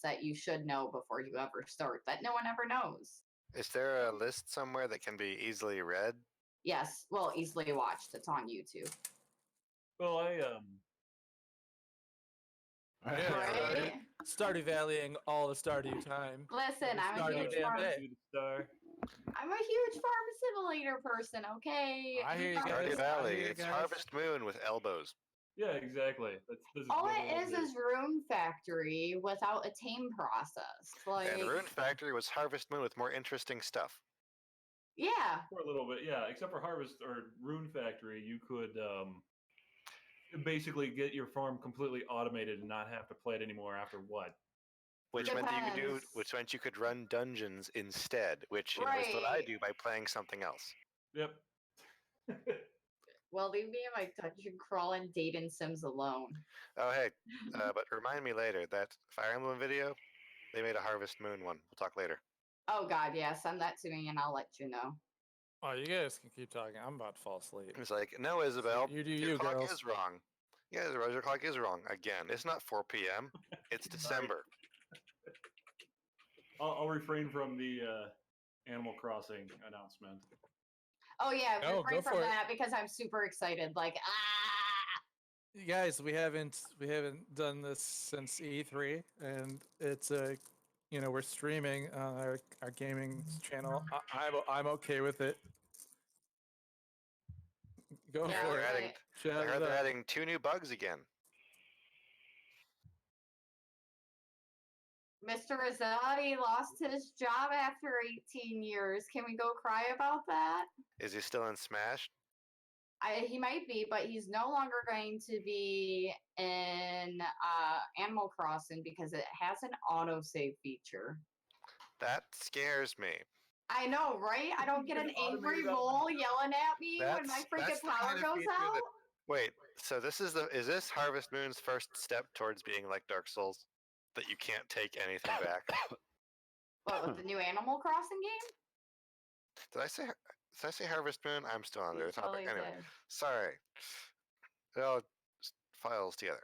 that you should know before you ever start that no one ever knows. Is there a list somewhere that can be easily read? Yes, well, easily watched. It's on YouTube. Well, Right? Stardew Valleying all the Stardew time. Listen, I'm a huge farm simulator person, okay? I hear you Stardew guys. Valley. It's Harvest Moon with elbows. Yeah, exactly. All it is Rune Factory without a tame process. And Rune Factory was Harvest Moon with more interesting stuff. Yeah. For a little bit, yeah. Except for Harvest or Rune Factory, you could basically get your farm completely automated and not have to play it anymore after what? Which meant you could run dungeons instead, which is what I do by playing something else. Yep. Well, leave me and my dungeon crawling Dayton Sims alone. Oh, hey, but remind me later, that Fire Emblem video, they made a Harvest Moon one. We'll talk later. Oh, God, yeah. Send that to me and I'll let you know. Oh, you guys can keep talking. I'm about to fall asleep. It's like, no, Isabel, your clock girls. is wrong. Yeah, your clock is wrong. Again, it's not 4 p.m. It's December. I'll refrain from the Animal Crossing announcement. Oh, yeah, refrain from that because I'm super excited. Like, You guys, we haven't done this since E3, and it's we're streaming on our gaming channel. I'm okay with it. Go for it. I heard they're adding 2 new bugs again. Mr. Rosati lost his job after 18 years. Can we go cry about that? Is he still in Smash? He might be, but he's no longer going to be in Animal Crossing because it has an autosave feature. That scares me. I know, right? I don't get an angry mole yelling at me when my freaking power goes out. Wait, so is this Harvest Moon's first step towards being like Dark Souls? That you can't take anything back? What, with the new Animal Crossing game? Did I say Harvest Moon? I'm still on the topic. Anyway, sorry. It all files together.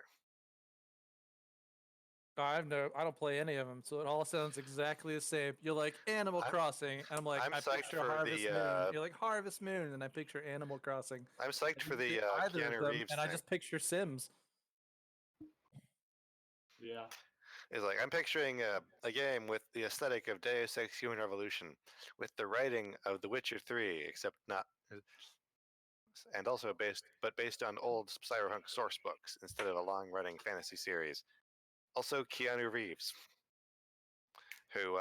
I don't play any of them, so it all sounds exactly the same. You're like Animal Crossing, and I'm like, I picture Harvest Moon. You're like Harvest Moon, and I picture Animal Crossing. I'm psyched for the Keanu Reeves and I just picture Sims. Yeah. It's like, I'm picturing a game with the aesthetic of Deus Ex Human Revolution, with the writing of The Witcher 3, except not, and also based on old cyberpunk source books instead of a long-running fantasy series. Also, Keanu Reeves, who,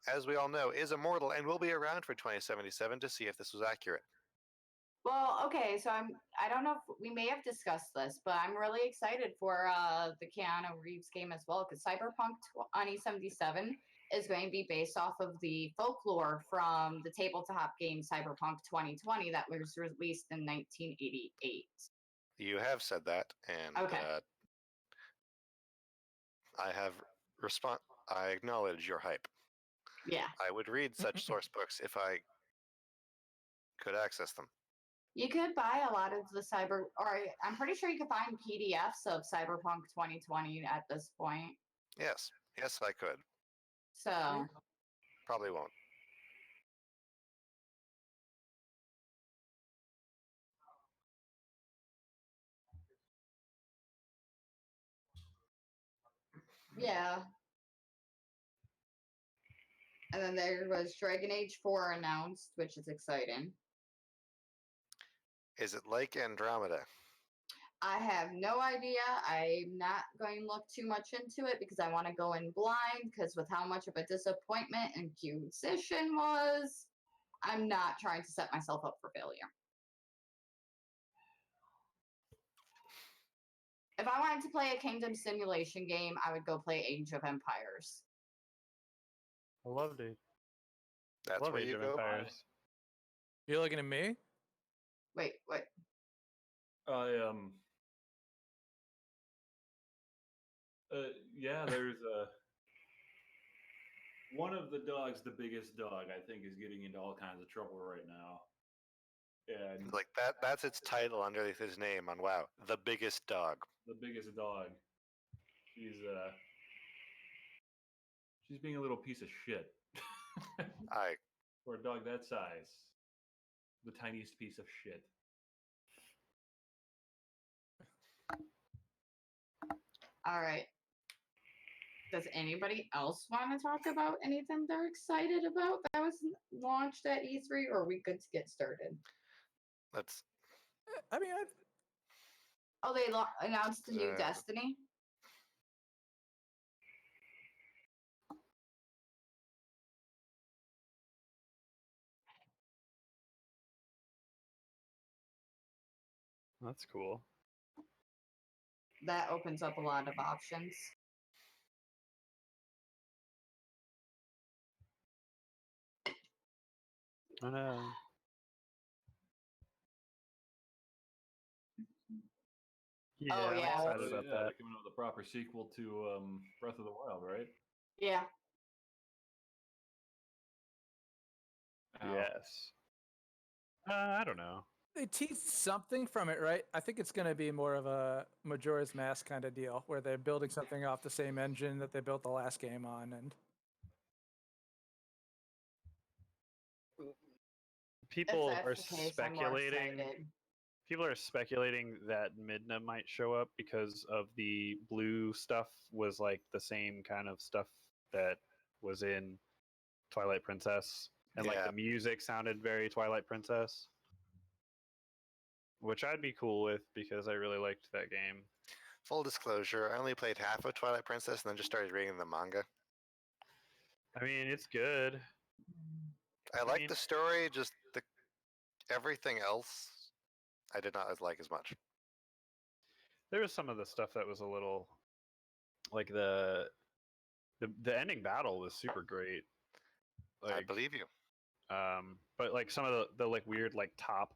as we all know, is immortal and will be around for 2077 to see if this was accurate. Well, okay, so I don't know if we may have discussed this, but I'm really excited for the Keanu Reeves game as well, because Cyberpunk 2077 is going to be based off of the folklore from the tabletop game Cyberpunk 2020 that was released in 1988. You have said that, and okay. I acknowledge your hype. Yeah. I would read such source books if I could access them. You could buy a lot of the I'm pretty sure you could find PDFs of Cyberpunk 2020 at this point. Yes, I could. So. Probably won't. Yeah. And then there was Dragon Age 4 announced, which is exciting. Is it like Andromeda? I have no idea. I'm not going to look too much into it because I want to go in blind, because with how much of a disappointment Inquisition was, I'm not trying to set myself up for failure. If I wanted to play a kingdom simulation game, I would go play Age of Empires. I loved it. That's where you go. Empires. You're looking at me? Wait. Yeah, there's one of the dogs, the biggest dog, I think, is getting into all kinds of trouble right now. And like that's its title underneath his name on WoW. The biggest dog. The biggest dog. He's She's being a little piece of shit. I For a dog that size. The tiniest piece of shit. All right. Does anybody else want to talk about anything they're excited about that was launched at E3, or are we good to get started? let's I mean, Oh, they announced the new Uh, Destiny. That's cool. That opens up a lot of options. I know. Yeah, Oh, I'm yeah. excited Oh, about yeah, that. they're coming out with a proper sequel to Breath of the Wild, right? Yeah. Ow. Yes. I don't know. they teased something from it, right? I think it's going to be more of a Majora's Mask kind of deal, where they're building something off the same engine that they built the last game on, and People if are that's the case, I'm more speculating. excited. People are speculating that Midna might show up because of the blue stuff was like the same kind of stuff that was in Twilight Princess, and like Yeah. the music sounded very Twilight Princess, which I'd be cool with because I really liked that game. full disclosure. I only played half of Twilight Princess and then just started reading the manga. I mean, it's good. I like mean- the story, just the everything else I did not like as much. There was some of the stuff that was a little like the ending battle was super great. I Like, believe you. but like some of the like weird like top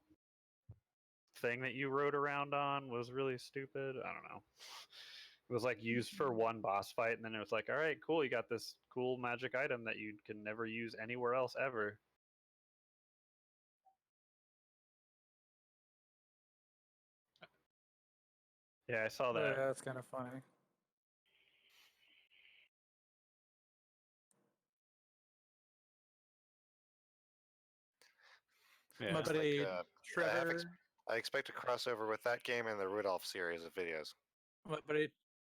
thing that you rode around on was really stupid. I don't know. It was like used for one boss fight, and then it was like, all right, cool, you got this cool magic item that you can never use anywhere else ever. Yeah, I saw that. yeah, that's kind of funny. Yeah. My It's like, buddy I have Trevor, I expect a crossover with that game and the Rudolph series of videos.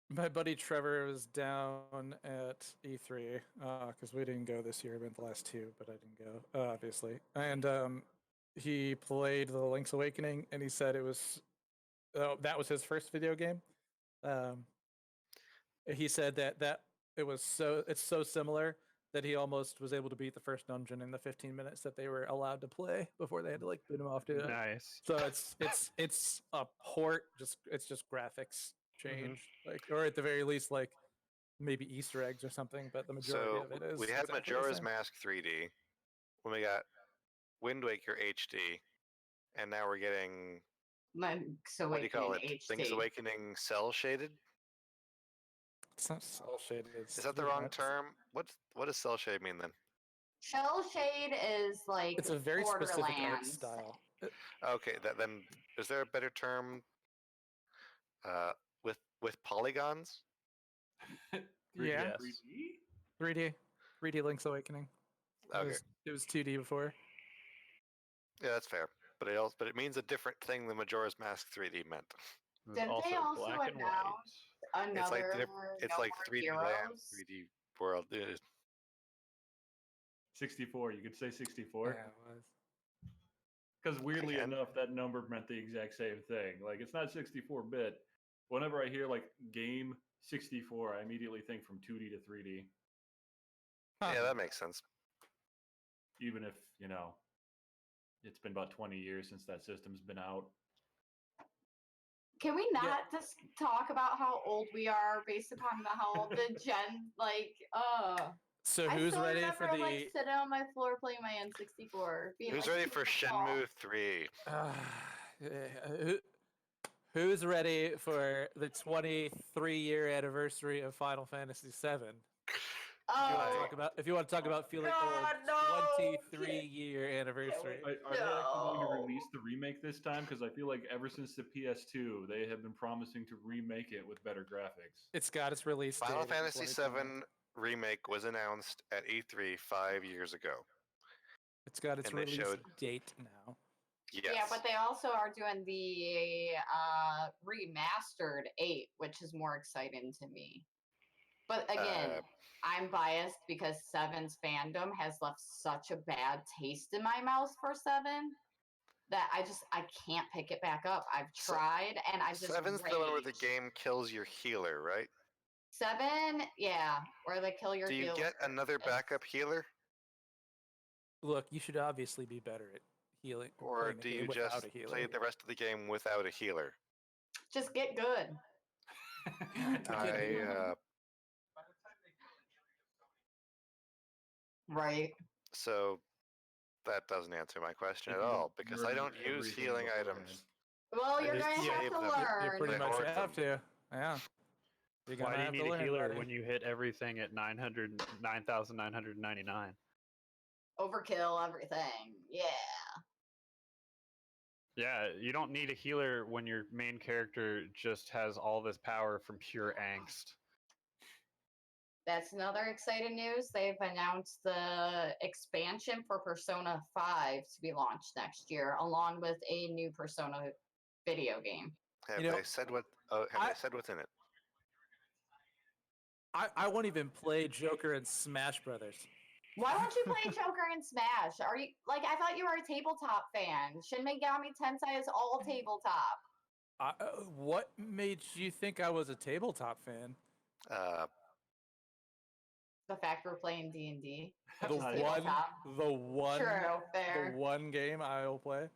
my buddy Trevor was down at E3 because we didn't go this year. I went the last two, but I didn't go, obviously. And he played the Link's Awakening, and he said it was that was his first video game. He said that it's so similar that he almost was able to beat the first dungeon in the 15 minutes that they were allowed to play before they had to like boot him off to it. Nice. So it's a port, it's just graphics change, like, or at the very least like maybe Easter eggs or something, but the majority So of it is we had exactly the Majora's same. Mask 3D, when we got Wind Waker HD, and now we're getting Link's what do you call it? Awakening Link's HD. Awakening cell shaded. It's not cell shaded. Is that the wrong term? What does cell shade mean then? Shell Shade is like It's a very specific art Borderlands. style. Okay, then is there a better term? With polygons. Yeah. 3D? 3D Link's Awakening. Okay, It was 2D before. yeah, that's fair. But it means a different thing than Majora's Mask 3D meant. It was Didn't also they also black and white. announce It's like another it's No like More 3D Heroes? Land, 3D World. 64. You could say 64. Yeah, it was. Because weirdly can. enough, that number meant the exact same thing. Like, it's not 64-bit. Whenever I hear, like, game 64, I immediately think from 2D to 3D. Yeah, that makes sense. Even if, it's been about 20 years since that system's been out. Can we not just talk about how old we are based upon how old the gen So I who's still ready remember, for the? like sitting on my floor playing my N64. Being, Who's like, ready for super tall. Shenmue 3? Who's ready for the 23-year anniversary of Final Fantasy VII? If you want to talk about feeling God, old, no, 23-year anniversary. Are they actually going to No. release the remake this time? Because I feel like ever since the PS2, they have been promising to remake it with better graphics. It's got its release date. Final in Fantasy 2020. VII Remake was announced at E3 5 years ago. It's got its and they release showed- date now. Yes. Yeah, but they also are doing the remastered 8, which is more exciting to me. But again, I'm biased because 7's fandom has left such a bad taste in my mouth for 7 that I can't pick it back up. I've tried and I just 7's the one where the raged. game kills your healer, right? 7, yeah, where they kill your Do you healer. get another It's- backup healer? Look, you should obviously be better at healing. Or playing the do game you without just a healer. play the rest of the game without a healer? Just get good. Right. So that doesn't answer my question If at you all don't because I murder don't use everything healing beforehand. items. Well, you're just going to have save to them. You learn. pretty They much hoard have to. Yeah. You're gonna Why do you have need to a learn, healer buddy. when you hit everything at 9,999? Overkill everything. Yeah. Yeah, you don't need a healer when your main character just has all this power from pure angst. That's another exciting news. They've announced the expansion for Persona 5 to be launched next year, along with a new Persona video game. Have You know, they said what? Oh, have I- they said what's in it? I won't even play Joker and Smash Brothers. Why don't you play Joker and Smash? Are you like I thought you were a tabletop fan? Shin Megami Tensei is all tabletop. What made you think I was a tabletop fan? The fact we're playing D&D. The Not one, tabletop. True, the fair. one game I will play.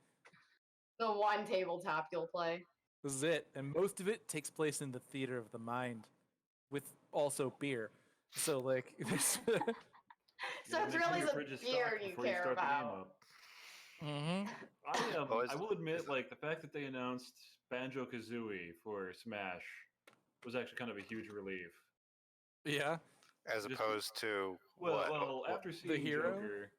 The one tabletop you'll play. This is it, and most of it takes place in the theater of the mind, with also beer. So like, there's So Yeah, it's make sure really your the fridge is beer stocked you before care start the game about. up. mm-hmm. Oh, is- I will admit, like the fact that they announced Banjo Kazooie for Smash was actually kind of a huge relief. Yeah. As Just- opposed to Well, what? well, What- after seeing hero? Joker,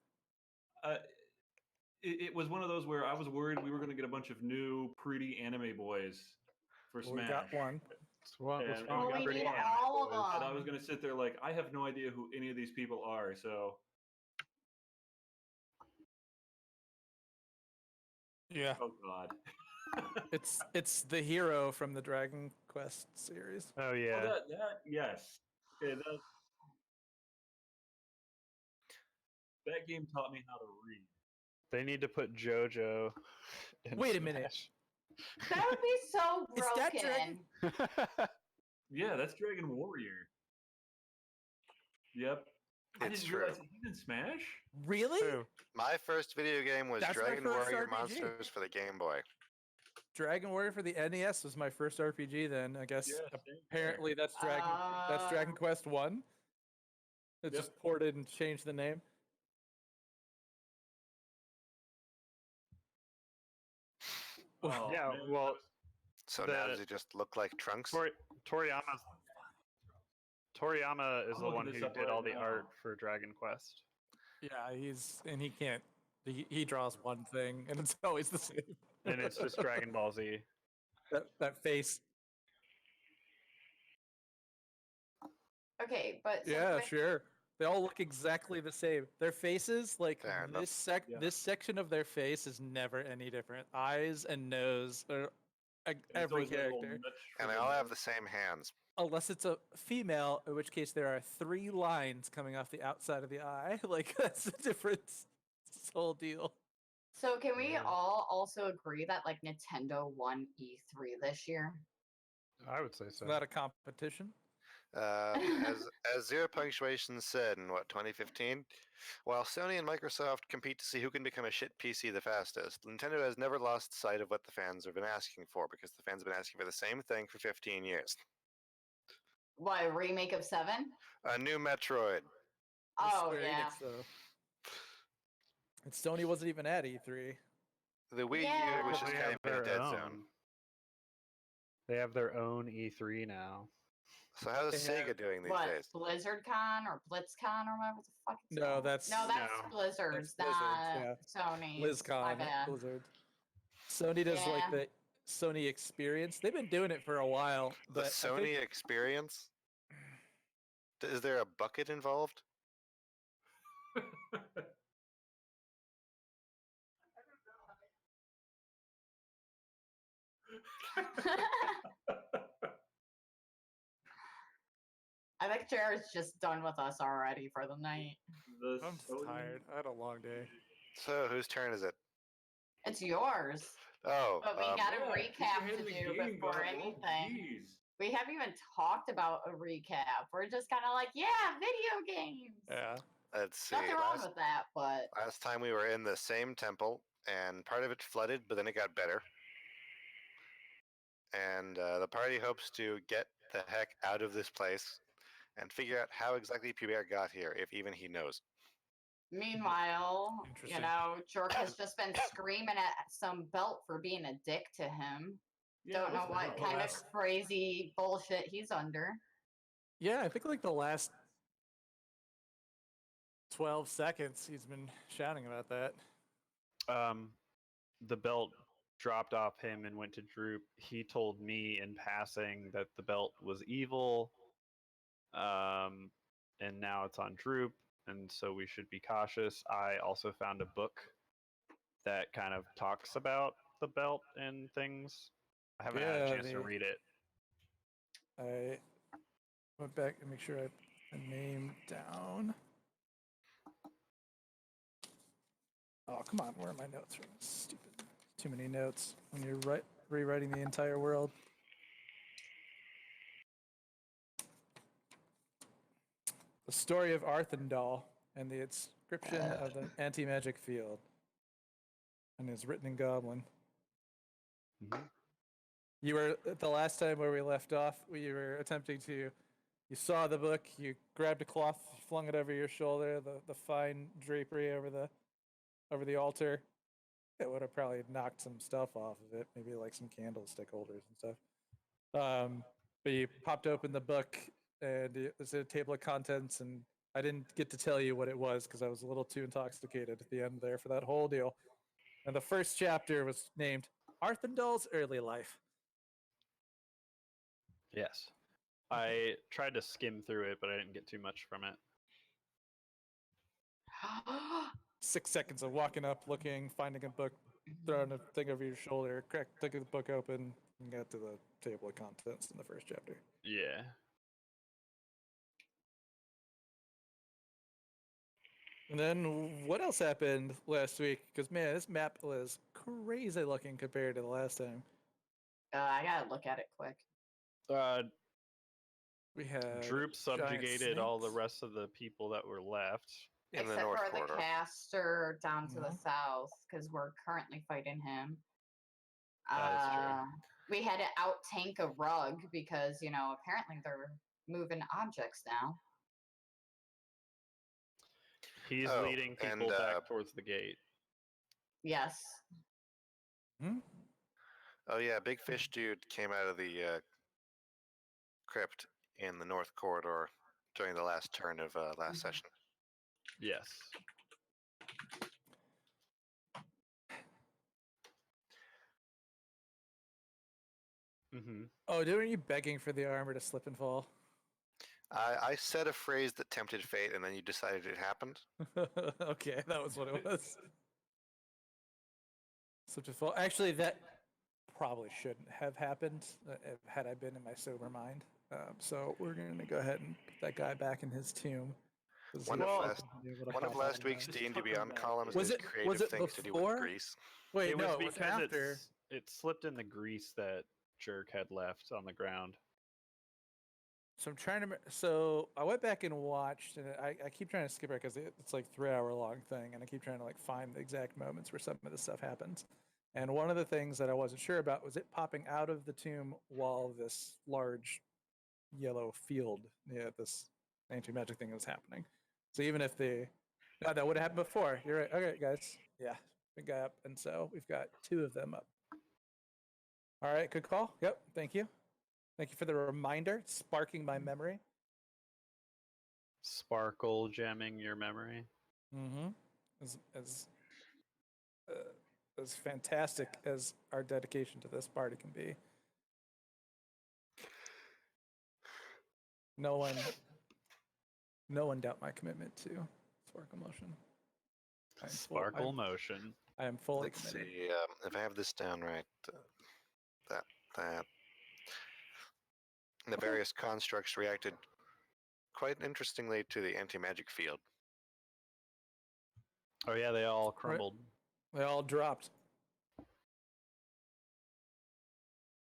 it was one of those where I was worried we were going to get a bunch of new, pretty anime boys for Well, we Smash. got one. What's And- wrong Well, with we pretty need anime all of boys? And I them. was going to sit there like, I have no idea who any of these people are, so Yeah. oh god. It's the hero from the Dragon Quest series. Oh yeah. Well, yes. Okay, that game taught me how to read. They need to put JoJo. In Wait a minute. Smash. That would be so Is that broken. Dragon- Yeah, that's Dragon Warrior. Yep. I It's didn't true. realize he's in Smash. Really? Who? My first video game was That's my Dragon first Warrior RPG. Monsters for the Game Boy. Dragon Warrior for the NES was my first RPG. Then I guess Yeah, same here. apparently that's Dragon Quest 1. It Yep. just ported and changed the name. Oh, Yeah, man, well, So now The- does it just look like Trunks? Toriyama is I'm the looking one this who up did right all the now. art for Dragon Quest. Yeah, he can't. He draws one thing, and it's always the same. And it's just Dragon Ball Z. that face. Okay, but so Yeah, quick- sure. They all look exactly the same. Their faces, like Fair enough. Yeah. this section of their face is never any different. Eyes and nose are and it's every always that little character, nudge for And they the all have nose. the same hands. unless it's a female, in which case there are 3 lines coming off the outside of the eye. Like that's the difference. It's this whole deal. So can we Yeah. all also agree that like Nintendo won E3 this year? I would say so. It's not a competition. As Zero Punctuation said in 2015, while Sony and Microsoft compete to see who can become a shit PC the fastest, Nintendo has never lost sight of what the fans have been asking for because the fans have been asking for the same thing for 15 years. What, a remake of 7? A new Metroid. It's Oh Square yeah. Enix, though. And Sony wasn't even at E3. The Wii Yeah. U was Well, just they kind have of in a their dead own. zone. They have their own E3 now. So how's They have- Sega doing these What, days? BlizzardCon or BlitzCon or whatever the fuck it's No, called? that's No, that's No. Blizzard's, Blizzard's, not yeah. Sony's. My BlizzCon, bad. Blizzard. Sony does like Yeah. the Sony Experience. They've been doing it for a while. The But I Sony think, experience? Is there a bucket involved? I think Jared's just done with us already for the night. The I'm just Sony- tired. I had a long day. So whose turn is it? It's yours. Oh, But we got Yeah, a keep your recap hand to in the do game, before God. Oh, anything. jeez. We haven't even talked about a recap. We're just kind of like, yeah, video games. Yeah. let's see. Nothing wrong with that, but Last time we were in the same temple, and part of it flooded, but then it got better. And the party hopes to get the heck out of this place and figure out how exactly Pierre got here, if even he knows. meanwhile, you Interesting. know, Jork has just been screaming at some belt for being a dick to him. Yeah, Don't know the what hell? kind of last- crazy bullshit he's under. Yeah, I think like the last 12 seconds he's been shouting about that. The belt dropped off him and went to Droop. He told me in passing that the belt was evil, and now it's on Droop, and so we should be cautious. I also found a book that kind of talks about the belt and things. I haven't had a Yeah, chance to the- read it. I went back and make sure I put the name down. Oh, come on. Where are my notes from? Stupid. Too many notes when you're rewriting the entire world. The story of Arthendal and the inscription of the anti-magic field. And it's written in Goblin. Mhm. You were the last time where we left off. We were attempting to. You saw the book. You grabbed a cloth, flung it over your shoulder. The fine drapery over the altar. It would have probably knocked some stuff off of it, maybe like some candlestick holders and stuff. But you popped open the book, and it was a table of contents, and I didn't get to tell you what it was because I was a little too intoxicated at the end there for that whole deal. And the first chapter was named Arthendal's Early Life. Yes. I tried to skim through it, but I didn't get too much from it. 6 seconds of walking up, looking, finding a book, throwing a thing over your shoulder, taking the book open, and got to the table of contents in the first chapter. Yeah. And then what else happened last week? Because man, this map was crazy looking compared to the last time. I gotta look at it quick. We had Droop subjugated all the snakes. rest of the people that were left. In the Except North for Corridor. the caster down to the Mhm. south, because we're currently fighting him. That is true. We had to out tank a rug because, you know, apparently they're moving objects now. He's Oh, leading people and, back towards the gate. Yes. Oh yeah, big fish dude came out of the crypt in the North Corridor during the last turn of last session. Yes. Mm-hmm. Oh, weren't you begging for the armor to slip and fall? I said a phrase that tempted fate, and then you decided it happened. Okay, that was what it was. Slip and fall. Actually, that probably shouldn't have happened had I been in my sober mind. So we're going to go ahead and put that guy back in his tomb. 'cause One he of wasn't last- able to One of pop last out week's that. Just D&D tuck him Beyond back. columns Was is it- creative was it things to do before? with Greece. Wait, It no, was it was because after. it slipped in the grease that Jerk had left on the ground. So I'm trying to. So I went back and watched, and I keep trying to skip it because it's like 3 hour long thing, and I keep trying to like find the exact moments where some of this stuff happens. And one of the things that I wasn't sure about was it popping out of the tomb while this large yellow field, this anti-magic thing was happening. So even if that would have happened before. You're right. Okay, guys. Yeah, big guy up, and so we've got 2 of them up. All right, good call. Yep, thank you. Thank you for the reminder, sparking my memory. Sparkle gemming your memory. Mm-hmm. As fantastic as our dedication to this party can be. No one doubt my commitment to Sparkle Motion. Sparkle motion. I am fully Let's committed. see if I have this down right. That. The various constructs reacted quite interestingly to the anti-magic field. Oh yeah, they all crumbled. They all dropped.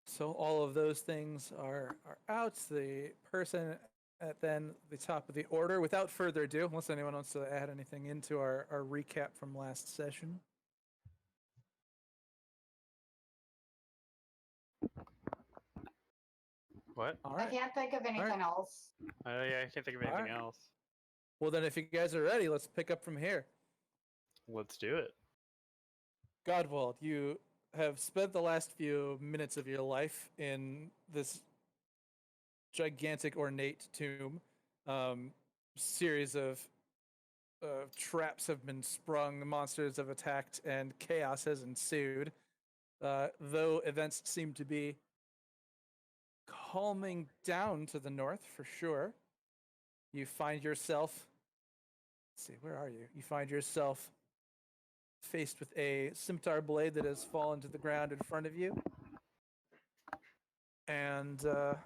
So all of those things are out. The person at then the top of the order. Without further ado, unless anyone wants to add anything into our recap from last session. What? All I right. can't think of anything else. Yeah, I can't think of anything Alright. else. Well, then, if you guys are ready, let's pick up from here. Let's do it. Godwald, you have spent the last few minutes of your life in this gigantic, ornate tomb. Series of traps have been sprung, monsters have attacked, and chaos has ensued. Though events seem to be calming down to the north for sure, you find yourself. Let's see, where are you? You find yourself faced with a scimitar blade that has fallen to the ground in front of you. And a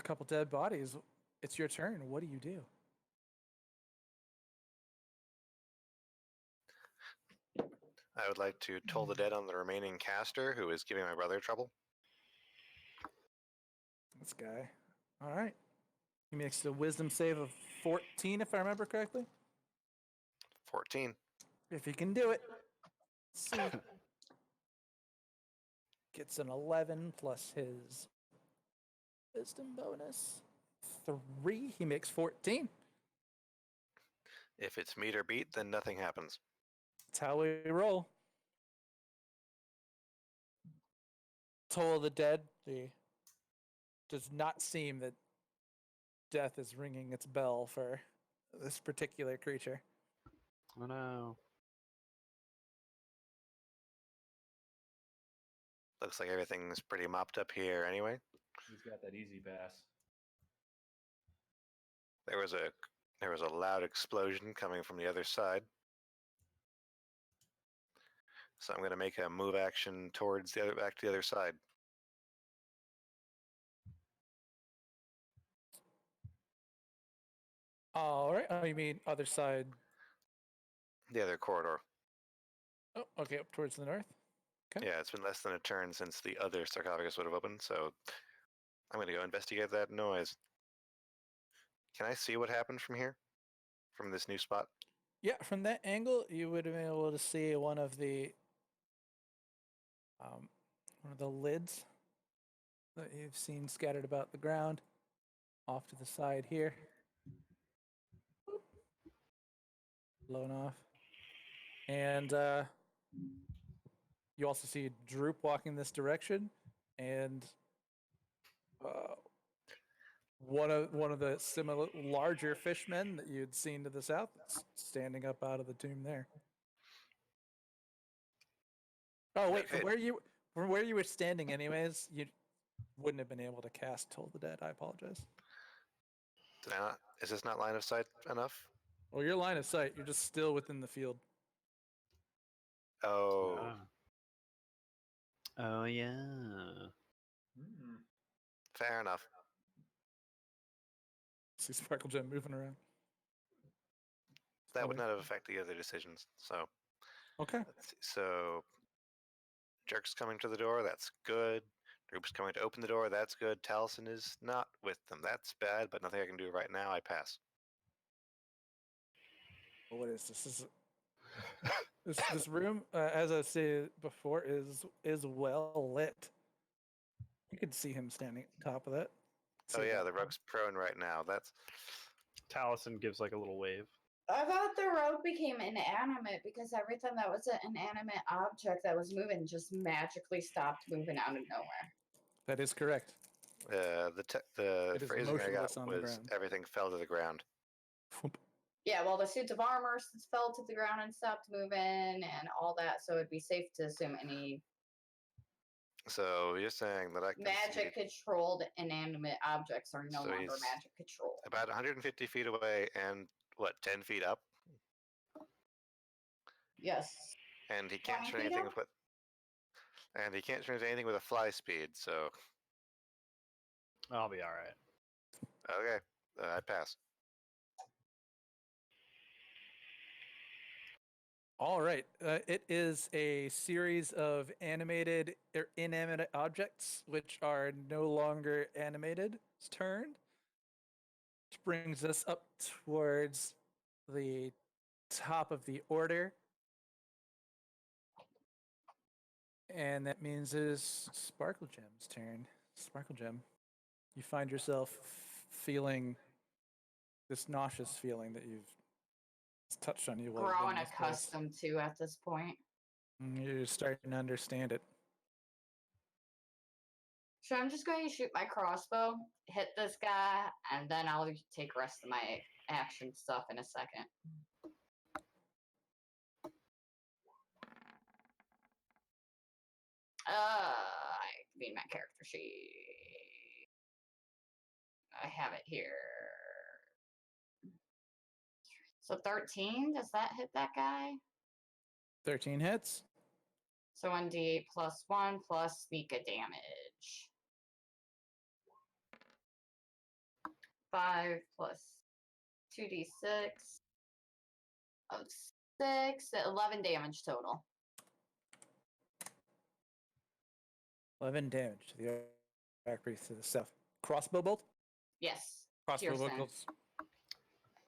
couple dead bodies. It's your turn. What do you do? I would like to toll the dead on the remaining caster who is giving my brother trouble. This guy. All right. He makes a wisdom save of 14, if I remember correctly. 14. If he can do it. Let's see. Gets an 11 plus his wisdom bonus. 3. He makes 14. If it's meet or beat, then nothing happens. That's how we roll. Toll of the dead. Does not seem that death is ringing its bell for this particular creature. Oh no. Looks like everything's pretty mopped up here anyway. He's got that easy pass. There was a loud explosion coming from the other side. So I'm going to make a move action towards back to the other side. All right. Oh, you mean other side? The other corridor. Oh, okay, up towards the north. Okay. Yeah, it's been less than a turn since the other sarcophagus would have opened, so I'm going to go investigate that noise. Can I see what happened from here? From this new spot? Yeah, from that angle, you would have been able to see one of the lids that you've seen scattered about the ground, off to the side here, blown off, and you also see Droop walking this direction, and one of the similar larger fishmen that you'd seen to the south standing up out of the tomb there. Oh wait, Okay. from where you were standing anyways, you wouldn't have been able to cast Toll the Dead. I apologize. Is this not line of sight enough? Well, your line of sight, you're just still within the field. Oh, Oh yeah. Hmm. fair enough. See Sparkle Gem moving around. That would funny. not have affected the other decisions. So, Okay. let's see. So, Jerk's coming to the door. That's good. Droop's coming to open the door. That's good. Taliesin is not with them. That's bad, but nothing I can do right now. I pass. Well, what is this? This room, as I said before, is well lit. You can see him standing at the top of that. Oh See yeah, that? the rug's prone right now. That's Taliesin gives like a little wave. I thought the road became inanimate because everything that was an inanimate object that was moving just magically stopped moving out of nowhere. That is correct. The It is phrasing I got motionless on the was ground. everything fell to the ground. Whoop. Yeah, well, the suits of armor fell to the ground and stopped moving and all that, so it'd be safe to assume any So you're saying that I can magic see controlled inanimate objects are no So longer he's magic controlled. about 150 feet away and what, 10 feet up? Yes. And he can't 20 turn feet anything up? with and he can't turn anything with a fly speed. So I'll be all right. okay, I pass. All right. It is a series of animated or inanimate objects which are no longer animated. It's turned. Which brings us up towards the top of the order. And that means it is Sparkle Gem's turn. Sparkle Gem, you find yourself feeling this nauseous feeling that you've it's touched on you while you've been Growing in this place. accustomed to at this point. You're starting to understand it. So I'm just going to shoot my crossbow, hit this guy, and then I'll take rest of my action stuff in a second. I mean my character sheet. I have it here. So 13, does that hit that guy? 13 hits. So 1d8 plus 1 plus sneak a damage. 5 plus 2d6 of 6, 11 damage total. 11 damage to the archpriest to the south. Crossbow bolt? Yes. Crossbow bolt Piercing. goes.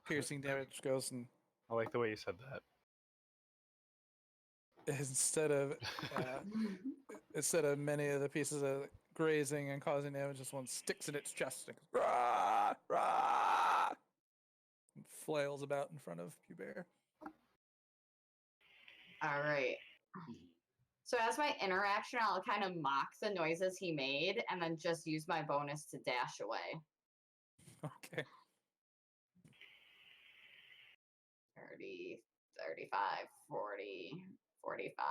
Piercing damage goes, and I like the way you said that. instead of many of the pieces of grazing and causing damage, this one sticks in its chest and goes, rah, rah, and flails about in front of Hubert. All right. So as my interaction, I'll kind of mock the noises he made and then just use my bonus to dash away. Okay. 30, 35, 40, 45,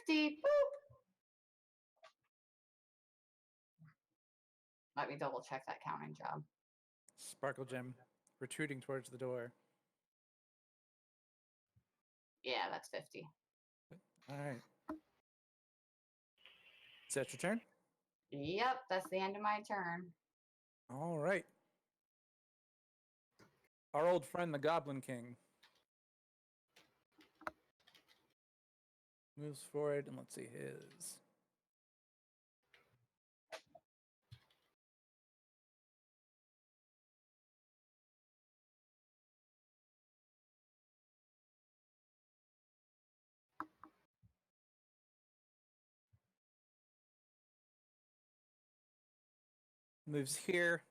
50. Boop. Let me double check that counting job. Sparkle Gem retreating towards the door. Yeah, that's 50. All right. Is that your turn? Yep, that's the end of my turn. All right. Our old friend, the Goblin King, moves forward, and let's see his. Moves here.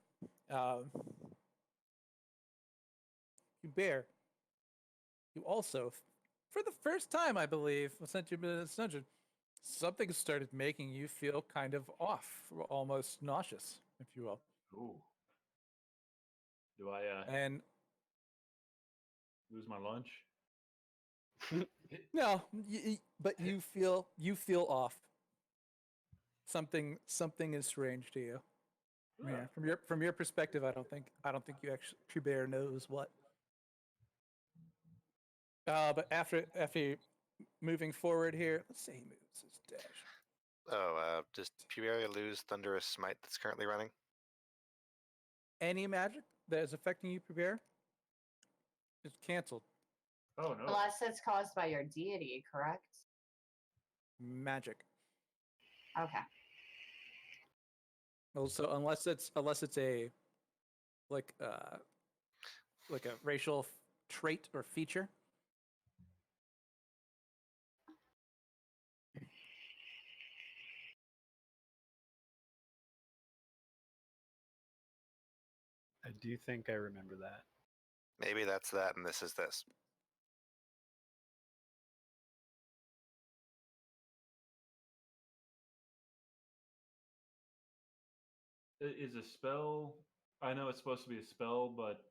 Hubert, you also, for the first time, I believe, since you've been in this dungeon, something started making you feel kind of off, almost nauseous, if you will. Ooh. Do I And lose my lunch? no, but you feel off. Something is strange to you. Yeah, from your perspective, I don't think you actually Hubert knows what. But after moving forward here, let's say he moves his dash. Oh, does Puberia lose Thunderous Smite that's currently running? Any magic that is affecting you, Hubert, is canceled. Oh no. Unless it's caused by your deity, correct? Magic. Okay. Also, unless it's a like a racial trait or feature. I do think I remember that. Maybe that's that, and this is this. is a spell. I know it's supposed to be a spell, but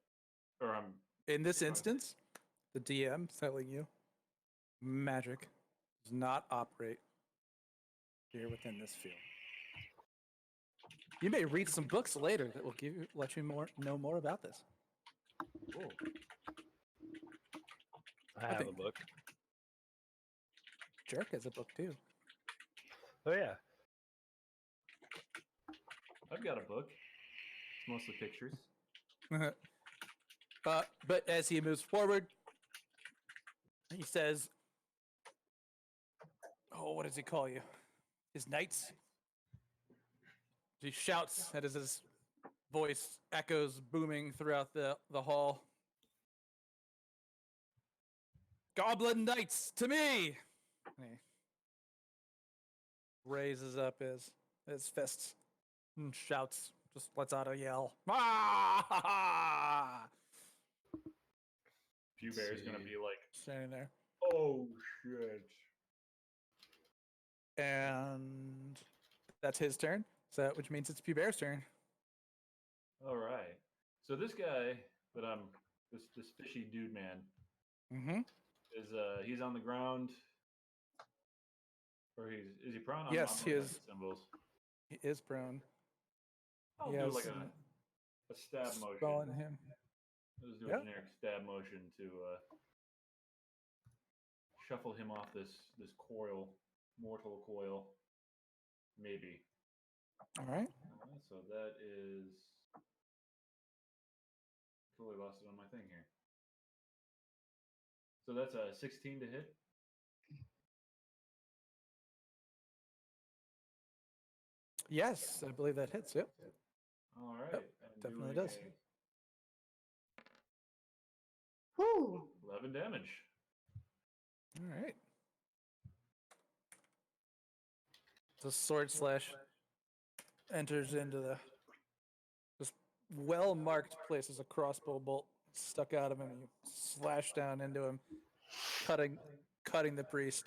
or I'm In this Right. instance, the DM telling you magic does not operate here within this field. You may read some books later that will let you know more about this. cool. I have a think- book. Jerk has a book too. Oh yeah. I've got a book. It's mostly pictures. But as he moves forward, he says, "Oh, what does he call you? His knights?" He shouts as his voice echoes booming throughout the hall. "Goblin knights, to me!" And he raises up his fists and shouts, just lets out a yell. Ah! Pew Bear's gonna be like, Standing there. oh shit. And that's his turn. So which means it's Puber's turn. All right. So this guy that this fishy dude man Mm-hmm. is he's on the ground, or is he prone? Yes, I'm he looking is. at the symbols. He is prone. I'll He do has like some a stab spell motion. in him. Let's do Yeah. a generic stab motion to shuffle him off this coil, mortal coil. Maybe. All right. So that is totally lost it on my thing here. So that's a 16 to hit. Yes, I believe that hits. Yep. All right. Yep, and definitely doing does. Whew. 11 damage. All right. The sword slash enters into the this well marked place as a crossbow bolt stuck out of him, and you slash down into him, cutting the priest,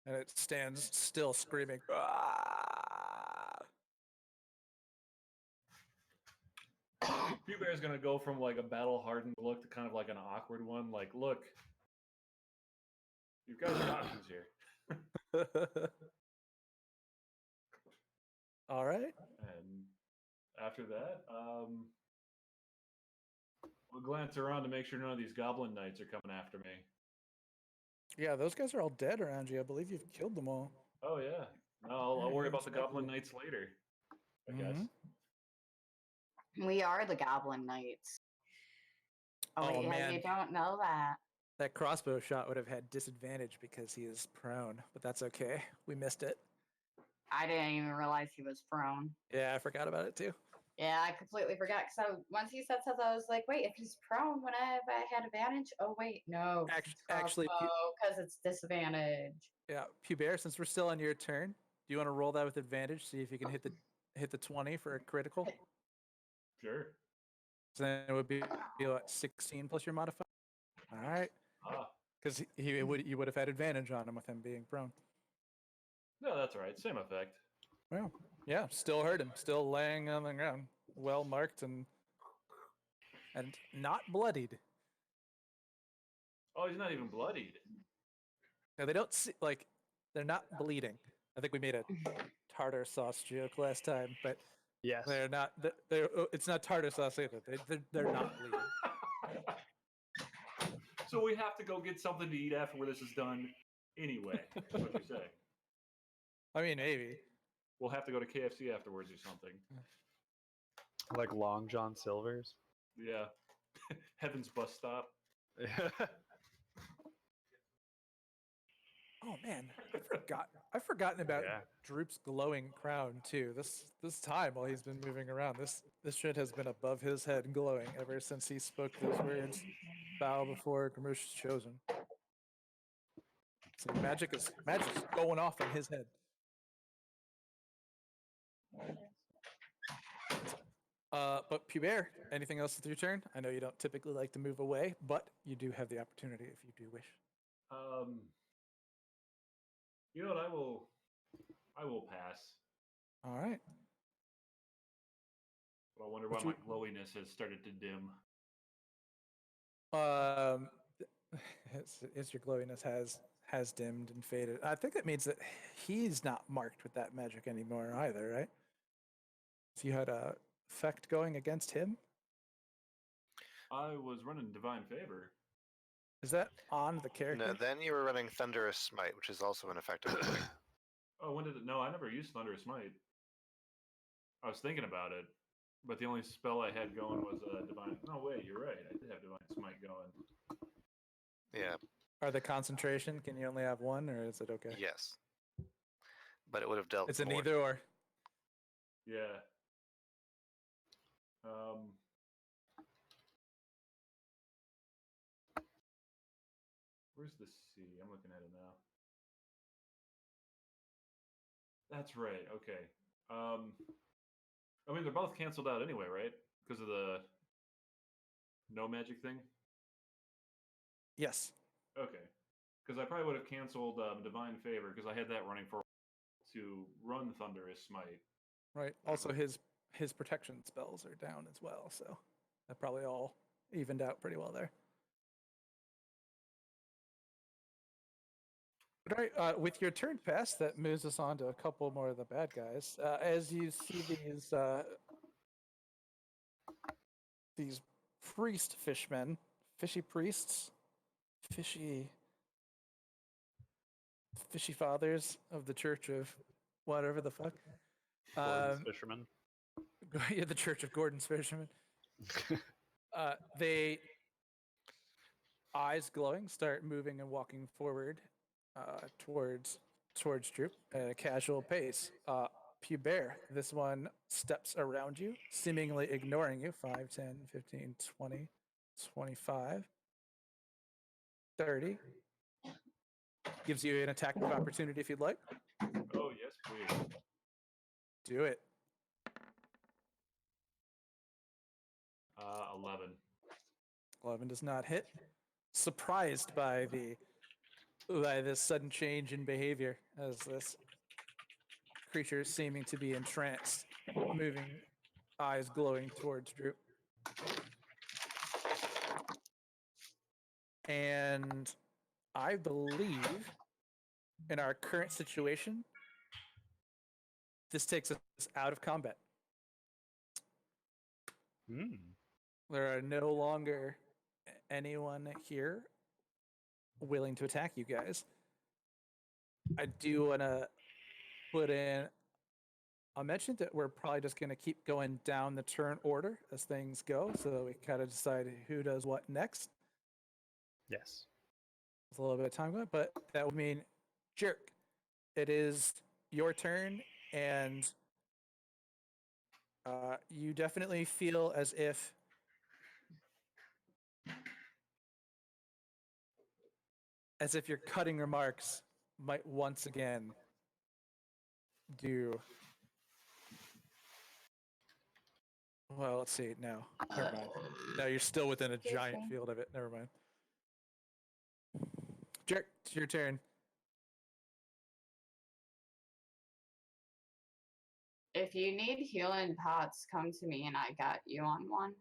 and it stands still screaming. "Ah!" Pew Bear's gonna go from like a battle hardened look to kind of like an awkward one. Like, look, you guys are options here. All right. And after that, we'll glance around to make sure none of these goblin knights are coming after me. Yeah, those guys are all dead around you. I believe you've killed them all. Oh yeah. No, I'll worry about the goblin Respectable. knights later. I guess. Mhm. We are the Goblin Knights. Oh, Oh, wait, yeah, man. you don't know that. That crossbow shot would have had disadvantage because he is prone, but that's okay. We missed it. I didn't even realize he was prone. Yeah, I forgot about it too. Yeah, I completely forgot. So once he said something, I was like, wait, if he's prone, would I have had advantage? Oh, wait, no. Actually, because it's disadvantage. yeah, Pubert, since we're still on your turn, do you want to roll that with advantage? See if you can hit the 20 for a critical. Sure. So then it would be what, 16 plus your modifier. All right, Ah. because you would have had advantage on him with him being prone. No, that's all right. Same effect. Well, yeah, still hurt him, still laying on the ground, well marked and not bloodied. Oh, he's not even bloodied. Now they don't see, like, they're not bleeding. I think we made a tartar sauce joke last time, but Yes. they're not. It's not tartar sauce either. They're not bleeding. So we have to go get something to eat after this is done anyway. Is what you're saying. I mean, maybe. We'll have to go to KFC afterwards or something. Like Long John Silver's. Yeah. Heaven's bus stop. Oh man, I've forgotten about Yeah. Droop's glowing crown too. This time while he's been moving around, this shit has been above his head, glowing ever since he spoke those words. Bow before Grimish's chosen. So magic's going off in his head. But Pubert, anything else with your turn? I know you don't typically like to move away, but you do have the opportunity if you do wish. You know what? I will pass. All right. But I wonder why Which my we- glowiness has started to dim. As your glowiness has dimmed and faded. I think that means that he's not marked with that magic anymore either, right? So you had a effect going against him. I was running Divine Favor. Is that on the character? No, then you were running Thunderous Smite, which is also an effective thing. Oh, when did it? No, I never used Thunderous Smite. I was thinking about it, but the only spell I had going was Divine. No, wait, you're right. I did have Divine Smite going. Yeah, Are the concentration? Can you only have one, or is it okay? yes. But it would have dealt It's an more. either or. Yeah. Where's the C? I'm looking at it now. That's right. Okay. I mean, they're both canceled out anyway, right? Because of the no magic thing. Yes. Okay. Because I probably would have canceled Divine Favor because I had that running for to run Thunderous Smite. Right. Also, his protection spells are down as well, so that probably all evened out pretty well there. But all right, with your turn pass, that moves us on to a couple more of the bad guys. As you see these priest fishmen, fishy priests, fishy fathers of the Church of whatever the fuck. Gordon's fisherman. Yeah, the Church of Gordon's Fishermen. They, eyes glowing, start moving and walking forward towards Droop at a casual pace. Pubert, this one steps around you, seemingly ignoring you. 5, 10, 15, 20, 25, 30. Gives you an attack of opportunity if you'd like. Oh, yes, please. Do it. 11. 11 does not hit. Surprised by this sudden change in behavior as this creature is seeming to be entranced, moving, eyes glowing towards Droop. And I believe in our current situation, this takes us out of combat. Hmm. There are no longer anyone here willing to attack you guys. I do want to put in I mentioned that we're probably just going to keep going down the turn order as things go, so we kind of decide who does what next. Yes. With a little bit of time going, but that would mean Jerk. It is your turn, and you definitely feel as if your cutting remarks might once again do. Well, let's see. No, never mind. No, you're still within a giant Okay. field of it. Never mind. Jerk, it's your turn. If you need healing pots, come to me and I got you on one.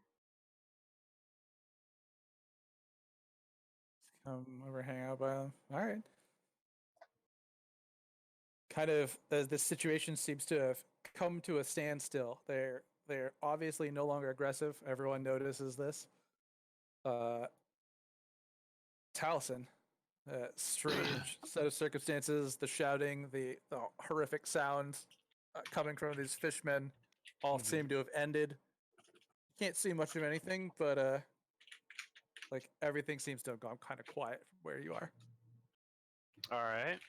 Come over, hang out by them. All right. Kind of, this situation seems to have come to a standstill. They're obviously no longer aggressive. Everyone notices this. Taliesin, strange set of circumstances. The shouting, the horrific sounds coming from these fishmen, all Mhm. seem to have ended. Can't see much of anything, but like everything seems to have gone kind of quiet from where you are. All right.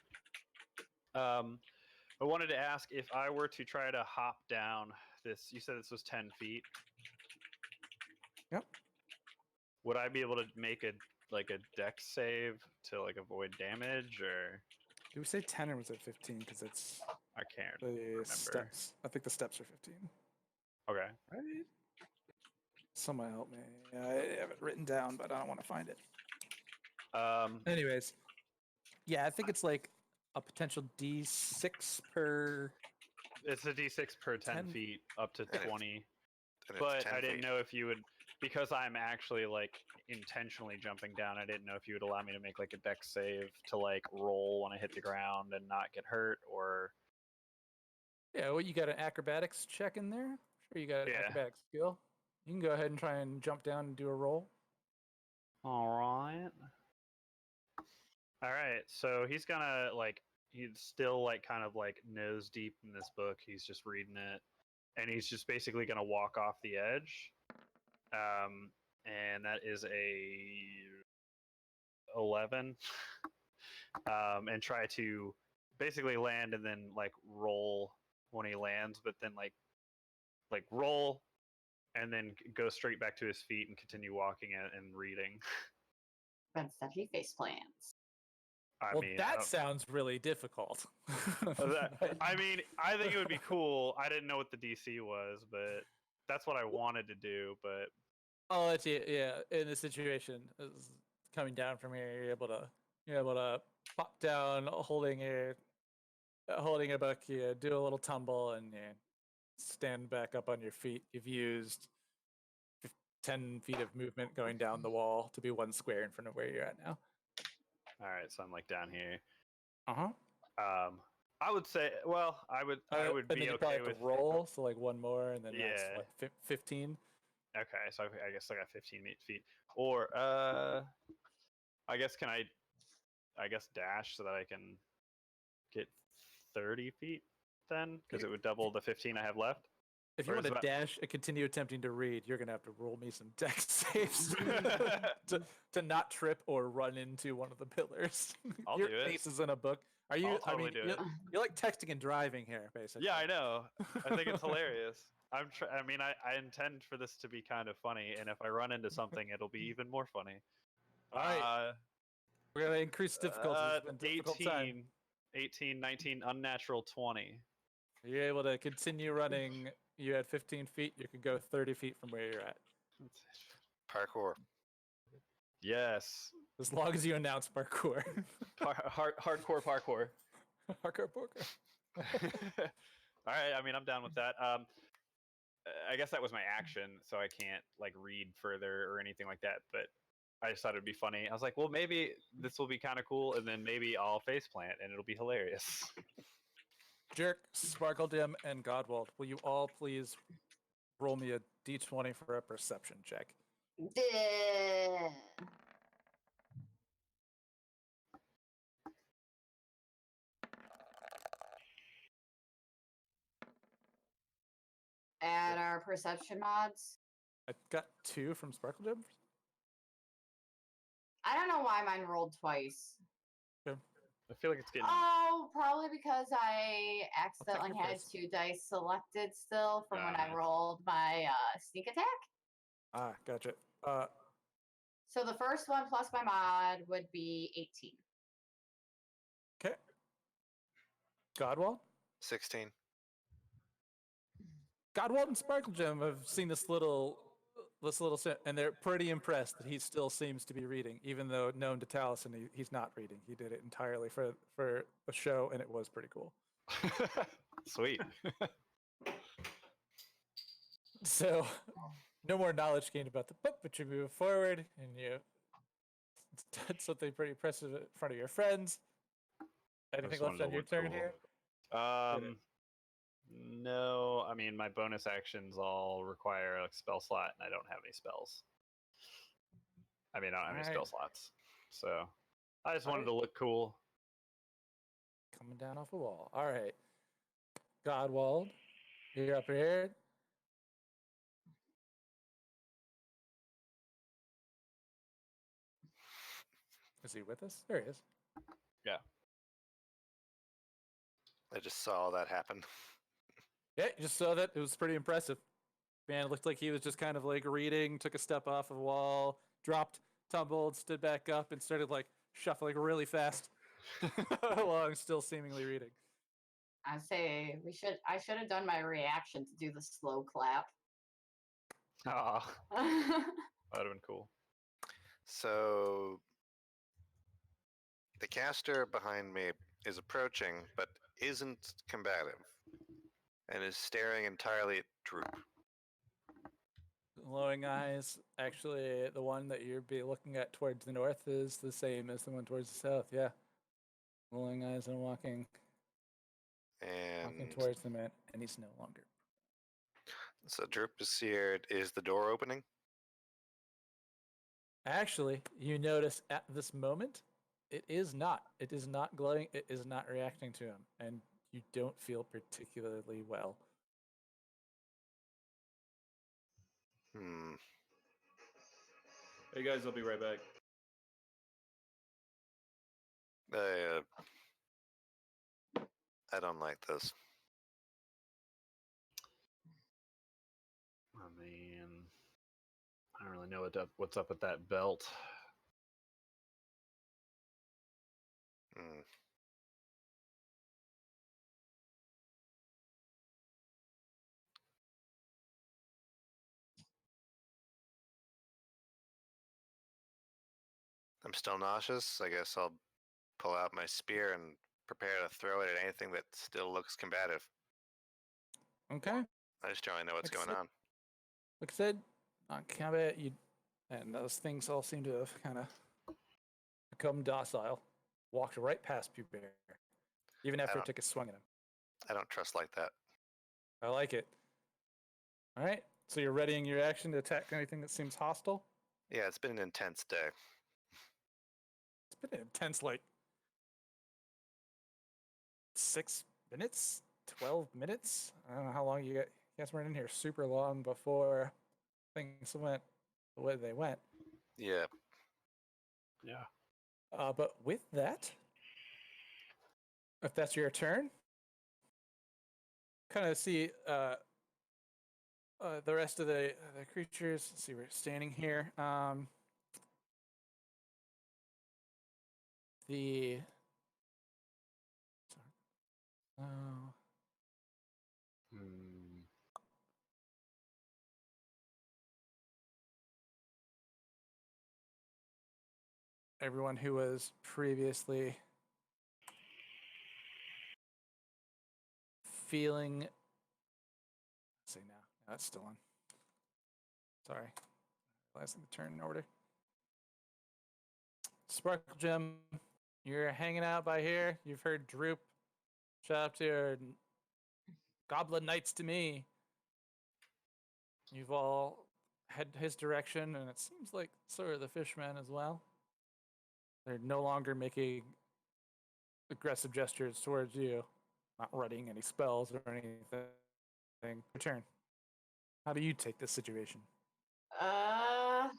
I wanted to ask if I were to try to hop down this. You said this was 10 feet. Yep. Would I be able to make a dex save to like avoid damage, or Did we say 10 or was it 15? Because it's I can't the remember? steps. I think the steps are 15. Okay. Right? Someone help me. I have it written down, but I don't want to find it. Anyways, yeah, I think it's like a potential D6 per. It's a d6 per 10 10 feet up to 20. and it's But 10 I didn't feet. know if you would, because I'm actually like intentionally jumping down. I didn't know if you would allow me to make like a dex save to like roll when I hit the ground and not get hurt, or Yeah, well, you got an acrobatics check in there. Sure, you got an Yeah. acrobatics skill. You can go ahead and try and jump down and do a roll. all right. All right, so he's gonna like he's still like kind of like nose deep in this book. He's just reading it, and he's just basically gonna walk off the edge. And that is a 11. And try to basically land and then like roll when he lands, but then like roll and then go straight back to his feet and continue walking and reading. But instead, he face plants. I Well, mean, that sounds really difficult. I mean, I think it would be cool. I didn't know what the DC was, but that's what I wanted to do. But I'll let you, yeah, in this situation, is coming down from here, you're able to pop down, holding a book, you do a little tumble, and you stand back up on your feet. You've used 10 feet of movement going down the wall to be 1 square in front of where you're at now. all right, so I'm like down here. Uh-huh. I would say, well, I would And then be you probably okay have with. to roll, so like 1 more, and then that's Yeah. like 15. Okay, so I guess I got 15 feet, or I guess I guess dash so that I can get 30 feet then, because it would double the 15 I have left. If you Or want is to that- dash and continue attempting to read, you're going to have to roll me some dex saves to not trip or run into one of the pillars. I'll Your do it. face is in a book. Are you? I'll totally do it. You're like texting and driving here, basically. Yeah, I know. I think it's hilarious. I mean, I intend for this to be kind of funny, and if I run into something, it'll be even more funny. All right. We're going to increase difficulty. It's been a difficult time. 18, 19, unnatural 20. You're able to continue running. You had 15 feet. You can go 30 feet from where you're at. Parkour. Yes. As long as you announce parkour. Hardcore parkour. Parkour, parkour. All right, I mean, I'm down with that. I guess that was my action, so I can't like read further or anything like that. But I just thought it'd be funny. I was like, well, maybe this will be kind of cool, and then maybe I'll faceplant, and it'll be hilarious. Jerk, Sparkle Dim, and Godwald, will you all please roll me a d20 for a perception check? Duh. Add our perception mods. I got 2 from Sparkle Dim. I don't know why mine rolled twice. I feel like it's getting. Oh, probably because I accidentally your had face. 2 dice selected still from when I Nice. rolled my sneak attack. Ah, gotcha. So the first one plus my mod would be 18. Okay. Godwald? 16. Godwald and Sparkle Gem have seen this little, and they're pretty impressed that he still seems to be reading, even though known to Taliesin, he's not reading. He did it entirely for a show, and it was pretty cool. Sweet. So, no more knowledge gained about the book, but you move forward, and you did something pretty impressive in front of your friends. Anything just left wanted on to your look turn cool. here? No. I mean, my bonus actions all require a spell slot, and I don't have any spells. I mean, I don't have any spell Alright. slots, so I just wanted Alright. to look cool. Coming down off a wall. All right. Godwald, you're up here. Is he with us? There he is. I just saw that happen. Yeah, you just saw that. It was pretty impressive. Man, it looked like he was just kind of like reading, took a step off a wall, dropped, tumbled, stood back up, and started like shuffling really fast along, still seemingly reading. I say I should have done my reaction to do the slow clap. Ah, that would have been cool. So the caster behind me is approaching, but isn't combative, and is staring entirely at Droop. glowing eyes. Actually, the one that you'd be looking at towards the north is the same as the one towards the south. Yeah, glowing eyes and walking And towards the man, and he's no longer. so Droop is here. Is the door opening? Actually, you notice at this moment, it is not. It is not glowing. It is not reacting to him, and you don't feel particularly well. Hmm. Hey guys, I'll be right back. I don't like this. I mean, I don't really know what's up with that belt. Hmm. I'm still nauseous. I guess I'll pull out my spear and prepare to throw it at anything that still looks combative. Okay. I just don't really know what's going Excellent. on. Like I said, on combat, and those things all seem to have kind of become docile. Walked right past you, Bear, even after it don't- took a swing at him. I don't trust like that. I like it. All right, so you're readying your action to attack anything that seems hostile. Yeah, it's been an intense day. It's been an intense, like 6 minutes, 12 minutes. I don't know how long you guys weren't in here super long before things went the way they went. Yeah. Yeah. But with that, if that's your turn, kind of see the rest of the creatures. Let's see, we're standing here. The oh, Hmm. everyone who was previously feeling. Let's see now. That's still on. Sorry, realizing the turn order. Sparkle Gem, you're hanging out by here. You've heard Droop shout to your Goblin Knights to me. You've all had his direction, and it seems like so are the fishmen as well. They're no longer making aggressive gestures towards you, not readying any spells or anything. Return. How do you take this situation? I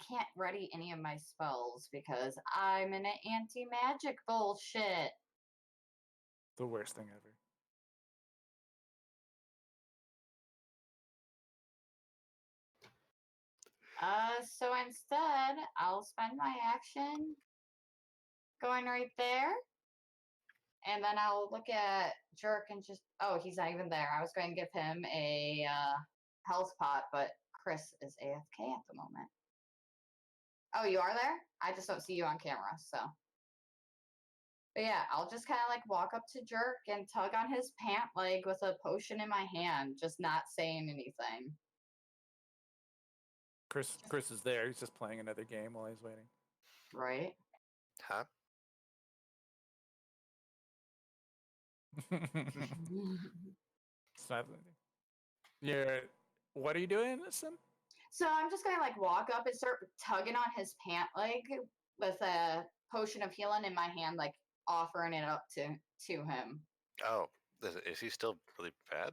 can't ready any of my spells because I'm in an anti-magic bullshit. The worst thing ever. So instead, I'll spend my action going right there. And then I'll look at Jerk and just, oh, he's not even there. I was going to give him a health pot, but Chris is AFK at the moment. Oh, you are there? I just don't see you on camera, so. But yeah, I'll just kind of like walk up to Jerk and tug on his pant leg with a potion in my hand, just not saying anything. Chris is there. He's just playing another game while he's waiting. Right? Huh? It's not. You're. What are you doing, Sim? So I'm just gonna like walk up and start tugging on his pant leg with a potion of healing in my hand, like offering it up to him. Oh, is he still really bad?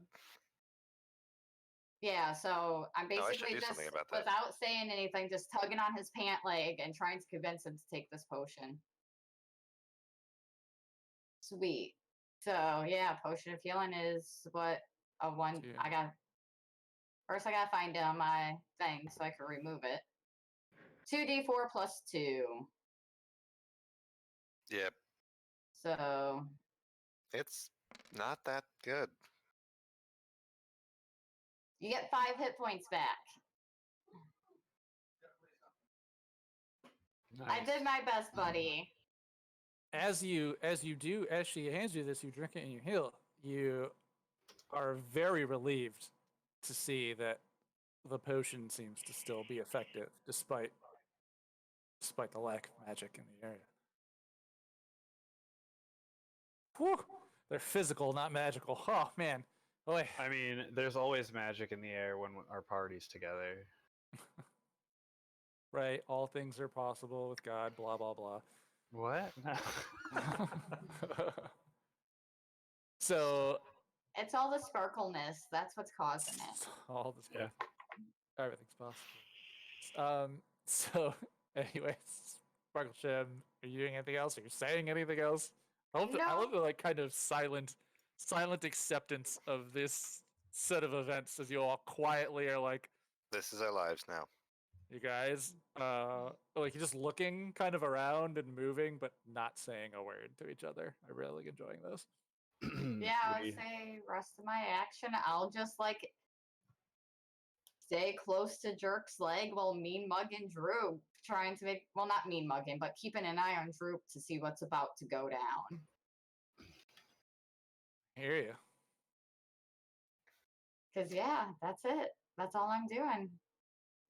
Yeah, so I'm Oh, I should basically do just something about that. without saying anything, just tugging on his pant leg and trying to convince him to take this potion. Sweet. So yeah, potion of healing is what a one. Yeah. I got first. I gotta find my thing so I can remove it. 2d4 plus 2. Yep. So It's not that good. you get 5 hit points back. I Nice. did my best, buddy. As she hands you this, you drink it and you heal. You are very relieved to see that the potion seems to still be effective despite the lack of magic in the area. Whew! They're physical, not magical. Oh man. Boy. I mean, there's always magic in the air when our party's together. Right, all things are possible with God, blah blah blah. What? So It's all the sparkleness. That's what's causing it. all this Yeah. everything's possible. So anyways, Sparkle Shim, are you doing anything else? Are you saying anything else? I love the like kind of silent acceptance of this set of events as you all quietly are like, This is our lives now. you guys, like you're just looking kind of around and moving, but not saying a word to each other. I'm really enjoying this. Yeah, I would say rest of my action, I'll just like stay close to Jerk's leg while mean mugging Drew, trying to make, well, not mean mugging, but keeping an eye on Drew to see what's about to go down. Hear you. Cause yeah, that's it. That's all I'm doing.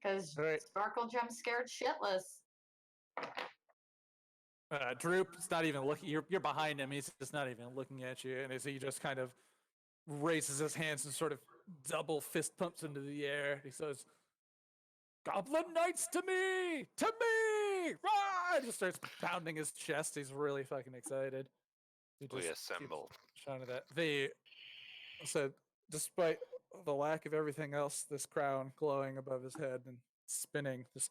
Cause All right. Sparkle Gem scared shitless. Droop's not even looking. You're behind him. He's just not even looking at you, and as he just kind of raises his hands and sort of double fist pumps into the air, he says, "Goblin Knights to me! To me! Rah!" He just starts pounding his chest. He's really fucking excited. He We just keeps assemble. shouting that. So despite the lack of everything else, this crown glowing above his head and spinning, this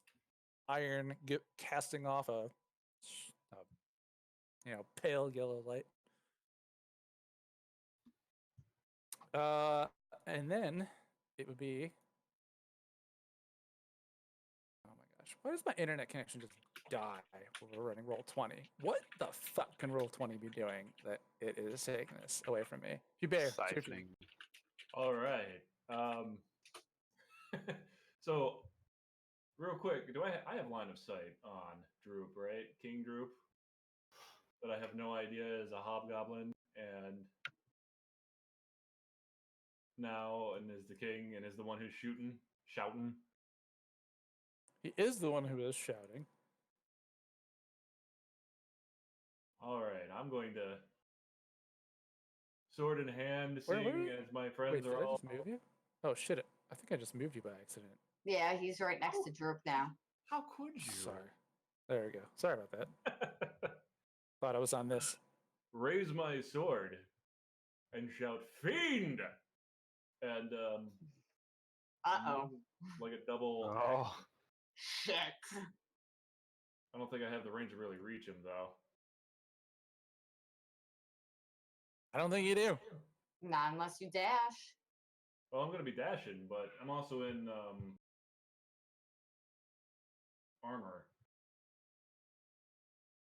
iron casting off a pale yellow light. And then it would be. Oh my gosh! Why does my internet connection just die when we're running Roll20? What the fuck can Roll20 be doing that it is taking this away from me? Hubert, it's your turn. Siphoning. All right. So, real quick, I have line of sight on Droop, right? King Droop. But I have no idea is a hobgoblin and is the king and is the one who's shouting. He is the one who is shouting. All right, I'm going to sword in hand, Where seeing you? as my friends Wait, did are I all. just move you? Oh shit! I think I just moved you by accident. Yeah, he's right next to Droop now. How could you? Sorry. There we go. Sorry about that. Thought I was on this. Raise my sword and shout "Fiend!" and Uh-oh. like a double. Oh, Shit. I don't think I have the range to really reach him though. I don't think you do. Not unless you dash. Well, I'm going to be dashing, but I'm also in armor.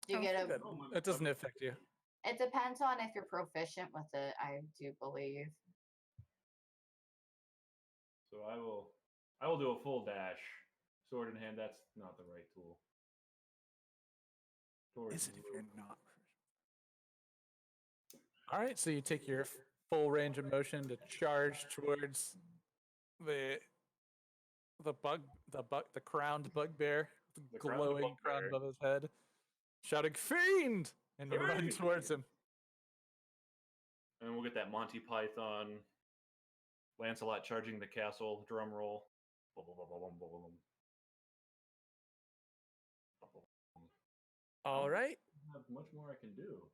You I get don't a. think that doesn't affect you. It depends on if you're proficient with it, I do believe. So I will do a full dash, sword in hand. That's not the right tool. Towards Is it if Droop. you're not? All right, so you take your full range of motion to charge towards the crowned bugbear, The crowned glowing crown bugbear. above his head, shouting "Fiend!" and you run Fiend! towards him. And we'll get that Monty Python, Lancelot charging the castle drum roll. Bum, bum, bum, bum, bum, bum, bum. Bum, bum, bum. All right. I don't have much more I can do.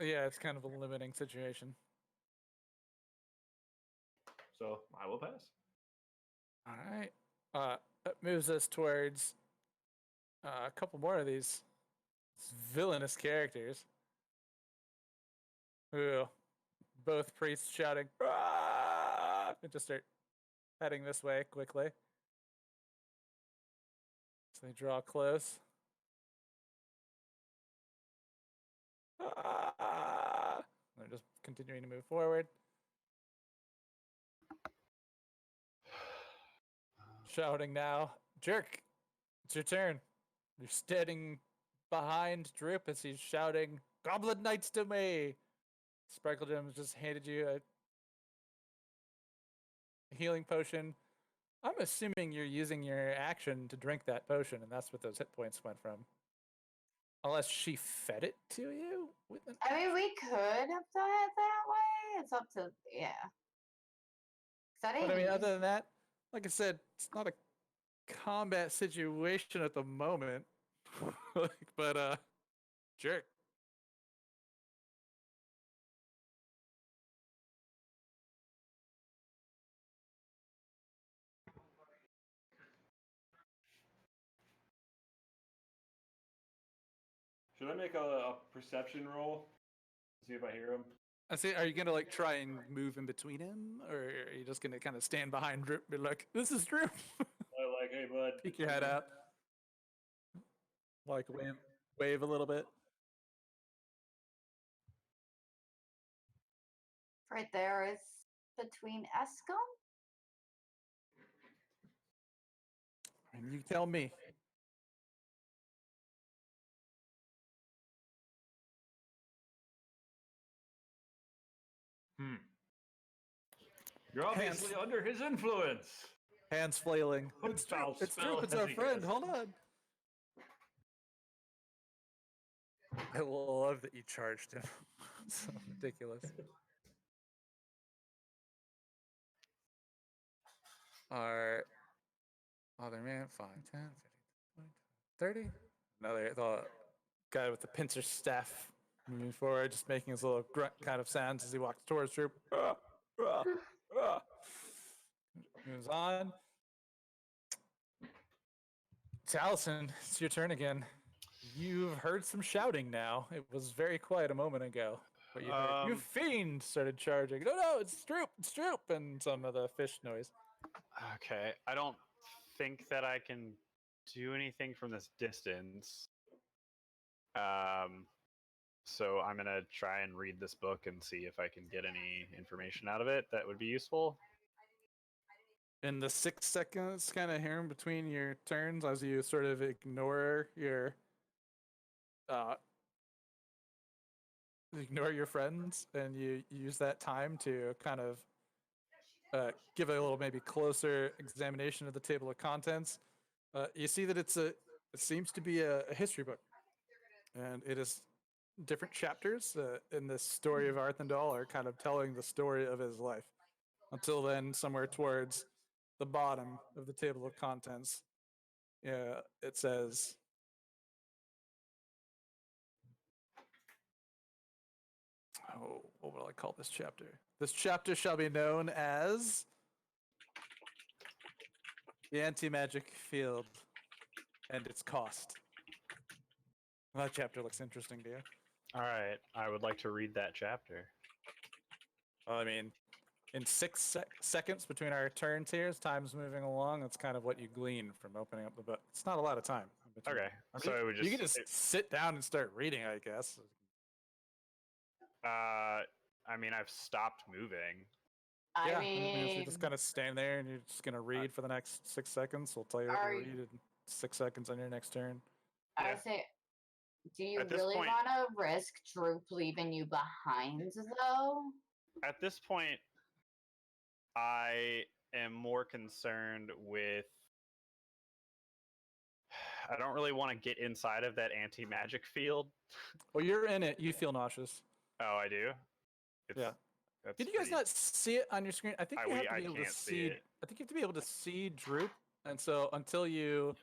Yeah, it's kind of a limiting situation. So I will pass. All right. That moves us towards a couple more of these villainous characters. Who both priests shouting, "Ah!" and just start heading this way quickly. So they draw close. Ah! They're just continuing to move forward. Shouting now. Jerk, it's your turn. You're standing behind Droop as he's shouting, "Goblin Knights to me!" Sparkle Gems just handed you healing potion. I'm assuming you're using your action to drink that potion, and that's what those hit points went from. Unless she fed it to you? I mean, we could have done it that way. It's up to, yeah. 'Cause But I mean, didn't other use- than that, like I said, it's not a combat situation at the moment. But sure. Should I make a perception roll? See if I hear him. I say, are you gonna like try and move in between him, or are you just gonna kind of stand behind Droop and be like, "This is Droop"? Like, hey, bud. Peek your head out, like wave a little bit. right there is between Escom. And you tell me. You're obviously Hands. under his influence. Hands flailing. What It's foul Droop. It's spell Droop. It's has our he friend. cast? Hold on. I love that you charged him. So ridiculous. Our other man, 5, 10, 15, 20, 30. Another the guy with the pincer staff moving forward, just making his little grunt kind of sounds as he walks towards Droop. Moves on. It's Allison. It's your turn again. You've heard some shouting now. It was very quiet a moment ago. But you heard, you fiend, started charging. No, it's Droop, and some of the fish noise. Okay, I don't think that I can do anything from this distance. So I'm gonna try and read this book and see if I can get any information out of it that would be useful. In the 6 seconds kind of here in between your turns, as you sort of ignore your friends, and you use that time to kind of give a little maybe closer examination of the table of contents. You see that it seems to be a history book, and it is different chapters in the story of Arthendal are kind of telling the story of his life. Until then, somewhere towards the bottom of the table of contents, it says, oh, what will I call this chapter? This chapter shall be known as the Anti-Magic Field and its cost. That chapter looks interesting to you. All right, I would like to read that chapter. Well, I mean, in 6 seconds between our turns here, as time's moving along, that's kind of what you glean from opening up the book. It's not a lot of time. in between. Okay, so it would You can just sit down and start reading, I guess. I mean, I've stopped moving. I So mean, you just kind of stand there and you're just gonna read for the next 6 seconds. We'll tell you what Are you you- read in 6 seconds on your next turn. I yeah. would say, do you At this really point- want to risk Droop leaving you behind, though? At this point, I am more concerned with. I don't really want to get inside of that anti-magic field. Well, you're in it. You feel nauseous. Oh, I do. Yeah. That's Did you guys pretty- not see it on your screen? I think you have to I be able to can't see see. it. I think you have to be able to see Droop, and so until you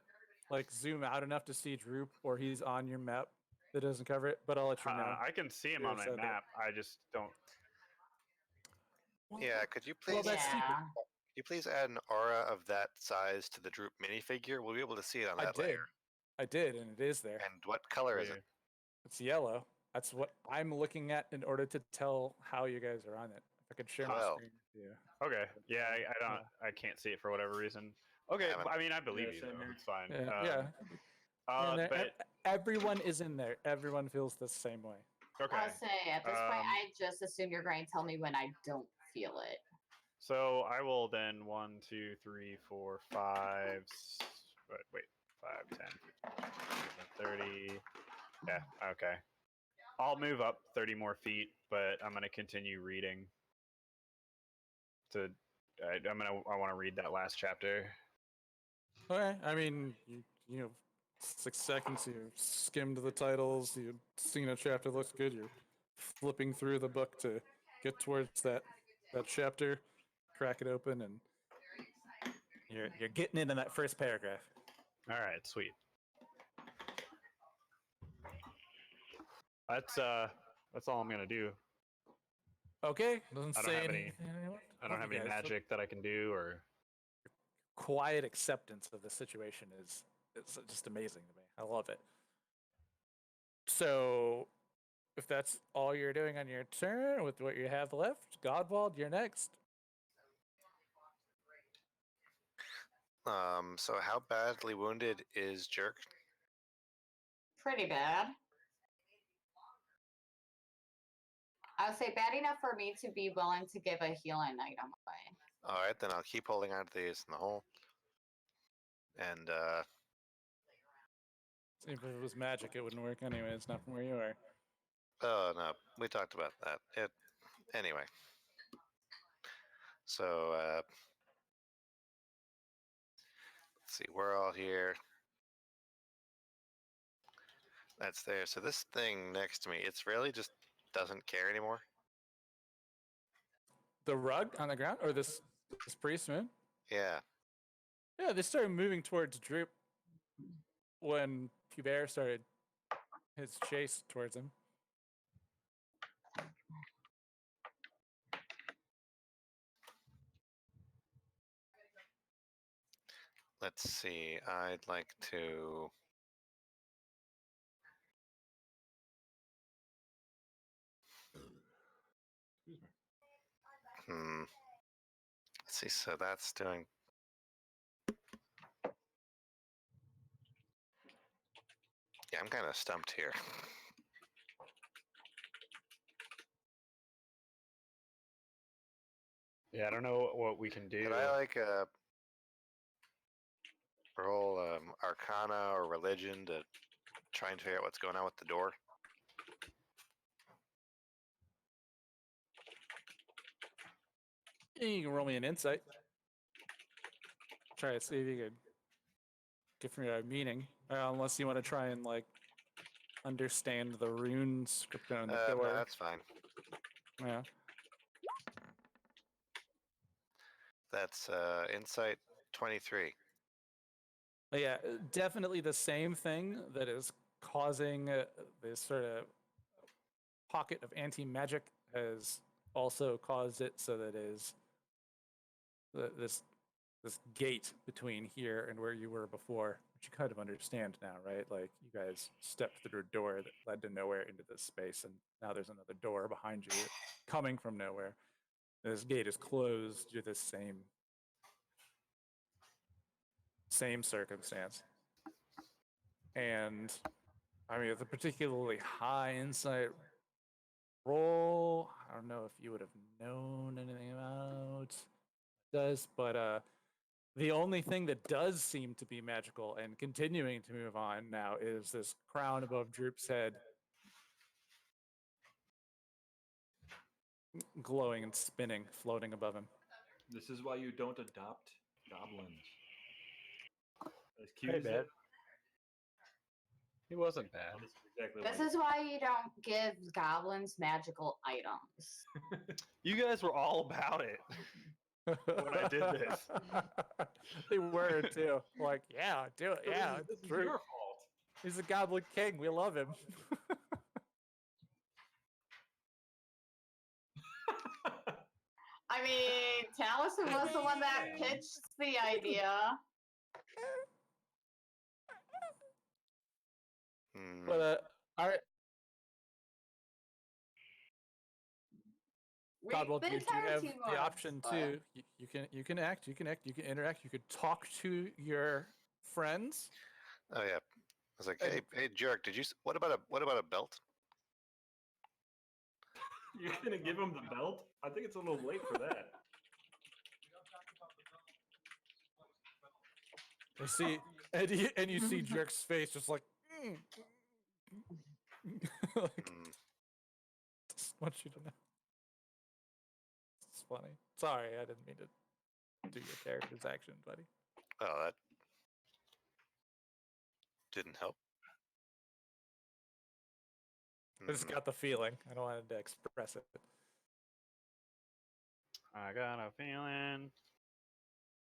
like zoom out enough to see Droop, or he's on your map, that doesn't cover it. But I'll let you know. I can see him Yeah, on my so that- map. I just don't. Yeah, could you Well, please that's stupid. Yeah. could you please add an aura of that size to the Droop minifigure? We'll be able to see it on I that did. layer. I did, and it is there. And what color is it? Weird. It's yellow. That's what I'm looking at in order to tell how you guys are on it. If I could share my Well. screen with you. Okay. Yeah, I don't. I can't see it for whatever reason. Okay. haven't- I mean, I believe Yeah, you. same Though. here. It's fine. Yeah, yeah. Uh, And there- but everyone is in there. Everyone feels the same way. okay. I'll say at this point, Um, I just assume you're going to tell me when I don't feel it. So I will then 1, 2, 3, 4, 5. Wait, 5, 10, 15, 30. Yeah. Okay. I'll move up 30 more feet, but I'm gonna continue reading to I want to read that last chapter. Okay, I mean, you know, 6 seconds. You skimmed the titles. You've seen a chapter looks good. You're flipping through the book to get towards that chapter. Crack it open, and you're getting into that first paragraph. All right, sweet. That's all I'm gonna do. Okay, doesn't I don't say have any- anything. I don't have any magic that I can do, or Quiet acceptance of the situation is just amazing to me. I love it. So, if that's all you're doing on your turn with what you have left, Godwald, you're next. So how badly wounded is Jerk? Pretty bad. I would say bad enough for me to be willing to give a healing item away. All right, then I'll keep holding on to these in the hole. And See, if it was magic, it wouldn't work anyway. It's not from where you are. oh no, we talked about that. Anyway. So let's see, we're all here. That's there. So this thing next to me, it's really just doesn't care anymore. The rug on the ground, or this priest man? Yeah. Yeah, they started moving towards Droop when Hubert started his chase towards him. Let's see. I'd like to. Excuse me. Let's see. So that's doing. Yeah, I'm kind of stumped here. yeah, I don't know what we can do. Could I like roll Arcana or Religion to try and figure out what's going on with the door? You can roll me an insight. Try to see if you could give me a meaning, unless you want to try and like understand the rune script on the door. No, that's fine. Yeah. That's Insight 23. But yeah, definitely the same thing that is causing this sort of pocket of anti-magic has also caused it so that is this gate between here and where you were before, which you kind of understand now, right? Like you guys stepped through a door that led to nowhere into this space, and now there's another door behind you coming from nowhere. This gate is closed due to this same circumstance. And I mean, it's a particularly high insight roll. I don't know if you would have known anything about this, but the only thing that does seem to be magical and continuing to move on now is this crown above Droop's head, glowing and spinning, floating above him. This is why you don't adopt goblins. As cute Hey, as man. that- He wasn't bad. This is exactly This what is why you don't give goblins magical items. You guys were all about it. When I did this. They were too. Like, yeah, do it. Yeah, this is Droop. your fault. He's a goblin king. We love him. I mean, Taliesin was the one that pitched the idea. Hmm. But all right, Godwald, The you entire have team the was, option but- too. You can act, you can interact, you could talk to your friends. Oh yeah. I was like, And- hey, Jerk, did you? What about a belt? You're gonna give him the belt? I think it's a little late for that. You see, and you see Jerk's face just like, like, Hmm. just want you to know. It's funny. Sorry, I didn't mean to do your character's action, buddy. Oh, that didn't help. I just got the feeling. I don't want to express it. I got a feeling.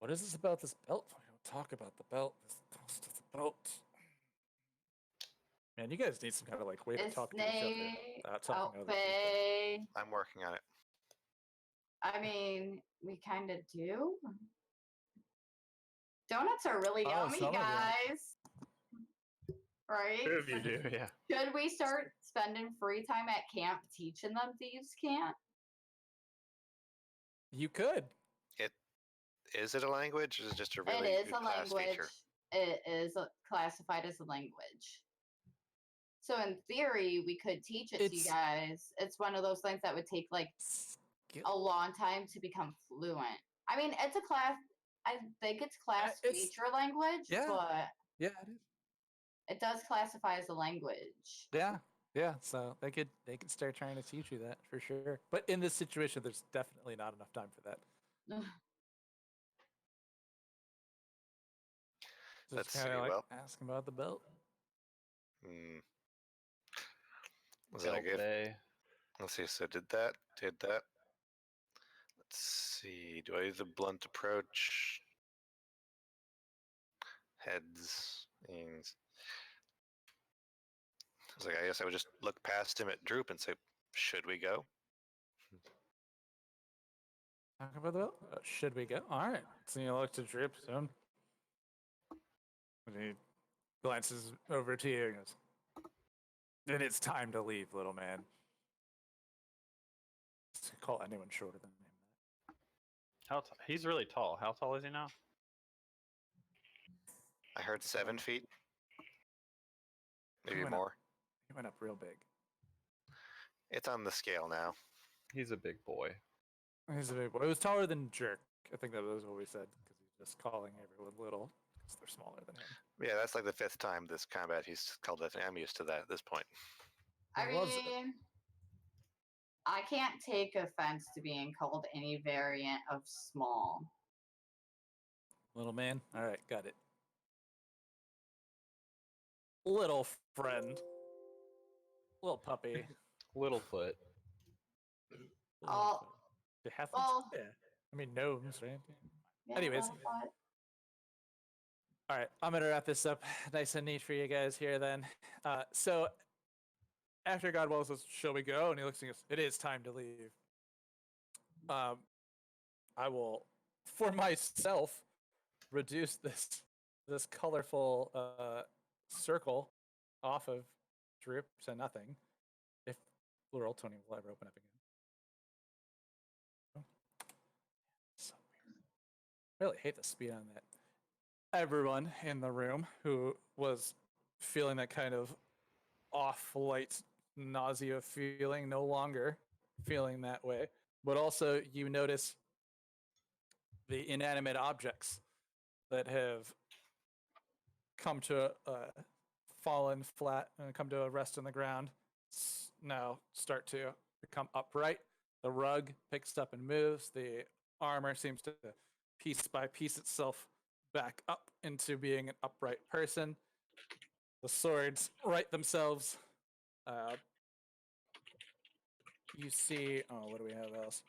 What is this about this belt? We don't talk about the belt. This cost of the belt. Man, you guys need some kind of like way to talk to each other without talking to other people. Outfit. I'm working on it. I mean, we kind of do. Donuts are really Oh, yummy, some of you. guys. Right? Two of you do, yeah. Should we start spending free time at camp teaching them thieves' can't? You could. Is it a language? Or is it just a really It is good a class language. feature? It is classified as a language. So in theory, we could teach it to you It's- guys. It's one of those things that would take like Skill- a long time to become fluent. I mean, it's a class. I think it's class it's- feature language, yeah. but Yeah, it is. it does classify as a language. Yeah, yeah. So they could start trying to teach you that for sure. But in this situation, there's definitely not enough time for that. Let's Just kind see, of like well- asking about the belt. Hmm. Was that a Belt good? day. Let's see. So did that. Let's see. Do I do the blunt approach? Heads. Things. I was like, I guess I would just look past him at Droop and say, "Should we go?" Talk about the belt. Should we go? All right. So you look to Drip soon. And he glances over to you and goes, "Then it's time to leave, little man." Just call anyone shorter than him. He's really tall. How tall is he now? I heard 7 feet. Maybe went up. more. He went up real big. It's on the scale now. He's a big boy. He's a big boy. It was taller than Jerk. I think that was what we said because he's just calling everyone little because they're smaller than him. Yeah, that's like the 5th time this combat he's called that. I'm used to that at this point. I He loves it. mean, I can't take offense to being called any variant of small. Little man. All right, got it. Little friend. Little puppy. Littlefoot. Little Oh, friend. They have to. well- Yeah. I mean, gnomes, right? Yeah, Anyways. but All right, I'm gonna wrap this up nice and neat for you guys here. Then, so after Godwell says, "Shall we go?" and he looks and goes, "It is time to leave." I will, for myself, reduce this colorful circle off of Droop to nothing. If Blue Roll 20 will ever open up again. So weird. I really hate the speed on that. Everyone in the room who was feeling that kind of off light nausea feeling, no longer feeling that way. But also, you notice the inanimate objects that have come to fallen flat and come to a rest on the ground now start to become upright. The rug picks up and moves. The armor seems to piece by piece itself back up into being an upright person. The swords right themselves. You see, oh, what do we have else?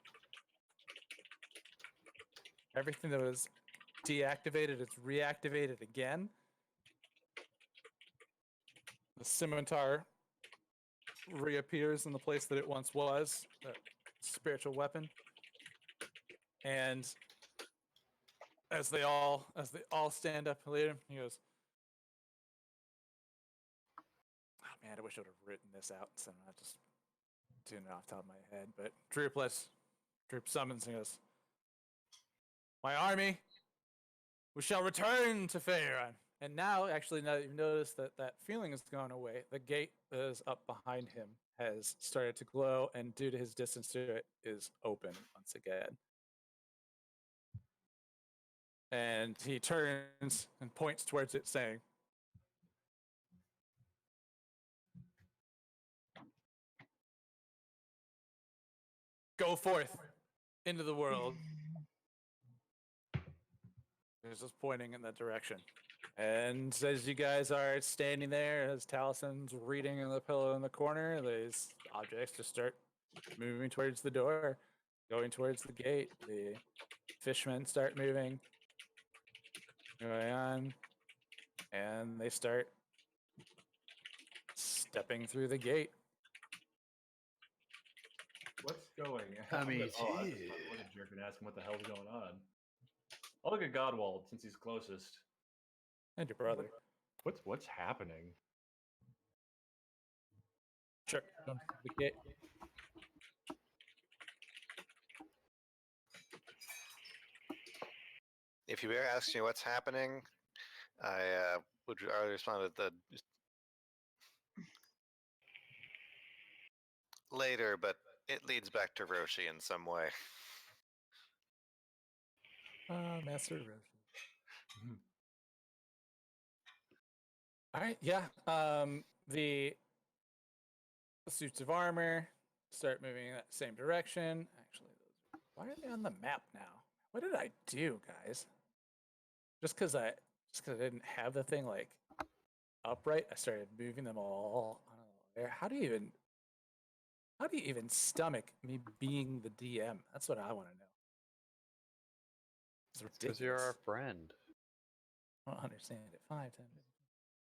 Everything that was deactivated is reactivated again. The scimitar reappears in the place that it once was, that spiritual weapon. And as they all stand up later, he goes, "Oh man, I wish I would have written this out, so I'm not just doing it off the top of my head." But Droop summons and goes, "My army, we shall return to Faerun." And now, actually, now that you've noticed that that feeling has gone away, the gate that is up behind him has started to glow, and due to his distance to it, is open once again. And he turns and points towards it, saying, "Go forth into the world. He's just pointing in that direction. And as you guys are standing there, as Talison's reading in the pillow in the corner, these objects just start moving towards the door, going towards the gate. The fishmen start moving, going on, and they start stepping through the gate. What's going I on? mean, Oh, I just look at Jerk and ask him what the hell's going on. I'll look at Godwald since he's closest. And your brother. What's happening? Sure. Jump through the gate. If you were asking me what's happening, I would already respond with the later, but it leads back to Roshi in some way. Master Roshi. All right, yeah. The suits of armor start moving in that same direction. Actually, why are they on the map now? What did I do, guys? Just because I didn't have the thing like upright, I started moving them all on there. How do you even stomach me being the DM? That's what I want to know. It's ridiculous. Because you're our friend. I don't understand it. 5, 10, 15.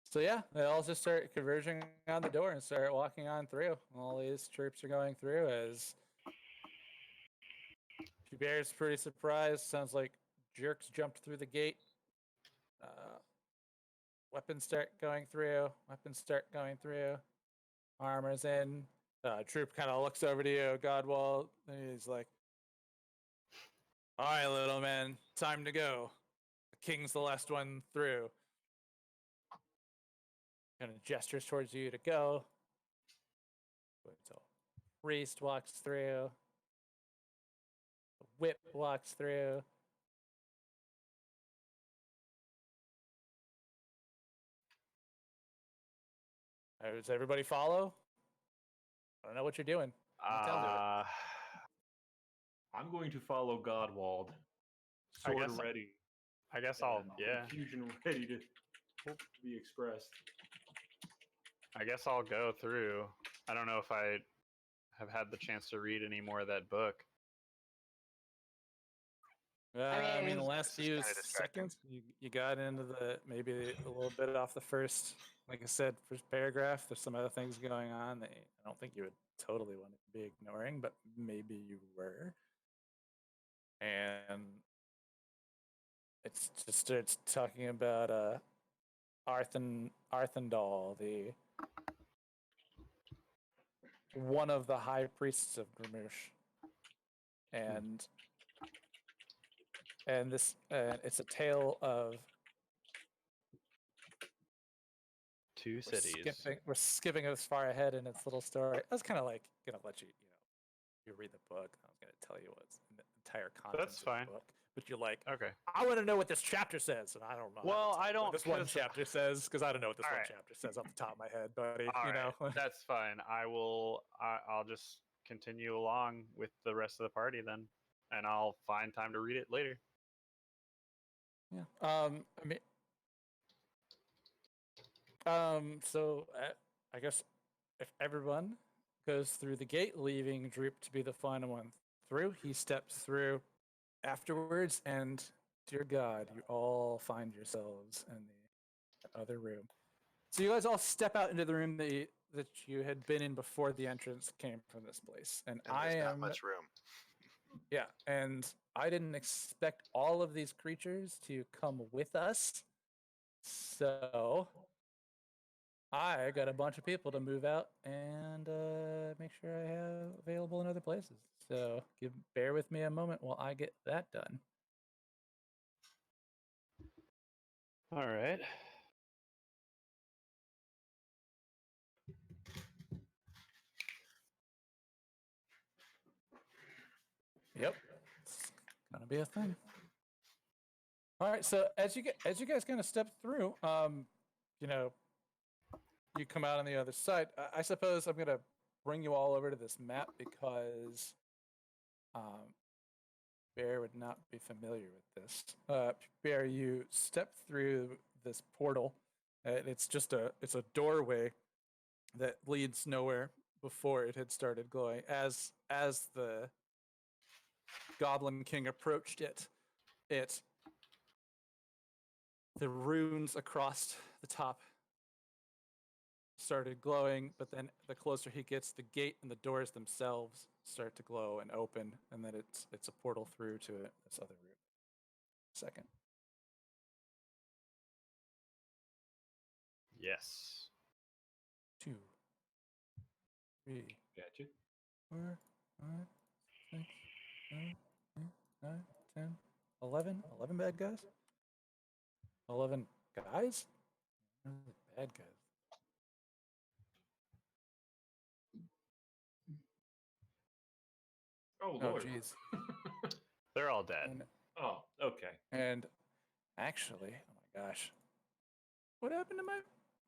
So yeah, they all just start converging on the door and start walking on through. All these troops are going through as Bear's pretty surprised. Sounds like Jerks jumped through the gate. Weapons start going through. Armor's in. Troop kind of looks over to you, Godwall, and he's like, "All right, little man, time to go. The king's the last one through." Kind of gestures towards you to go. So, priest walks through. The whip walks through. Does everybody follow? I don't know what you're doing. You tell me. I'm going to follow Godwald. I Sword guess- ready. I guess I'll, and yeah. Confusion ready to be expressed. I guess I'll go through. I don't know if I have had the chance to read any more of that book. I mean, the mean, last this is few kinda distracting. seconds, you got into the maybe a little bit off the first, like I said, first paragraph. There's some other things going on that I don't think you would totally want to be ignoring, but maybe you were. And it's just starts talking about Arthendal, the one of the high priests of Grimmush, and this it's a tale of Two cities. we're skipping as far ahead in its little story. I was kind of like gonna let you you read the book. I was gonna tell you what's in the entire content That's of fine. the book, but you're like, Okay. I want to know what this chapter says, and I don't know. how to Well, tell I you don't- what this one 'cause- chapter says because I don't know what this one Alright. chapter says off the top of my head, buddy. All you know, right, that's fine. I'll just continue along with the rest of the party then, and I'll find time to read it later. yeah. I mean, so I guess if everyone goes through the gate, leaving Droop to be the final one through, he steps through afterwards, and dear God, you all find yourselves in the other room. So you guys all step out into the room that you had been in before the entrance came from this place, and And I there's not am much room. yeah, and I didn't expect all of these creatures to come with us. So I got a bunch of people to move out and make sure I have available in other places. So bear with me a moment while I get that done. All right. Yep, it's gonna be a thing. All right, so as you guys kind of step through, you come out on the other side. I suppose I'm gonna bring you all over to this map because Bear would not be familiar with this. Bear, you step through this portal. It's a doorway that leads nowhere before it had started glowing. As the Goblin King approached it, the runes across the top started glowing, but then the closer he gets, the gate and the doors themselves start to glow and open, and then it's a portal through to this other room. Second. Yes. 2, 3, Gotcha. 4, 5, 6, 7, 8, 9, 10, 11. 11 bad guys? 11 guys? Bad guys. Oh, Oh, Lord. jeez. They're all dead. Oh, okay. And actually, oh my gosh. What happened to my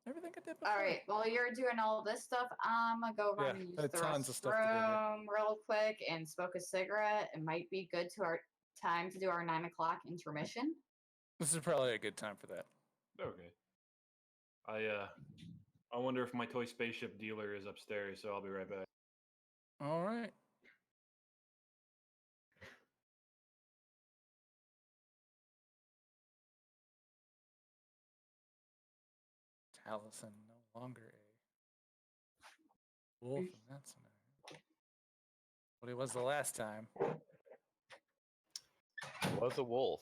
everything I did before? All right. While you're doing all this stuff, I'm gonna go run and use the tons of stuff to do here. restroom real quick and smoke a cigarette. It might be good to our time to do our 9 o'clock intermission. This is probably a good time for that. Okay. I wonder if my toy spaceship dealer is upstairs, so I'll be right back. All right. Taliesin no longer a wolf, and that's what he was the last time. Was a wolf.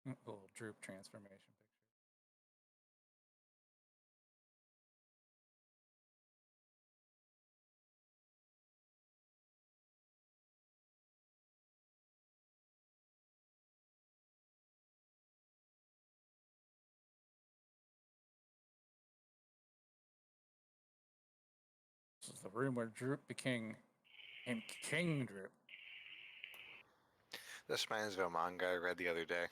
A little droop transformation picture. This is the room where Droop became King Droop. This reminds me of a manga I read the other day.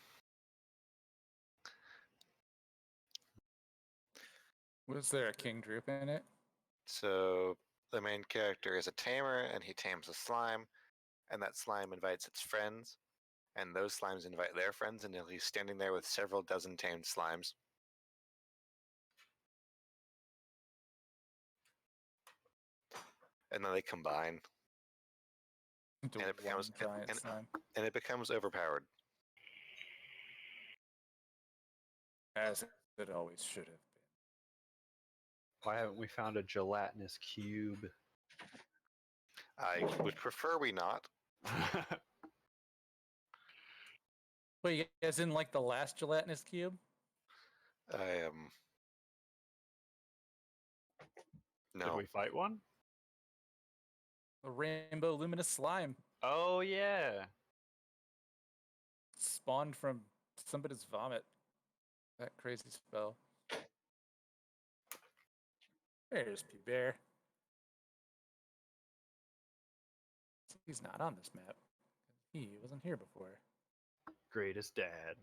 Was there a King Droop in it? So the main character is a tamer, and he tames a slime, and that slime invites its friends, and those slimes invite their friends until he's standing there with several dozen tamed slimes. And then they combine, Into and it one becomes giant slime. and it becomes overpowered. As it always should have been. Why haven't we found a gelatinous cube? I would prefer we not. Wait, you guys didn't like the last gelatinous cube? I Did no. we fight one? The rainbow luminous slime Oh yeah. spawned from somebody's vomit. That crazy spell. There's P Bear. He's not on this map. He wasn't here before. Greatest dad.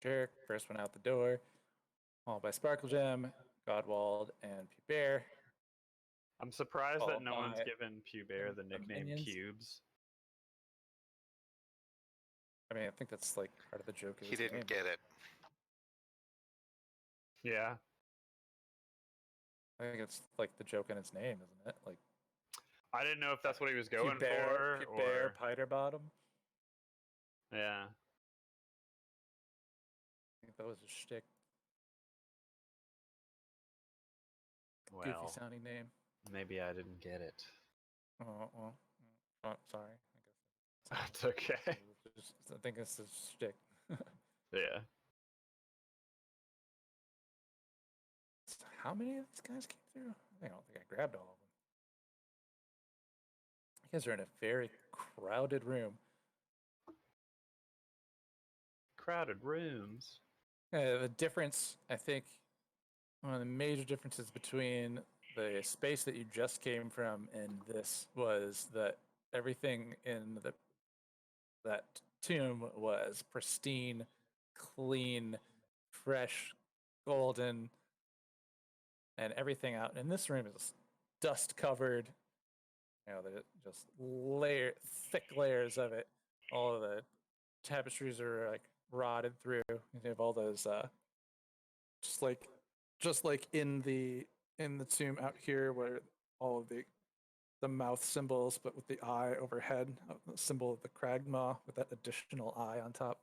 Jerk, first one out the door. Followed by Sparkle Gem, Godwald, and P Bear. I'm surprised that Followed no one's by given Pew Bear the the nickname minions. Cubes. I mean, I think that's like part of the joke. Of He his didn't name. get it. Yeah. I think it's like the joke in its name, isn't it? Like I didn't know if that's what he was going Bear, for. Bear, Or... Piter Bottom. Yeah. I think that was a shtick. Goofy Well, sounding name. maybe I didn't get it. Oh well. Oh, sorry. I guess. That's okay. I think it's a shtick. Yeah. How many of these guys came through? I don't think I grabbed all of them. You guys are in a very crowded room. Crowded rooms. The difference, I think, one of the major differences between the space that you just came from and this was that everything in that tomb was pristine, clean, fresh, golden, and everything out in this room is dust covered. You know, just thick layers of it. All of the tapestries are like rotted through. You have all those, just like in the tomb out here, where all of the mouth symbols, but with the eye overhead, the symbol of the Kragmaw with that additional eye on top.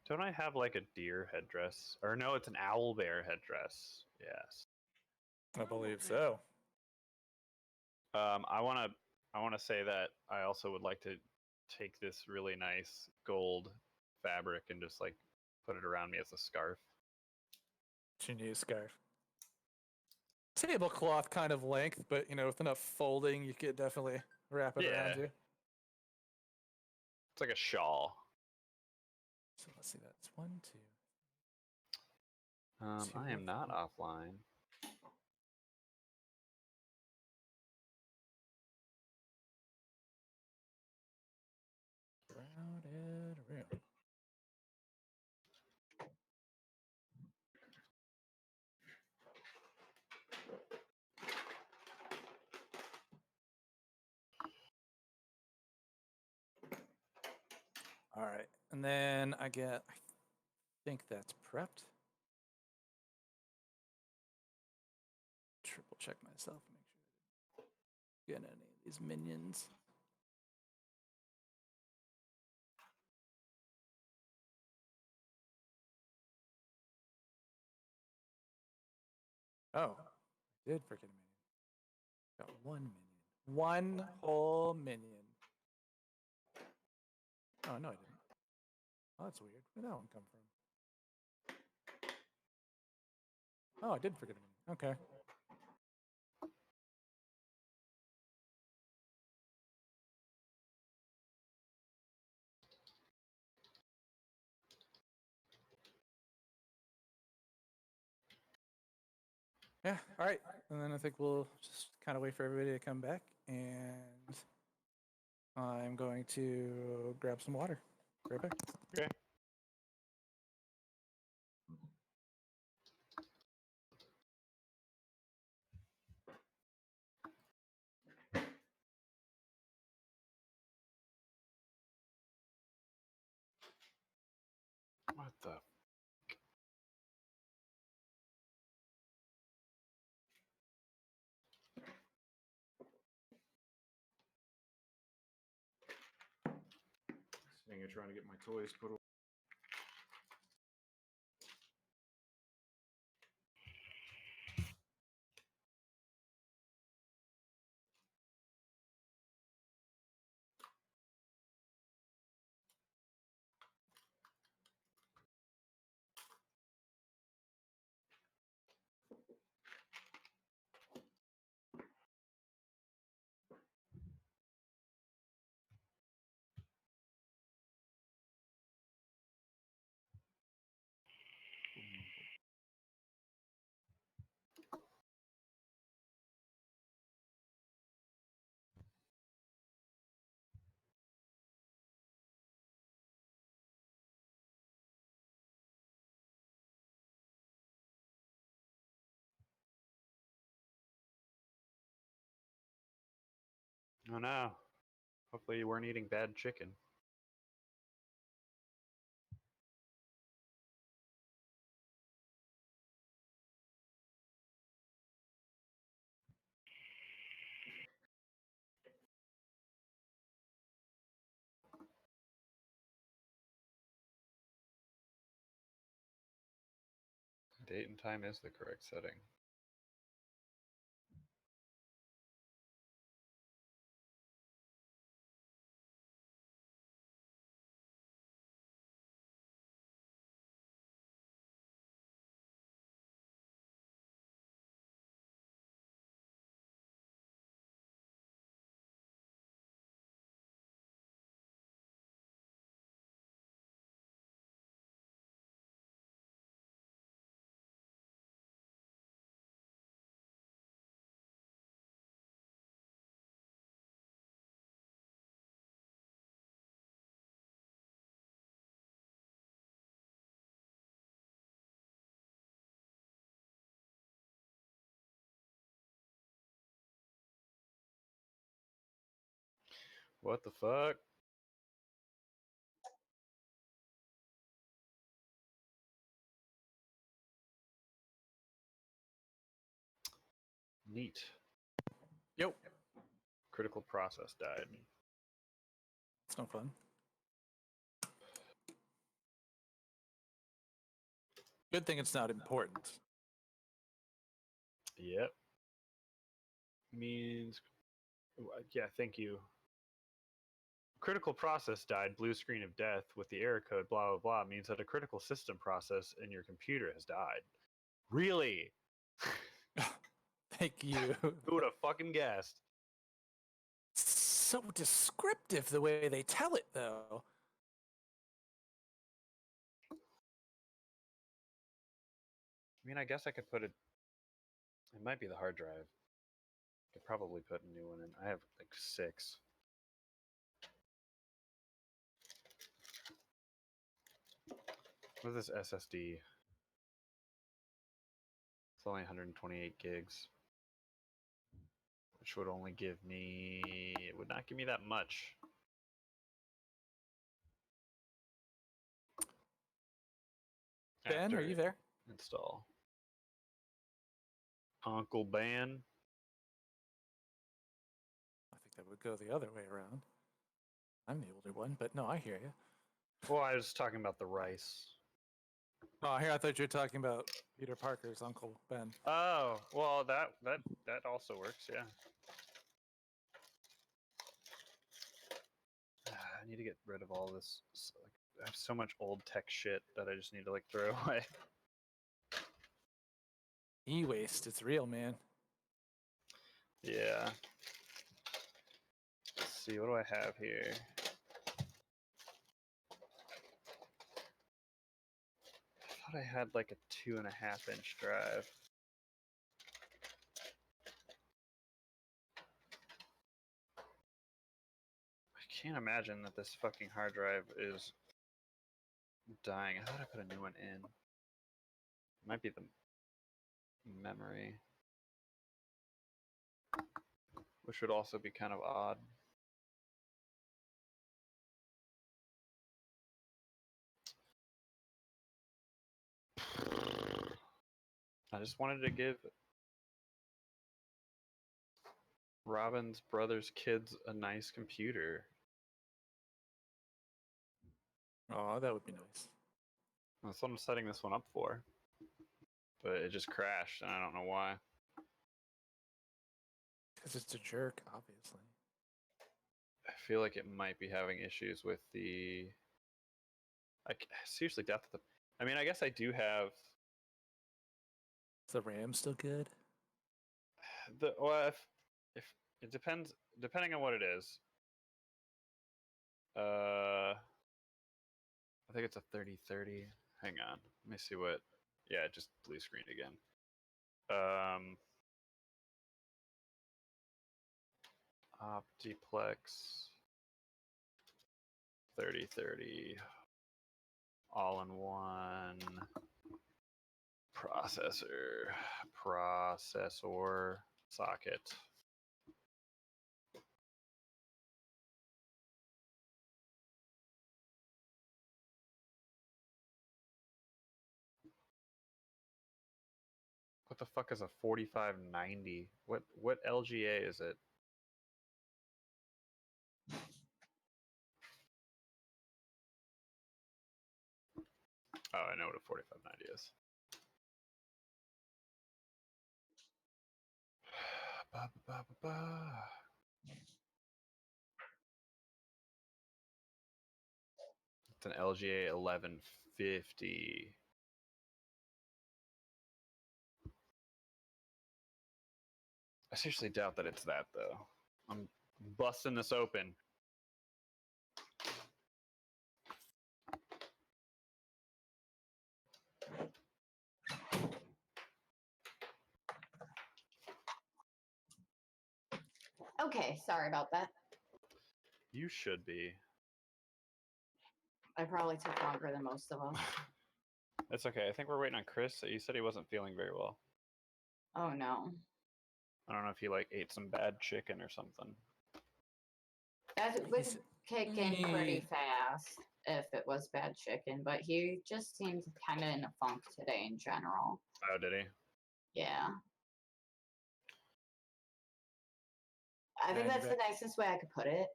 Don't I have like a deer headdress? Or no, it's an owl bear headdress. Yes. I believe so. I wanna say that I also would like to take this really nice gold fabric and just like put it around me as a scarf. Chinese scarf. Tablecloth kind of length, but you know, with enough folding, you could definitely wrap it around Yeah. you. It's like a shawl. So let's see, that's 1, 2. I am not offline. Crowded room. All right, and then I think that's prepped. Triple check myself, make sure I didn't get any of these minions. Oh, I did forget a minion. Got one minion. One whole minion. Oh, no, I didn't. Oh, that's weird. Where'd that one come from? Oh, I did forget a minion. Okay. Yeah, all right. And then I think we'll just kind of wait for everybody to come back. And I'm going to grab some water. Right back. Okay. What the? Sitting here trying to get my toys put away. Oh no. Hopefully you weren't eating bad chicken. Date and time is the correct setting. What the fuck? Neat. Yo, Critical process died. it's no fun. Good thing it's not important. Yep. Means. Yeah, thank you. Critical process died, blue screen of death with the error code, blah, blah, blah, means that a critical system process in your computer has died. Really? Thank you. Who would have fucking guessed? So descriptive the way they tell it, though. I mean, I guess I could put it. It might be the hard drive. Could probably put a new one in. I have like 6. What is this SSD? It's only 128 gigs, which would only give me. It would not give me that much. Ben, are After you there? Install. Uncle Ben. I think that would go the other way around. I'm the older one, but no, I hear you. Well, I was talking about the rice. Oh, here I thought you were talking about Peter Parker's Uncle Ben. Oh, well, that also works, yeah. I need to get rid of all this. Like, I have so much old tech shit that I just need to like throw away. E-waste, it's real, man. Yeah. Let's see, what do I have here? I thought I had like a 2.5-inch drive. I can't imagine that this fucking hard drive is dying. I thought I put a new one in. Might be the memory. Which would also be kind of odd. I just wanted to give Robin's brother's kids a nice computer. Oh, that would be nice. That's what I'm setting this one up for. But it just crashed, and I don't know why. Because it's a jerk, obviously. I feel like it might be having issues with the. I seriously doubt that the. I mean, I guess I do have Is the RAM still good? the. Well, if it depends, depending on what it is. I think it's a 3030. Hang on, let me see what. Yeah, just blue screen again. Optiplex 3030 all-in-one processor socket. What the fuck is a 4590? What LGA is it? Oh, I know what a 4590 is. Ba, ba, ba, ba, ba. It's an LGA 1150. I seriously doubt that it's that, though. I'm busting this open. Okay, sorry about that. You should be. I probably took longer than most of us. It's okay. I think we're waiting on Chris. You said he wasn't feeling very well. Oh no. I don't know if he like ate some bad chicken or something. That would He's- kick in pretty he- fast if it was bad chicken, but he just seems kind of in a funk today in general. Oh, did he? Yeah. I think And that's the back- nicest way I could put it.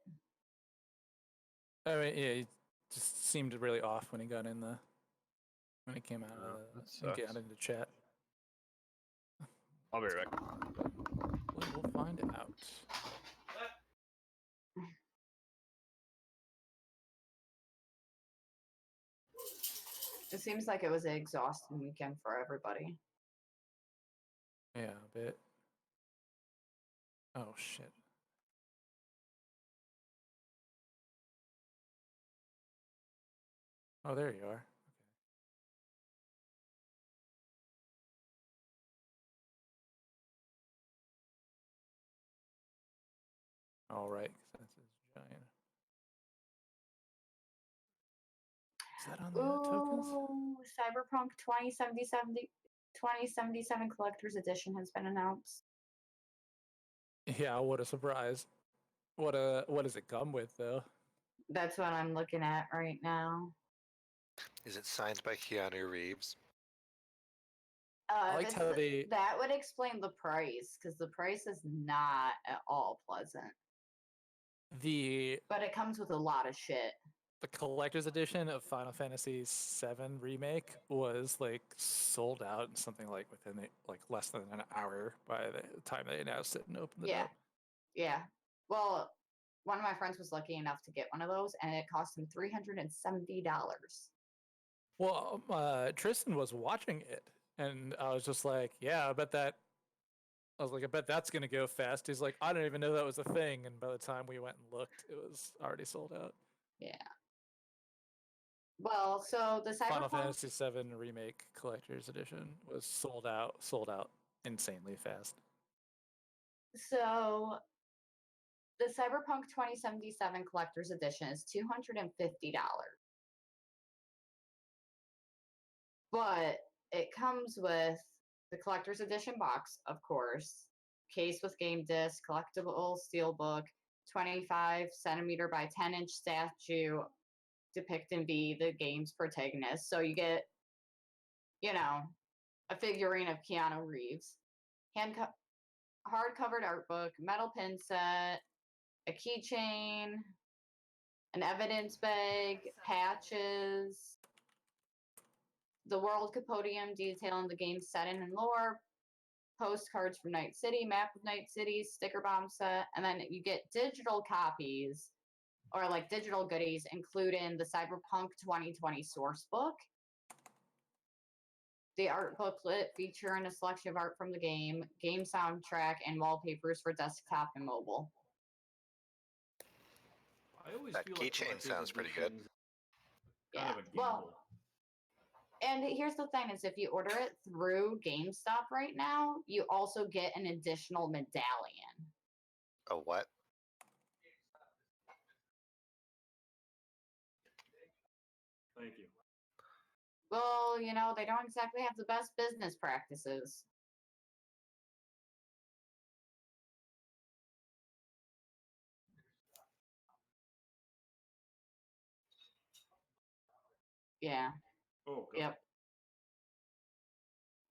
I mean, yeah, he just seemed really off when he got in the when he came out Oh, of that the sucks. got into chat. I'll be right back. We'll find out. It seems like it was an exhausting weekend for everybody. Yeah, a bit. Oh shit. Oh, there you are. Okay. All right, 'cause that's his giant. Is that on the tokens? Ooh, Cyberpunk 2077 Collector's Edition has been announced. Yeah, what a surprise. What does it come with though? That's what I'm looking at right now. Is it signed by Keanu Reeves? I If liked it's how the- that would explain the price, because the price is not at all pleasant. the But it comes with a lot of shit. the collector's edition of Final Fantasy VII remake was like sold out in something like within like less than an hour by the time they announced it and opened it Yeah. up. Yeah. Well, one of my friends was lucky enough to get one of those, and it cost him $370. Well, Tristan was watching it, and I was just like, "Yeah, I bet that." I was like, "I bet that's gonna go fast." He's like, "I didn't even know that was a thing," and by the time we went and looked, it was already sold out. Yeah. Well, so the Final Cyberpunk Fantasy VII remake collector's edition was sold out insanely fast. So the Cyberpunk 2077 Collector's Edition is $250. But it comes with the Collector's Edition box, of course, case with game disc, collectible steelbook, 25 centimeter by 10-inch statue depicting V, the game's protagonist. So you get, a figurine of Keanu Reeves, hard-covered art book, metal pin set, a keychain, an evidence bag, patches, the World Capodium detailing the game's setting and lore, postcards from Night City, map of Night City, sticker bomb set, and then you get digital copies or like digital goodies, including the Cyberpunk 2020 source book, the art booklet featuring a selection of art from the game soundtrack, and wallpapers for desktop and mobile. I always That feel like keychain collector's sounds pretty good. editions Kind Yeah. of a gamble. Well, and here's the thing is if you order it through GameStop right now, you also get an additional medallion. A what? Thank you. Well, they don't exactly have the best business practices. Yeah. Oh, God. Yep.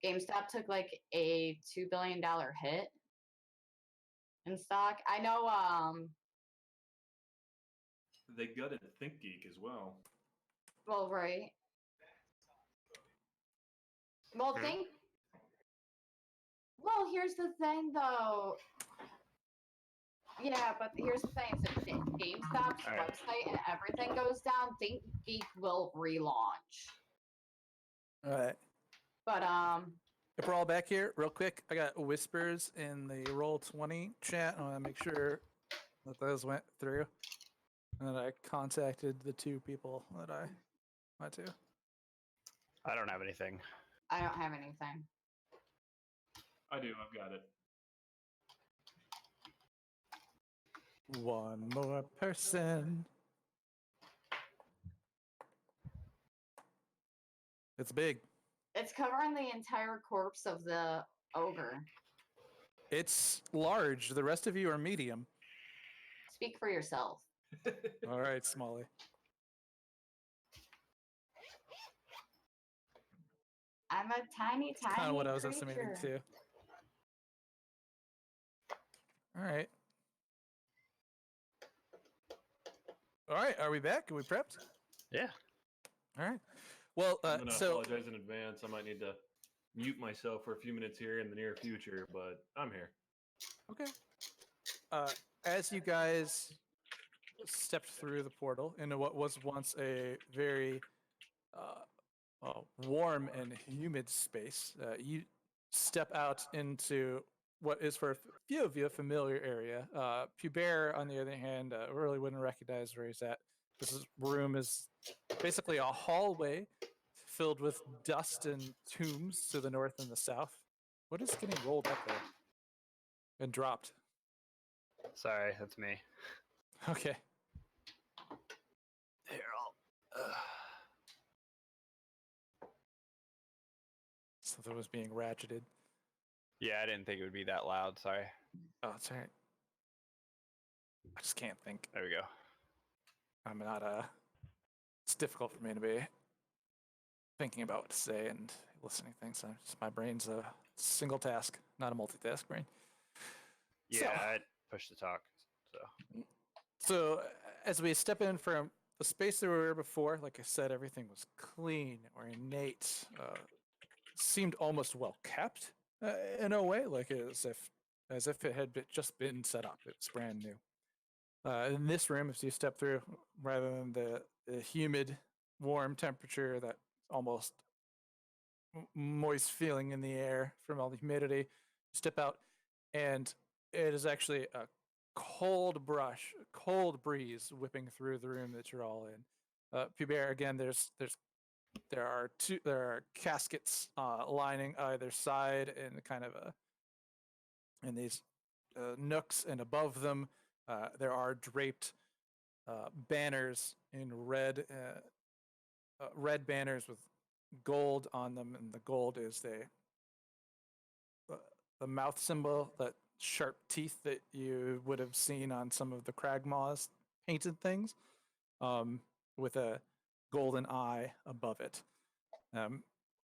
GameStop took like a $2 billion hit in stock. I know, They gutted ThinkGeek as well. well, right. Well, Hmm. well, here's the thing though. Yeah, but here's the thing: is if GameStop's All right. website and everything goes down, ThinkGeek will relaunch. All right. But If we're all back here, real quick, I got whispers in the Roll20 chat. I want to make sure that those went through. And that I contacted the two people that I went to. I don't have anything. I don't have anything. I do. I've got it. One more person. It's big. It's covering the entire corpse of the ogre. It's large. The rest of you are medium. Speak for yourself. All right, Smalley. I'm a tiny, tiny Kind of what I was creature. estimating too. All right. All right. Are we back? Are we prepped? Yeah. All right. Well, I'm gonna so apologize in advance. I might need to mute myself for a few minutes here in the near future, but I'm here. okay. As you guys stepped through the portal into what was once a very warm and humid space, you step out into what is for a few of you a familiar area. Pubert, on the other hand, really wouldn't recognize where he's at. Room is basically a hallway filled with dust and tombs to the north and the south. What is getting rolled up there and dropped? Sorry, that's me. Okay. Here, I'll. Something was being ratcheted. Yeah, I didn't think it would be that loud. Sorry. Oh, it's all right. I just can't think. There we go. I'm not it's difficult for me to be thinking about what to say and listening to things. My brain's a single task, not a multitask brain. Yeah, So- I pushed the talk. So So as we step in from the space that we were before, like I said, everything was clean, ornate, seemed almost well kept in a way, like as if it had just been set up. It's brand new. In this room, as you step through, rather than the humid, warm temperature that almost moist feeling in the air from all the humidity, step out, and it is actually a cold breeze whipping through the room that you're all in. Pubert, again, there are caskets lining either side in kind of in these nooks, and above them there are draped banners in red banners with gold on them, and the gold is the mouth symbol, that sharp teeth that you would have seen on some of the Cragmaws painted things, with a golden eye above it.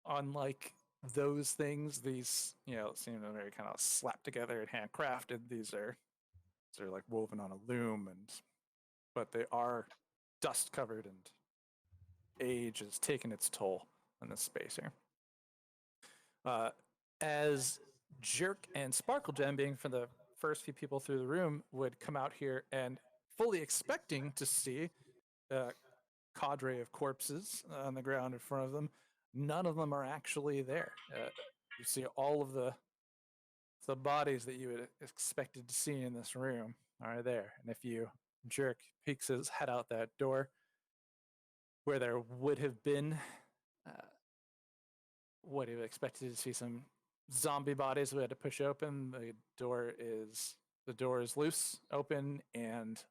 Unlike those things, these seem very kind of slapped together and handcrafted. They're like woven on a loom, but they are dust covered, and age has taken its toll on this space here. As Jerk and Sparkle Gem, being for the first few people through the room, would come out here and fully expecting to see a cadre of corpses on the ground in front of them, none of them are actually there. You see all of the bodies that you would have expected to see in this room are there. And if Jerk peeks his head out that door, where there would have been what he would expected to see some zombie bodies we had to push open, the door is loose, open, and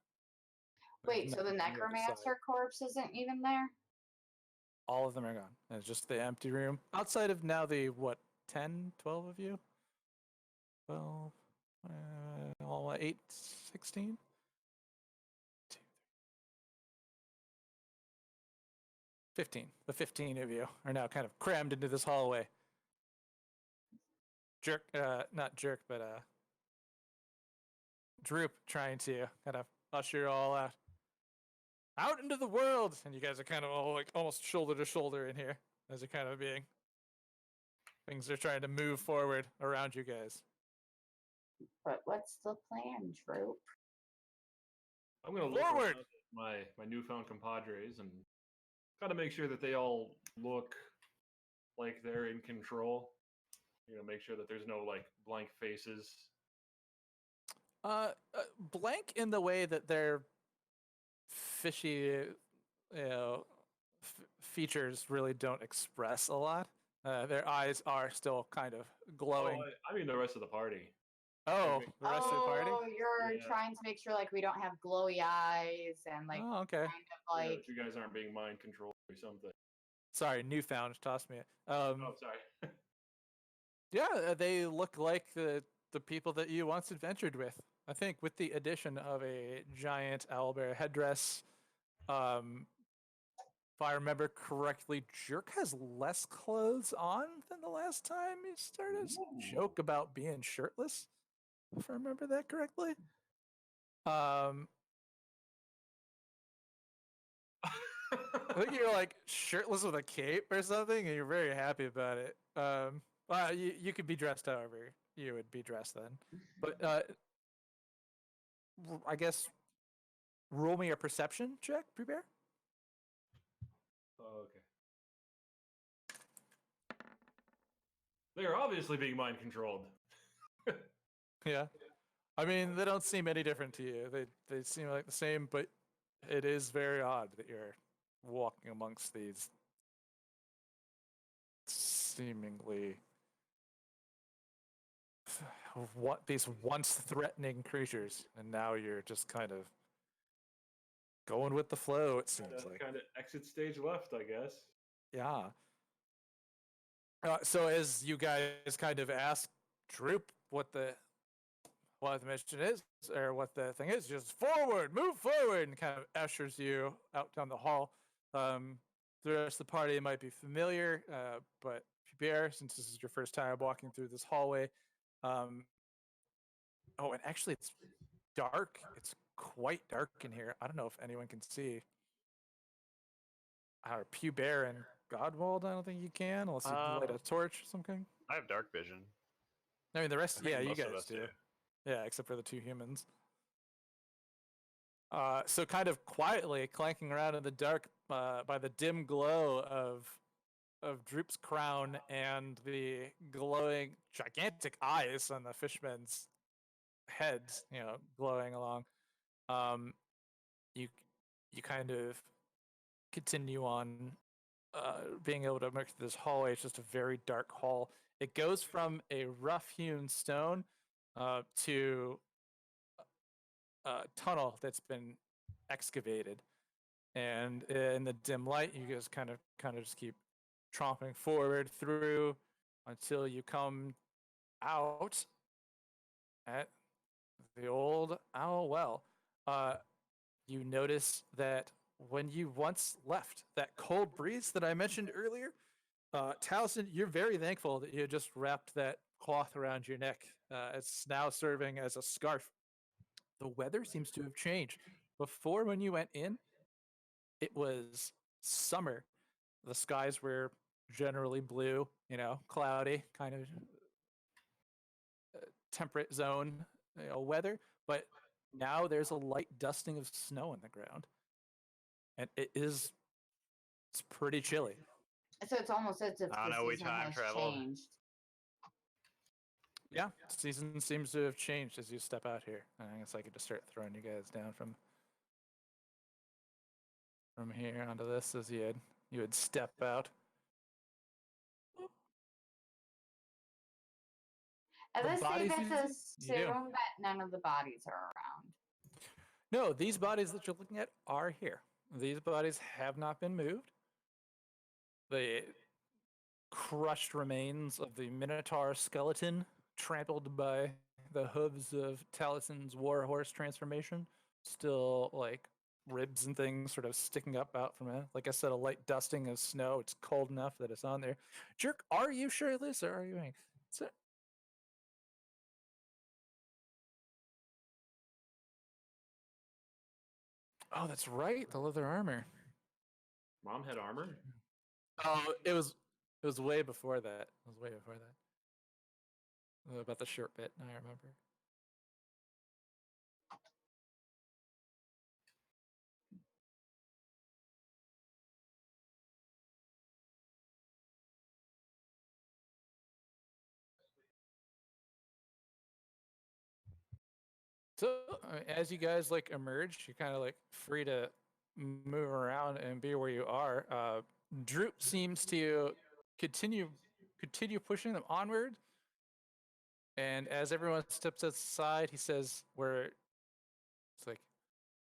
Wait, so the nothing on other side. necromancer corpse isn't even there? All of them are gone. It's just the empty room. Outside of now the, 10, 12 of you? 12, 8, 16? 15. The 15 of you are now kind of crammed into this hallway. Not Jerk, but Droop trying to kind of usher you all out into the world, and you guys are kind of all like almost shoulder to shoulder in here as you're kind of being things are trying to move forward around you guys. But what's the plan, Droop? I'm gonna look Forward! around at my newfound compadres and kind of make sure that they all look like they're in control. Make sure that there's no like blank faces. Blank in the way that they're fishy, features really don't express a lot. Their eyes are still kind of glowing. I mean the rest of the party. Oh, the rest of the party? Oh, you're Yeah. trying to make sure like we don't have glowy eyes and like Oh, okay. kind of like That you guys aren't being mind controlled or something. Sorry, newfound tossed me. Oh, sorry. Yeah, they look like the people that you once adventured with. I think with the addition of a giant owlbear headdress, if I remember correctly, Jerk has less clothes on than the last time he started his joke about being shirtless. If I remember that correctly. I think you're like shirtless with a cape or something, and you're very happy about it. Well, you could be dressed however you would be dressed then. But I guess roll me a perception check, prepare. Okay. They are obviously being mind controlled. Yeah. I mean, they don't seem any different to you. They seem like the same, but it is very odd that you're walking amongst these seemingly what these once threatening creatures, and now you're just kind of going with the flow. It seems like. Kind of exit stage left, I guess. Yeah. So as you guys kind of ask Droop what the mission is, or what the thing is, just forward, move forward, and kind of ushers you out down the hall. The rest of the party might be familiar, but Pierre, since this is your first time walking through this hallway, oh, and actually it's dark. It's quite dark in here. I don't know if anyone can see. Pew Bear and Godwald, I don't think you can, unless you light a torch or something. I have dark vision. I mean, the rest, I think yeah, you most of guys us do. Yeah, except for the two humans. So kind of quietly clanking around in the dark by the dim glow of Droop's crown and the glowing gigantic eyes on the fishmen's heads, glowing along. You kind of continue on being able to make this hallway. It's just a very dark hall. It goes from a rough-hewn stone to a tunnel that's been excavated, and in the dim light, you guys kind of just keep tromping forward through until you come out at the old Owl Well. You notice that when you once left that cold breeze that I mentioned earlier, Taliesin, you're very thankful that you just wrapped that cloth around your neck. It's now serving as a scarf. The weather seems to have changed. Before, when you went in, it was summer. The skies were generally blue, cloudy, kind of temperate zone weather. But now there's a light dusting of snow on the ground. And it's pretty chilly. So it's almost as if I the know we season time has traveled. changed. Yeah, season seems to have changed as you step out here. I guess I could just start throwing you guys down from here onto this as you would step out. At The this bodies stage, you let's see? You do. assume that none of the bodies are around. No, these bodies that you're looking at are here. These bodies have not been moved. The crushed remains of the Minotaur skeleton, trampled by the hooves of Taliesin's warhorse transformation, still like ribs and things sort of sticking up out from it. Like I said, a light dusting of snow. It's cold enough that it's on there. Jerk, are you shirtless or are you wearing? Oh, that's right, the leather armor. Mom had armor? Oh, it was way before that. It was way before that. About the shirt bit, I remember. So as you guys like emerge, you're kind of like free to move around and be where you are. Droop seems to continue pushing them onward. And as everyone steps aside, he says,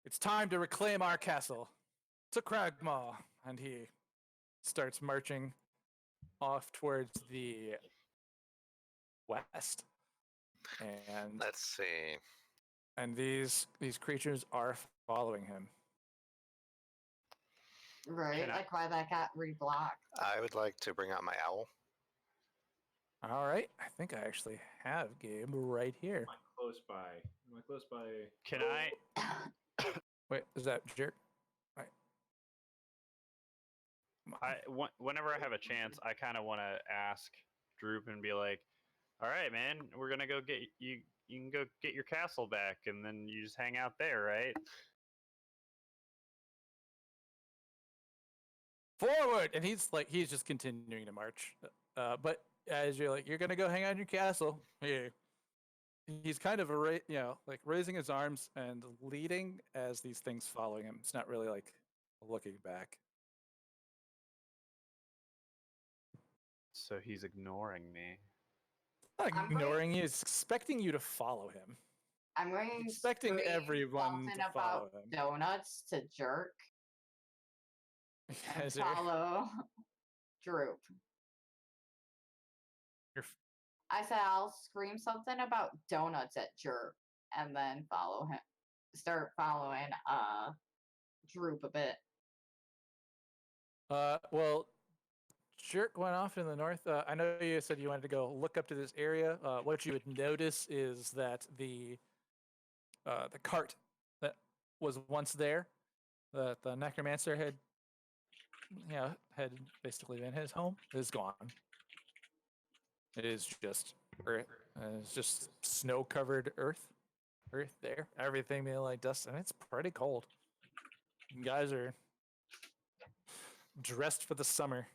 it's time to reclaim our castle to Cragmaw. And he starts marching off towards the west. And Let's see. and these creatures are following him. Right? Can I- Like why that got reblocked. I would like to bring out my owl. All right, I think I actually have Gabe right here. Am I close by? Am I close by? Can I? Wait, is that jerk? Right. Whenever I have a chance, I kind of want to ask Droop and be like, "All right, man, we're gonna go get you. You can go get your castle back, and then you just hang out there, right?" Forward, and he's just continuing to march. But as you're like, you're gonna go hang out in your castle. He's kind of like raising his arms and leading as these things following him. It's not really like looking back. So he's ignoring me. Not I'm going- ignoring you, he's expecting you to follow him. I'm going to Expecting scream everyone something to follow about him. donuts to jerk and As you're- follow Droop. you're f- I said I'll scream something about donuts at jerk and then follow him. Start following Droop a bit. well, Jerk went off in the north. I know you said you wanted to go look up to this area. What you would notice is that the cart that was once there, that the necromancer had basically been his home, is gone. It is just earth. It's just snow-covered earth there. Everything being like dust, and it's pretty cold. You guys are dressed for the summer.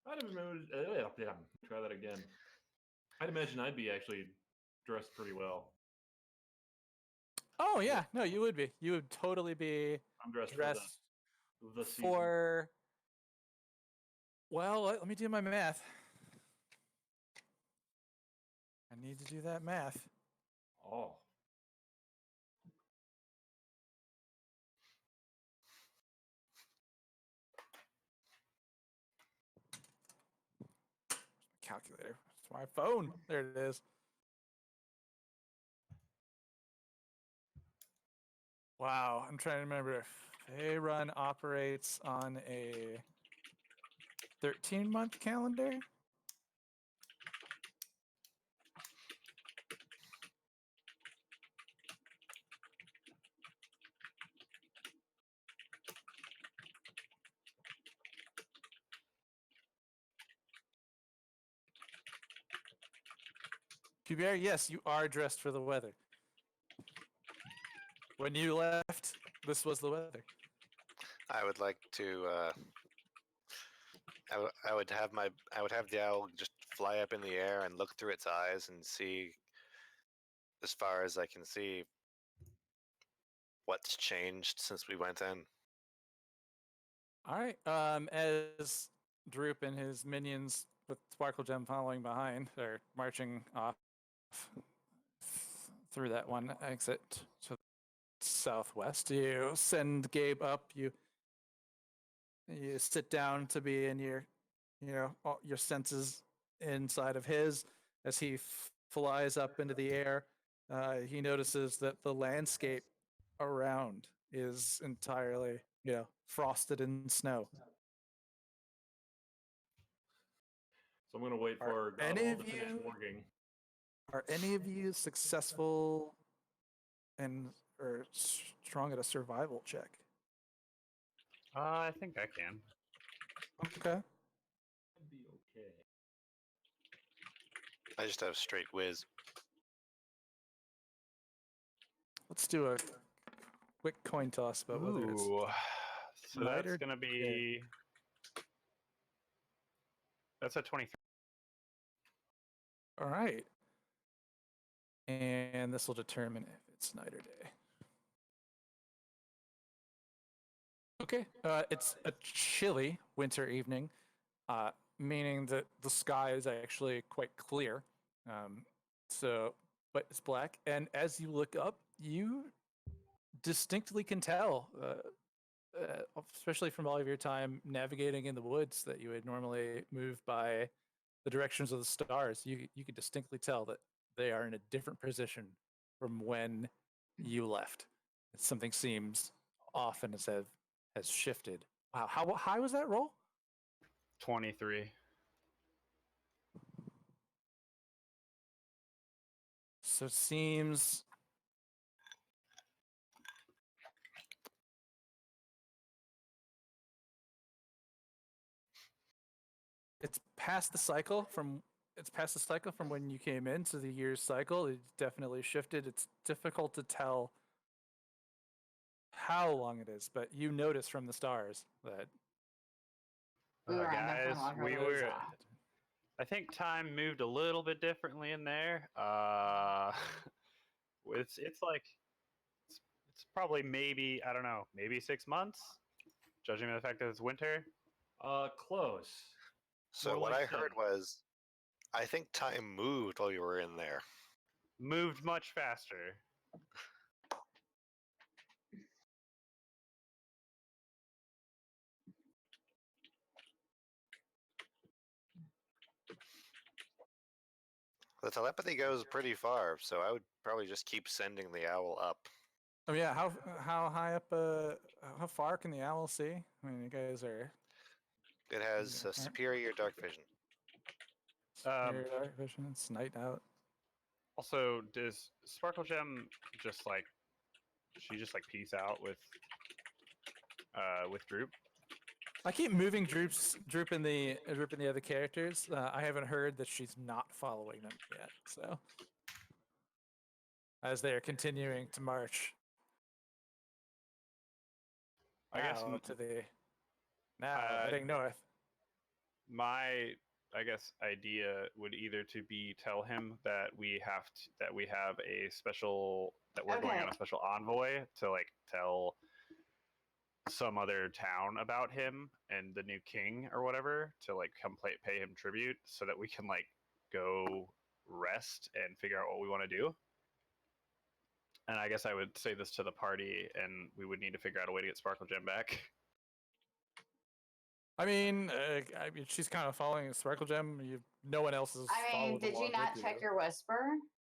I'd imagine. Try that again. I'd imagine I'd be actually dressed pretty well. Oh yeah, no, you would be. You would totally be I'm dressed, dressed for the season. for. Well, let me do my math. I need to do that math. Oh, Calculator. It's my phone. There it is. Wow, I'm trying to remember if Faerun operates on a 13-month calendar. Hubert, yes, you are dressed for the weather. When you left, this was the weather. I would like to. I would have the owl just fly up in the air and look through its eyes and see, as far as I can see, what's changed since we went in. All right. As Droop and his minions with Sparkle Gem following behind are marching off through that one exit to the southwest, you send Gabe up. You sit down to be in your, all your senses inside of his. As he flies up into the air, he notices that the landscape around is entirely, frosted in snow. so I'm gonna wait Are for any Godwall of to finish you- working. Are any of you successful and or strong at a survival check? I think I can. Okay. I'd be okay. I just have straight whiz. Let's do a quick coin toss about whether it's Ooh. So night that's or gonna be. That's a 23. all right. And this will determine if it's night or day. Okay. It's a chilly winter evening, meaning that the sky is actually quite clear. But it's black. And as you look up, you distinctly can tell, especially from all of your time navigating in the woods, that you would normally move by the directions of the stars. You could distinctly tell that they are in a different position from when you left. Something seems off and has shifted. Wow, how high was that roll? 23. So it seems it's past the cycle from when you came in to the year's cycle. It definitely shifted. It's difficult to tell how long it is, but you notice from the stars that We were on there for Guys, longer we than we were. thought. I think time moved a little bit differently in there. It's like it's probably maybe I don't know, maybe 6 months, judging by the fact that it's winter. Close. So More what like I heard 7. was, I think time moved while you were in there. Moved much faster. The telepathy goes pretty far, so I would probably just keep sending the owl up. oh yeah, how high up how far can the owl see? I mean, you guys are It has Yeah, a right. superior dark vision. superior dark vision. It's night out. Also, does Sparkle Gem just like she just like peace out with Droop? I keep moving Droop in the other characters. I haven't heard that she's not following them yet. So as they are continuing to march I guess now to the now uh, heading north. my idea would either to be tell him that we have a special that we're going on Okay. a special envoy to like tell some other town about him and the new king or whatever to like come pay him tribute so that we can like go rest and figure out what we want to do. And I guess I would say this to the party, and we would need to figure out a way to get Sparkle Gem back. I mean, she's kind of following Sparkle Gem. No one else is. I mean, followed did you along not with check your whisper?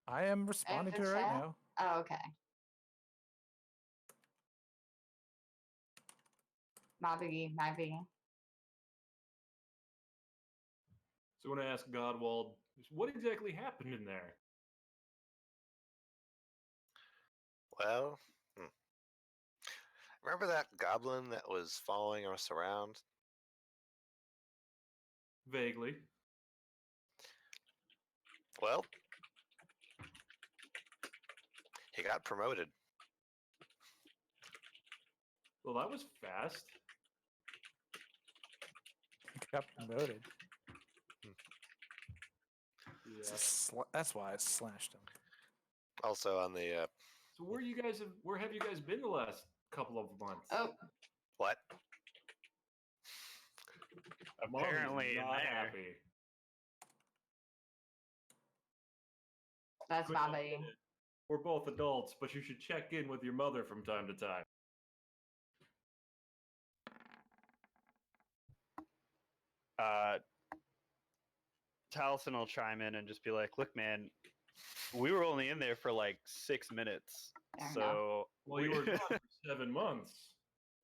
I am responding the to her right chat? now. Oh, okay. My biggie. So when I ask Godwald, what exactly happened in there? Well, remember that goblin that was following us around? Vaguely. Well, he got promoted. Well, that was fast. He got promoted. Yeah. That's why I slashed him. Also on the So where have you guys been the last couple of months? Oh, what? Mommy's Apparently, in not there. happy. that's Couldn't my admit biggie. it. We're both adults, but you should check in with your mother from time to time. Taliesin will chime in and just be like, "Look, man, we were only in there for like 6 minutes, Fair enough. so Well, you were gone for 7 months.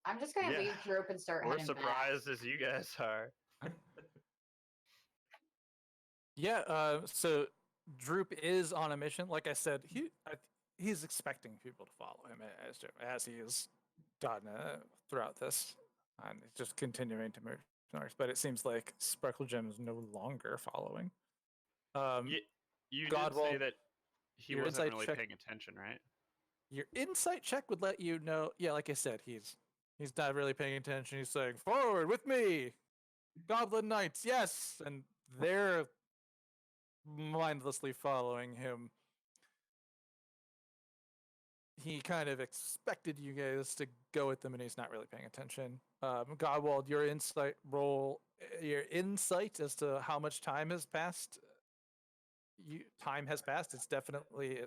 I'm just gonna Yeah. leave Droop and start we're heading back. surprised as you guys are." Yeah. So Droop is on a mission. Like I said, he's expecting people to follow him as he has done throughout this, and it's just continuing to move north. But it seems like Sparkle Gem is no longer following. You did Godwald, say that he your wasn't insight really check- paying attention, right? Your insight check would let you know. Yeah, like I said, he's not really paying attention. He's saying, "Forward with me, Goblin Knights, yes!" And they're mindlessly following him. He kind of expected you guys to go with them, and he's not really paying attention. Godwald, your insight as to how much time has passed. Time has passed. It's definitely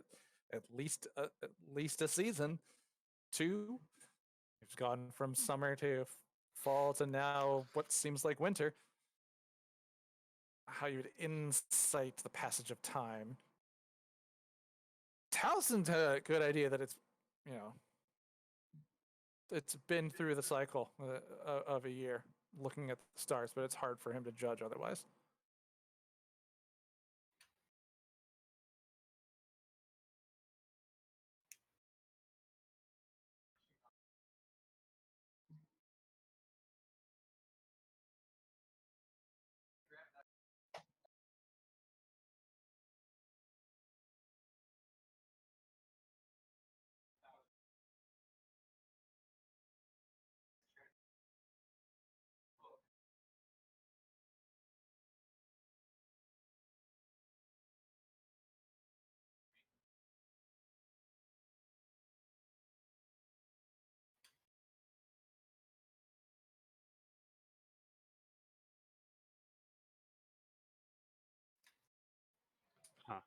at least a season. 2. It's gone from summer to fall to now what seems like winter. How you would insight the passage of time. Towson's had a good idea that it's, you know, it's been through the cycle of a year looking at the stars, but it's hard for him to judge otherwise. Huh.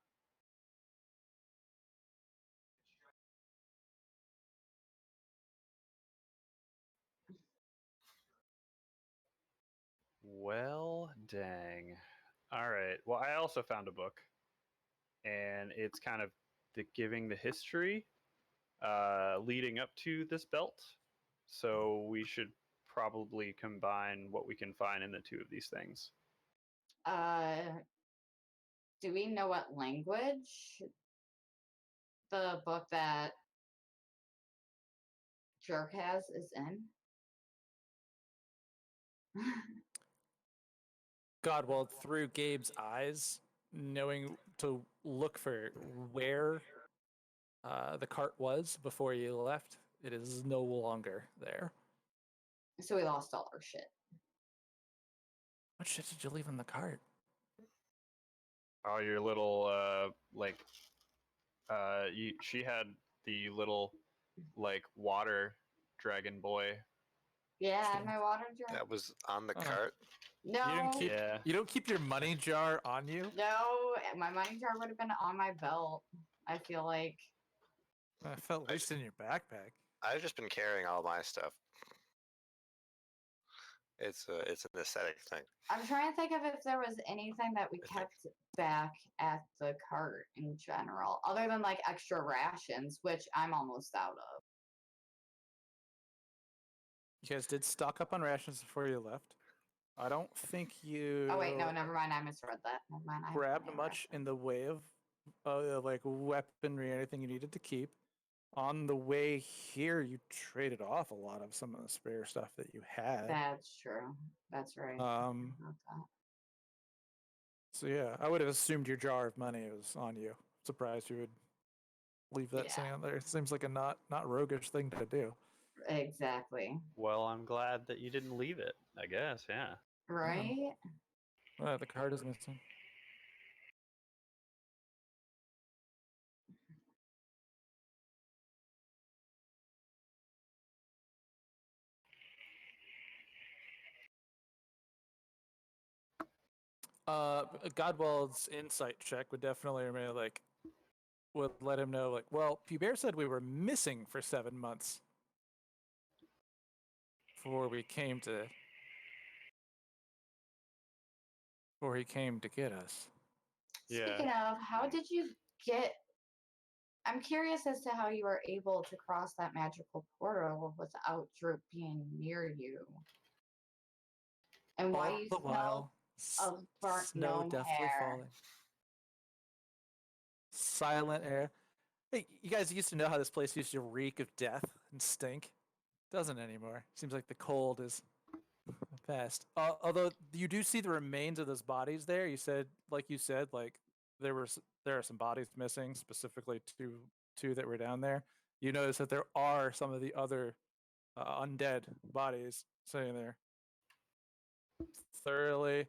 Well, dang. All right. Well, I also found a book, and it's kind of giving the history leading up to this belt. So we should probably combine what we can find in the two of these things. Do we know what language the book that Jerk has is in? Godwald, through Gabe's eyes, knowing to look for where the cart was before you left, it is no longer there. So we lost all our shit. What shit did you leave in the cart? Oh, your little she had the little like water dragon boy. Yeah, Shit. my water jar. That was on the Oh. cart. No, You didn't keep Yeah. you don't keep your money jar on you? no, my money jar would have been on my belt. I feel like. I felt at least in your backpack. I've just been carrying all my stuff. It's an aesthetic thing. I'm trying to think of if there was anything that we kept back at the cart in general, other than like extra rations, which I'm almost out of. You guys did stock up on rations before you left. I don't think you Oh wait, no, never mind. I misread that. Never mind. I have grabbed plenty of much in rations. the way of like weaponry, anything you needed to keep. On the way here, you traded off a lot of some of the spare stuff that you had. That's true. That's right. Um, About that. so yeah, I would have assumed your jar of money was on you. Surprised you would leave that Yeah. sitting out there. It seems like a not roguish thing to do. Exactly. Well, I'm glad that you didn't leave it. I guess, yeah. Right? The card is missing. Godwald's insight check would definitely remain like would let him know like, well, Pubert said we were missing for 7 months before he came to get us. Yeah. Speaking of, how did you get? I'm curious as to how you were able to cross that magical portal without Droop being near you, and why All you the smell while, of burnt snow gnome definitely hair. falling. Silent air. Hey, you guys used to know how this place used to reek of death and stink. Doesn't anymore. Seems like the cold is past. Although you do see the remains of those bodies there. You said, like there are some bodies missing, specifically two that were down there. You notice that there are some of the other undead bodies sitting there, thoroughly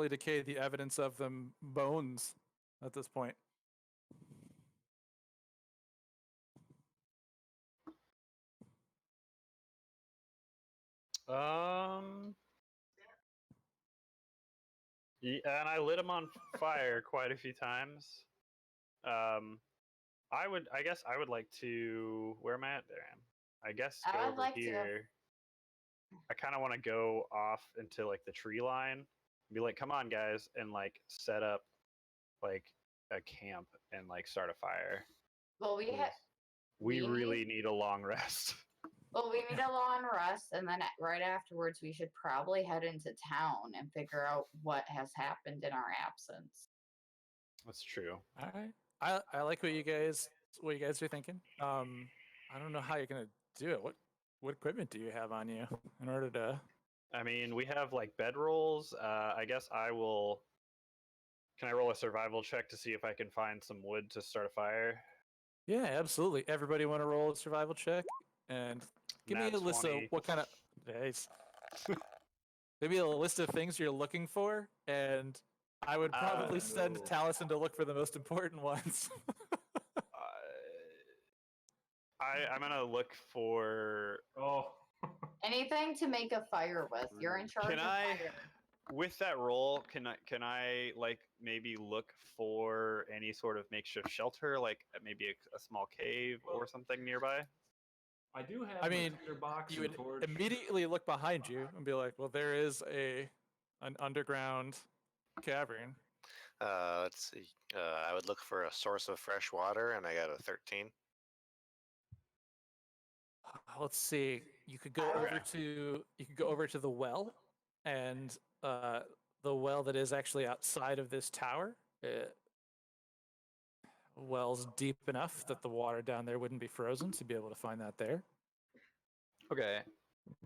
decayed. The evidence of them bones at this point. Yeah, and I lit them on fire quite a few times. I guess I would like to. Where am I at? There I am. I guess I go would over like to- here. I kind of want to go off into like the tree line, be like, "Come on, guys," and like set up like a camp and like start a fire. Well, we had. We we really need a long rest. Well, we need a long rest, and then right afterwards, we should probably head into town and figure out what has happened in our absence. That's true. All right. I like what you guys are thinking. I don't know how you're gonna do it. What equipment do you have on you in order to? I mean, we have like bedrolls. I guess I will. Can I roll a survival check to see if I can find some wood to start a fire? Yeah, absolutely. Everybody want to roll a survival check and give me Nat a list of 20. what kind of. Nice. Give me a list of things you're looking for, and I would probably send no. Taliesin to look for the most important ones. I'm gonna look for. Oh, Anything to make a fire with. You're in charge Can of I, fire. with that roll, can I like maybe look for any sort of makeshift shelter, like maybe a small cave or something nearby? I do have. I my mean, tinderbox you and would torch. immediately look behind you and be like, "Well, there is an underground cavern." Let's see. I would look for a source of fresh water, and I got a 13. Let's see. You could go over to the well, and the well that is actually outside of this tower. Well's deep enough that the water down there wouldn't be frozen, to be able to find that there. Okay.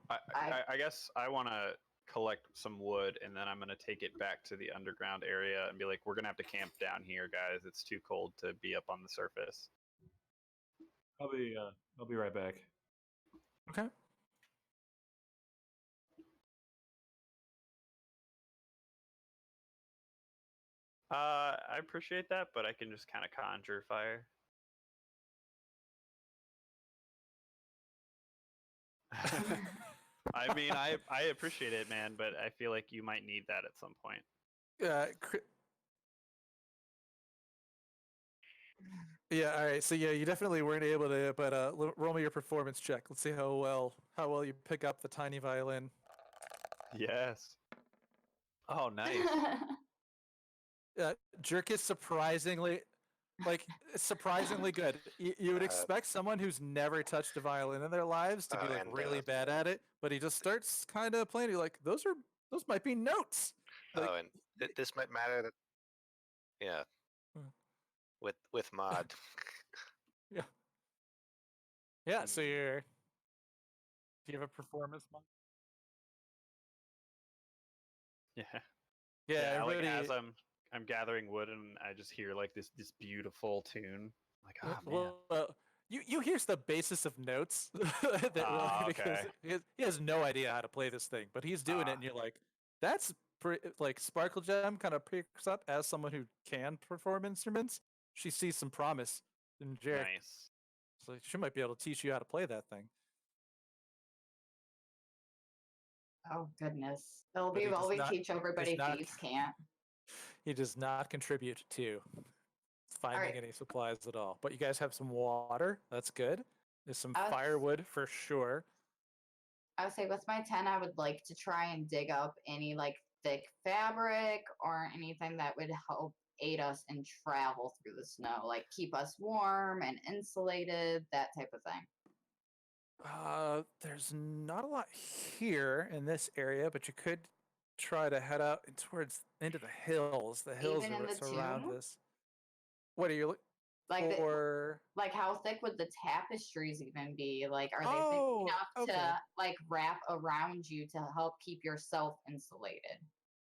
I- I guess I want to collect some wood, and then I'm gonna take it back to the underground area and be like, we're gonna have to camp down here, guys. It's too cold to be up on the surface. I'll be right back. Okay. I appreciate that, but I can just kind of conjure fire. I mean, I appreciate it, man, but I feel like you might need that at some point. Yeah. All right. So yeah, you definitely weren't able to. But roll me your performance check. Let's see how well you pick up the tiny violin. Yes. Oh, nice. Jerk is surprisingly good. You would expect someone who's never touched a violin in their lives to be like and, really bad at it, but he just starts kind of playing. You're like, those might be notes. Like, Oh, and this might matter. That yeah, Hmm. with mod. yeah. So do you have a performance mod? Yeah. Yeah. Like Everybody. as I'm gathering wood and I just hear like this beautiful tune. Like, oh man. Well, you here's the basis of notes that Ah, because okay. he has no idea how to play this thing, but he's doing it, Ah. and you're like, that's like Sparkle Gem kind of picks up as someone who can perform instruments. She sees some promise in Jarek, Nice. so she might be able to teach you how to play that thing. Oh goodness. It'll But be he well does we not- teach everybody not- thieves can't. He does not contribute to finding Alright. any supplies at all. But you guys have some water. That's good. There's some Us- firewood for sure. I would say with my 10, I would like to try and dig up any like thick fabric or anything that would help aid us in travel through the snow, like keep us warm and insulated, that type of thing. There's not a lot here in this area, but you could try to head out towards into the hills. The hills Even are in what the surround tomb? this. What are you looking Like for? like how thick would the tapestries even be? Like are they Oh, thick enough okay. to like wrap around you to help keep yourself insulated?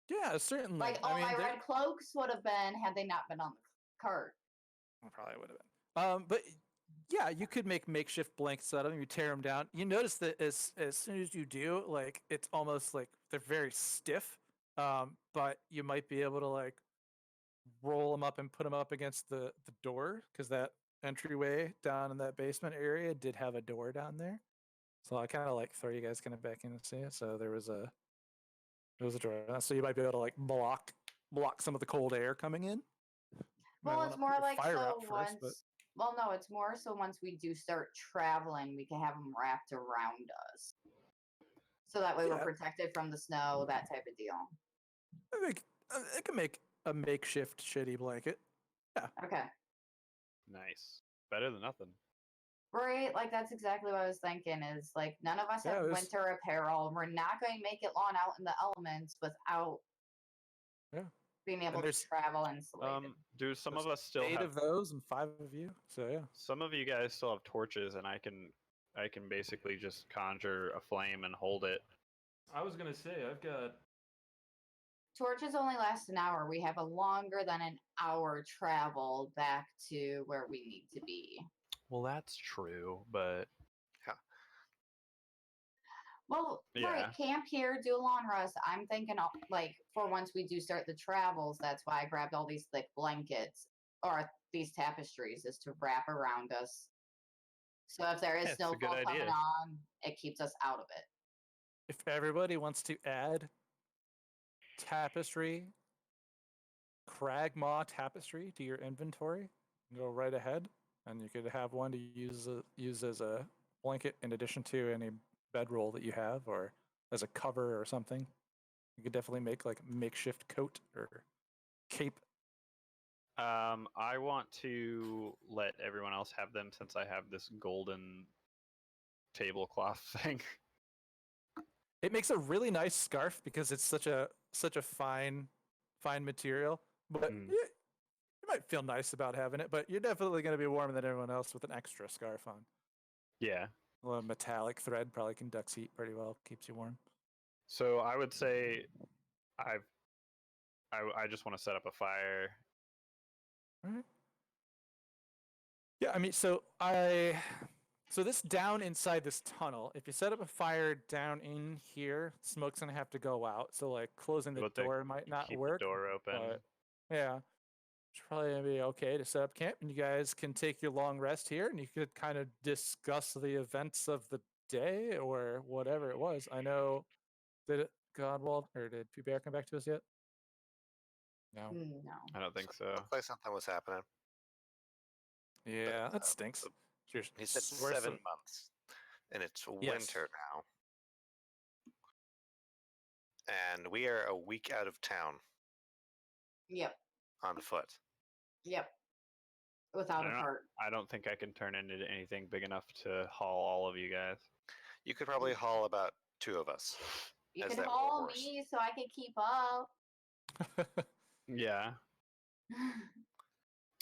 Yeah, certainly. Like I all mean, my they're- red cloaks would have been had they not been on the cart. probably would have been. But yeah, you could make makeshift blankets out of them. You tear them down. You notice that as soon as you do, like it's almost like they're very stiff. But you might be able to like roll them up and put them up against the door because that entryway down in that basement area did have a door down there. So I kind of like throw you guys kind of back in and see it. So there was a door, so you might be able to like block some of the cold air coming in. Might Well, wanna it's put more your like fire so out first, but once. Well, no, it's more so once we do start traveling, we can have them wrapped around us, so that way Yeah. we're protected from the snow, that type of deal. I can make a makeshift shitty blanket. Okay. Nice. better than nothing. Right, like that's exactly what I was thinking. Is like none of us Yeah, have there's- winter apparel. We're not going to make it long out in the elements without Yeah. being able to there's- travel insulated. Do some There's of us still 8 have? of those and 5 of you. So yeah. Some of you guys still have torches, and I can basically just conjure a flame and hold it. I was gonna say I've got Torches only last an hour. We have a longer than an hour travel back to where we need to be. Well, that's true, but Well, Yeah. right, camp here, do a long rest. I'm thinking, like, for once we do start the travels, that's why I grabbed all these thick blankets or these tapestries, is to wrap around us. So if there is Yeah, it's a good snowfall coming idea. on, it keeps us out of it. If everybody wants to add tapestry, Cragmaw tapestry to your inventory, go right ahead, and you could have one to use as a blanket in addition to any bedroll that you have, or as a cover or something. You could definitely make like a makeshift coat or cape. I want to let everyone else have them since I have this golden tablecloth thing. It makes a really nice scarf because it's such a fine material. But Mm. you might feel nice about having it, but you're definitely going to be warmer than everyone else with an extra scarf on. Yeah. Well, a metallic thread probably conducts heat pretty well, keeps you warm. So I would say I just want to set up a fire. Alright. Yeah, I mean, so this down inside this tunnel, if you set up a fire down in here, smoke's gonna have to go out. So like closing the But they door might not Keep work. the door open. but yeah, it's probably gonna be okay to set up camp, and you guys can take your long rest here, and you could kind of discuss the events of the day or whatever it was. I know, did Godwald or did PBR come back to us yet? No. No. I don't think so. Looked like something was happening. Yeah, that stinks. He said Worse 7 than- months, and it's Yes. winter now. And we are a week out of town Yep. on foot. Yep. Without a I don't- cart. I don't think I can turn into anything big enough to haul all of you guys. You could probably haul about 2 of us. You as can that haul warhorse. me so I can keep up. Yeah.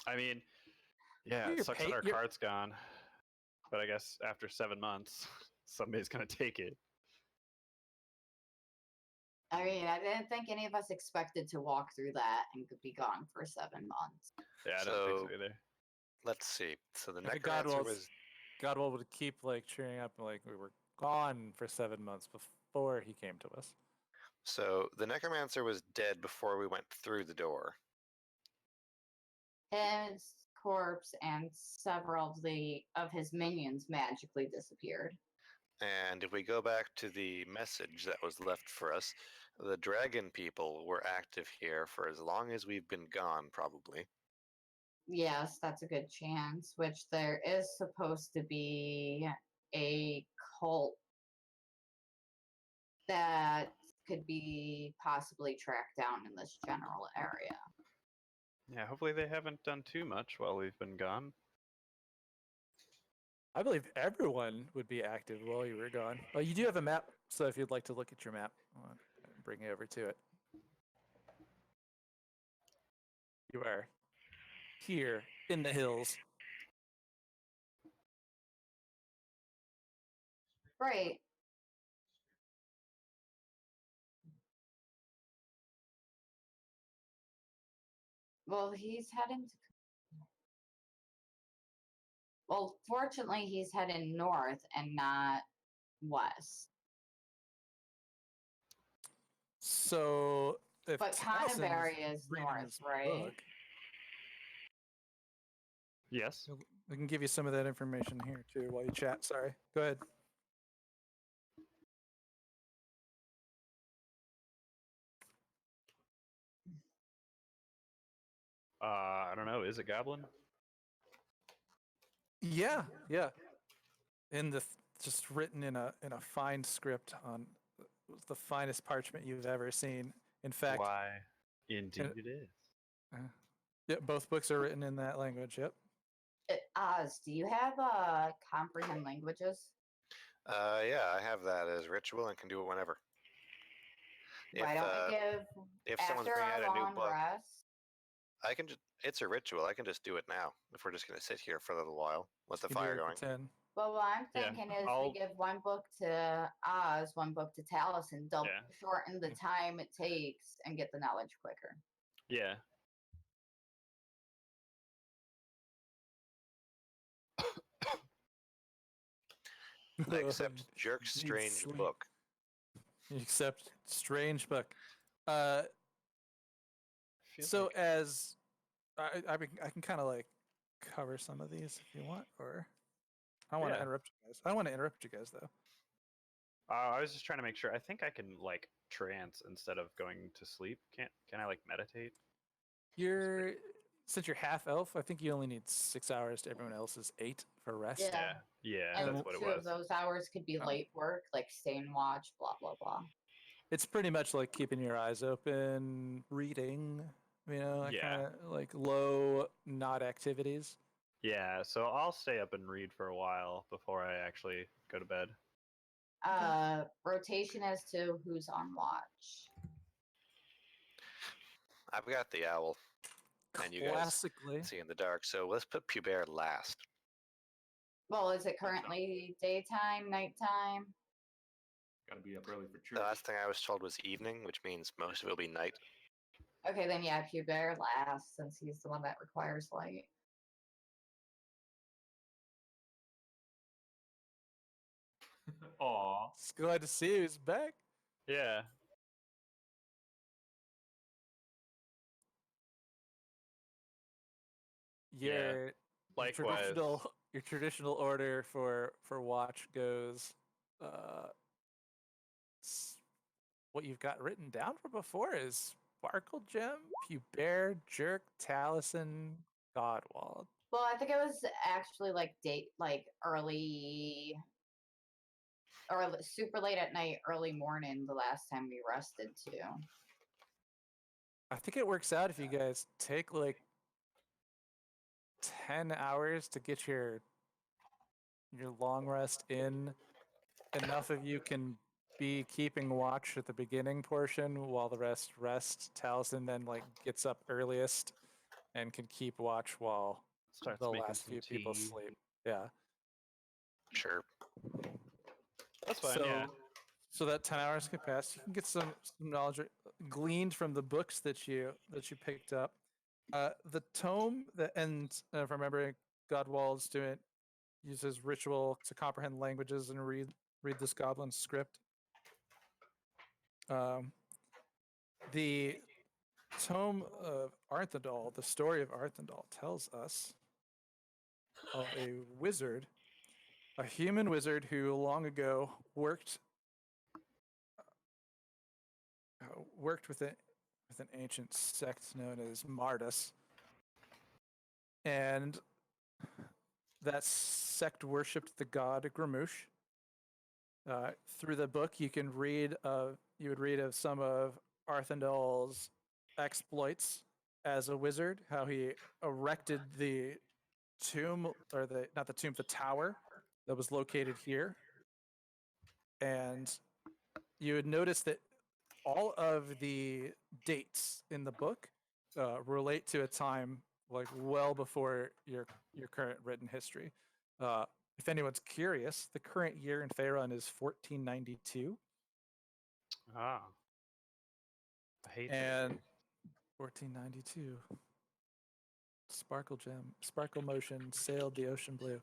I mean, yeah, it You're sucks that pay- our you're- cart's gone. But I guess after 7 months, somebody's gonna take it. I mean, I didn't think any of us expected to walk through that and could be gone for 7 months. Yeah, I don't think So- so either. Let's see. So the I think necromancer Godwald's- was Godwald would keep like cheering up, like we were gone for 7 months before he came to us. dead before we went through the door. His corpse and several of his minions magically disappeared. And if we go back to the message that was left for us, the dragon people were active here for as long as we've been gone, probably. Yes, that's a good chance. Which there is supposed to be a cult that could be possibly tracked down in this general area. Yeah, hopefully they haven't done too much while we've been gone. I believe everyone would be active while you were gone. Well, you do have a map, so if you'd like to look at your map, I'll bring you over to it. You are here in the hills. Right. Well, he's heading to. Well, fortunately, he's heading north and not west. So, if But Townsend's Canterbury is reading north, this right? book, Yes. I can give you some of that information here too while you chat. Sorry. Go ahead. I don't know. Is it Goblin? Yeah, yeah. In the just written in a fine script on the finest parchment you've ever seen. In fact, Why? Indeed, it is. yeah, both books are written in that language. Yep. Oz, do you have comprehend languages? Yeah, I have that as ritual and can do it whenever. Why don't we give if someone's after bringing our out a new long book, rest? I can just. It's a ritual. I can just do it now. If we're just gonna sit here for a little while, let the You can do fire it going. for 10. Well, what I'm Yeah, thinking is I'll- we give one book to Oz, one book to Talus, and double Yeah. shorten the time it takes and get the knowledge quicker. Yeah. I accept Jerk's Need strange sleep. book. You accept strange book. Uh, Feel so like- as I can kind of like cover some of these if you want, or I don't want to Yeah. interrupt you guys. I don't want to interrupt you guys though. I was just trying to make sure. I think I can like trance instead of going to sleep. Can I like meditate? You're since you're half elf, I think you only need 6 hours to everyone else's 8 for rest. Yeah. Yeah, And that's what it 2 was. of those hours could be Oh. late work, like stay and watch, blah blah blah. It's pretty much like keeping your eyes open, reading, Yeah. kind of like low not activities. Yeah, so I'll stay up and read for a while before I actually go to bed. Rotation as to who's on watch. I've got the owl, and you guys Classically, see in the dark. So let's put Pubert last. Well, is it currently daytime, nighttime? Gotta be up early for The church. last thing I was told was evening, which means most of it will be night. Okay, then yeah, Hubert last since he's the one that requires light. Aw. it's glad to see you. He's back. Yeah. Yeah, Your Likewise. your traditional order for watch goes what you've got written down from before is Sparkle Gem, Pubert, Jerk, Taliesin, Godwald. Well, I think it was actually like early or super late at night, early morning the last time we rested too. I think it works out if you guys take like 10 hours to get your long rest in. Enough of you can be keeping watch at the beginning portion while the rest rest. Taliesin then like gets up earliest and can keep watch while Starts the making last some few people tea. sleep. Yeah. Sure. That's fine, yeah. So that 10 hours can pass. You can get some knowledge gleaned from the books that you picked up. The tome that ends, if I remember, Godwald's doing uses ritual to comprehend languages and read this goblin script. The tome of Arthandal, the story of Arthandal, tells us of a wizard, a human wizard who long ago worked with an ancient sect known as Mardus, and that sect worshipped the god Gramouche. Through the book, you would read of some of Arthandal's exploits as a wizard, how he erected the tomb, or the tower that was located here. And you would notice that all of the dates in the book relate to a time like well before your current written history. If anyone's curious, the current year in Faerun is 1492, Ah. I hate and 1492. Sparkle Gem, Sparkle Motion sailed the ocean blue.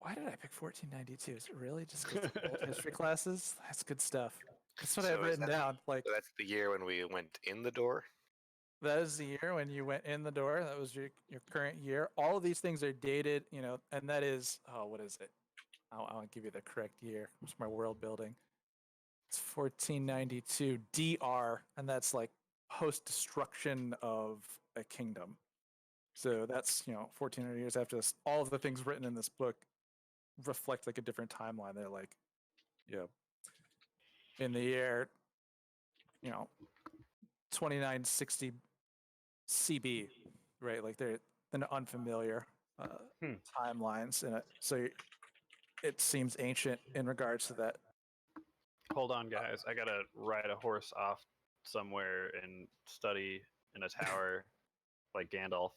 Why did I pick 1492? Is it really just 'cause of old history classes? That's good stuff. That's what I have So is written that- down. Like So that's the year when we went in the door. that is the year when you went in the door. That was your current year. All of these things are dated, and that is what is it? I'll give you the correct year. It's my world building. It's 1492 DR, and that's like post destruction of a kingdom. So that's 1400 years after this. All of the things written in this book reflect like a different timeline. They're like, in the year, 2960 CB, right? Like they're unfamiliar timelines, and it seems ancient in regards to that. Hold on, guys. I gotta ride a horse off somewhere and study in a tower like Gandalf.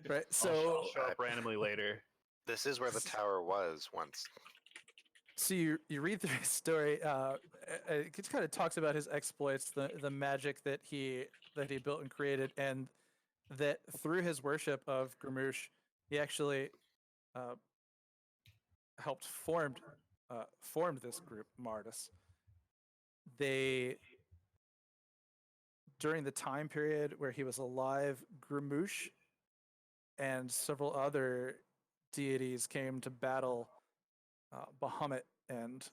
Right. I'll So show up randomly later. This is where the tower was once. so you read through his story. It just kind of talks about his exploits, the magic that he built and created, and that through his worship of Grimouche, he actually helped formed this group, Mardus. They during the time period where he was alive, Grimouche and several other deities came to battle Bahamut and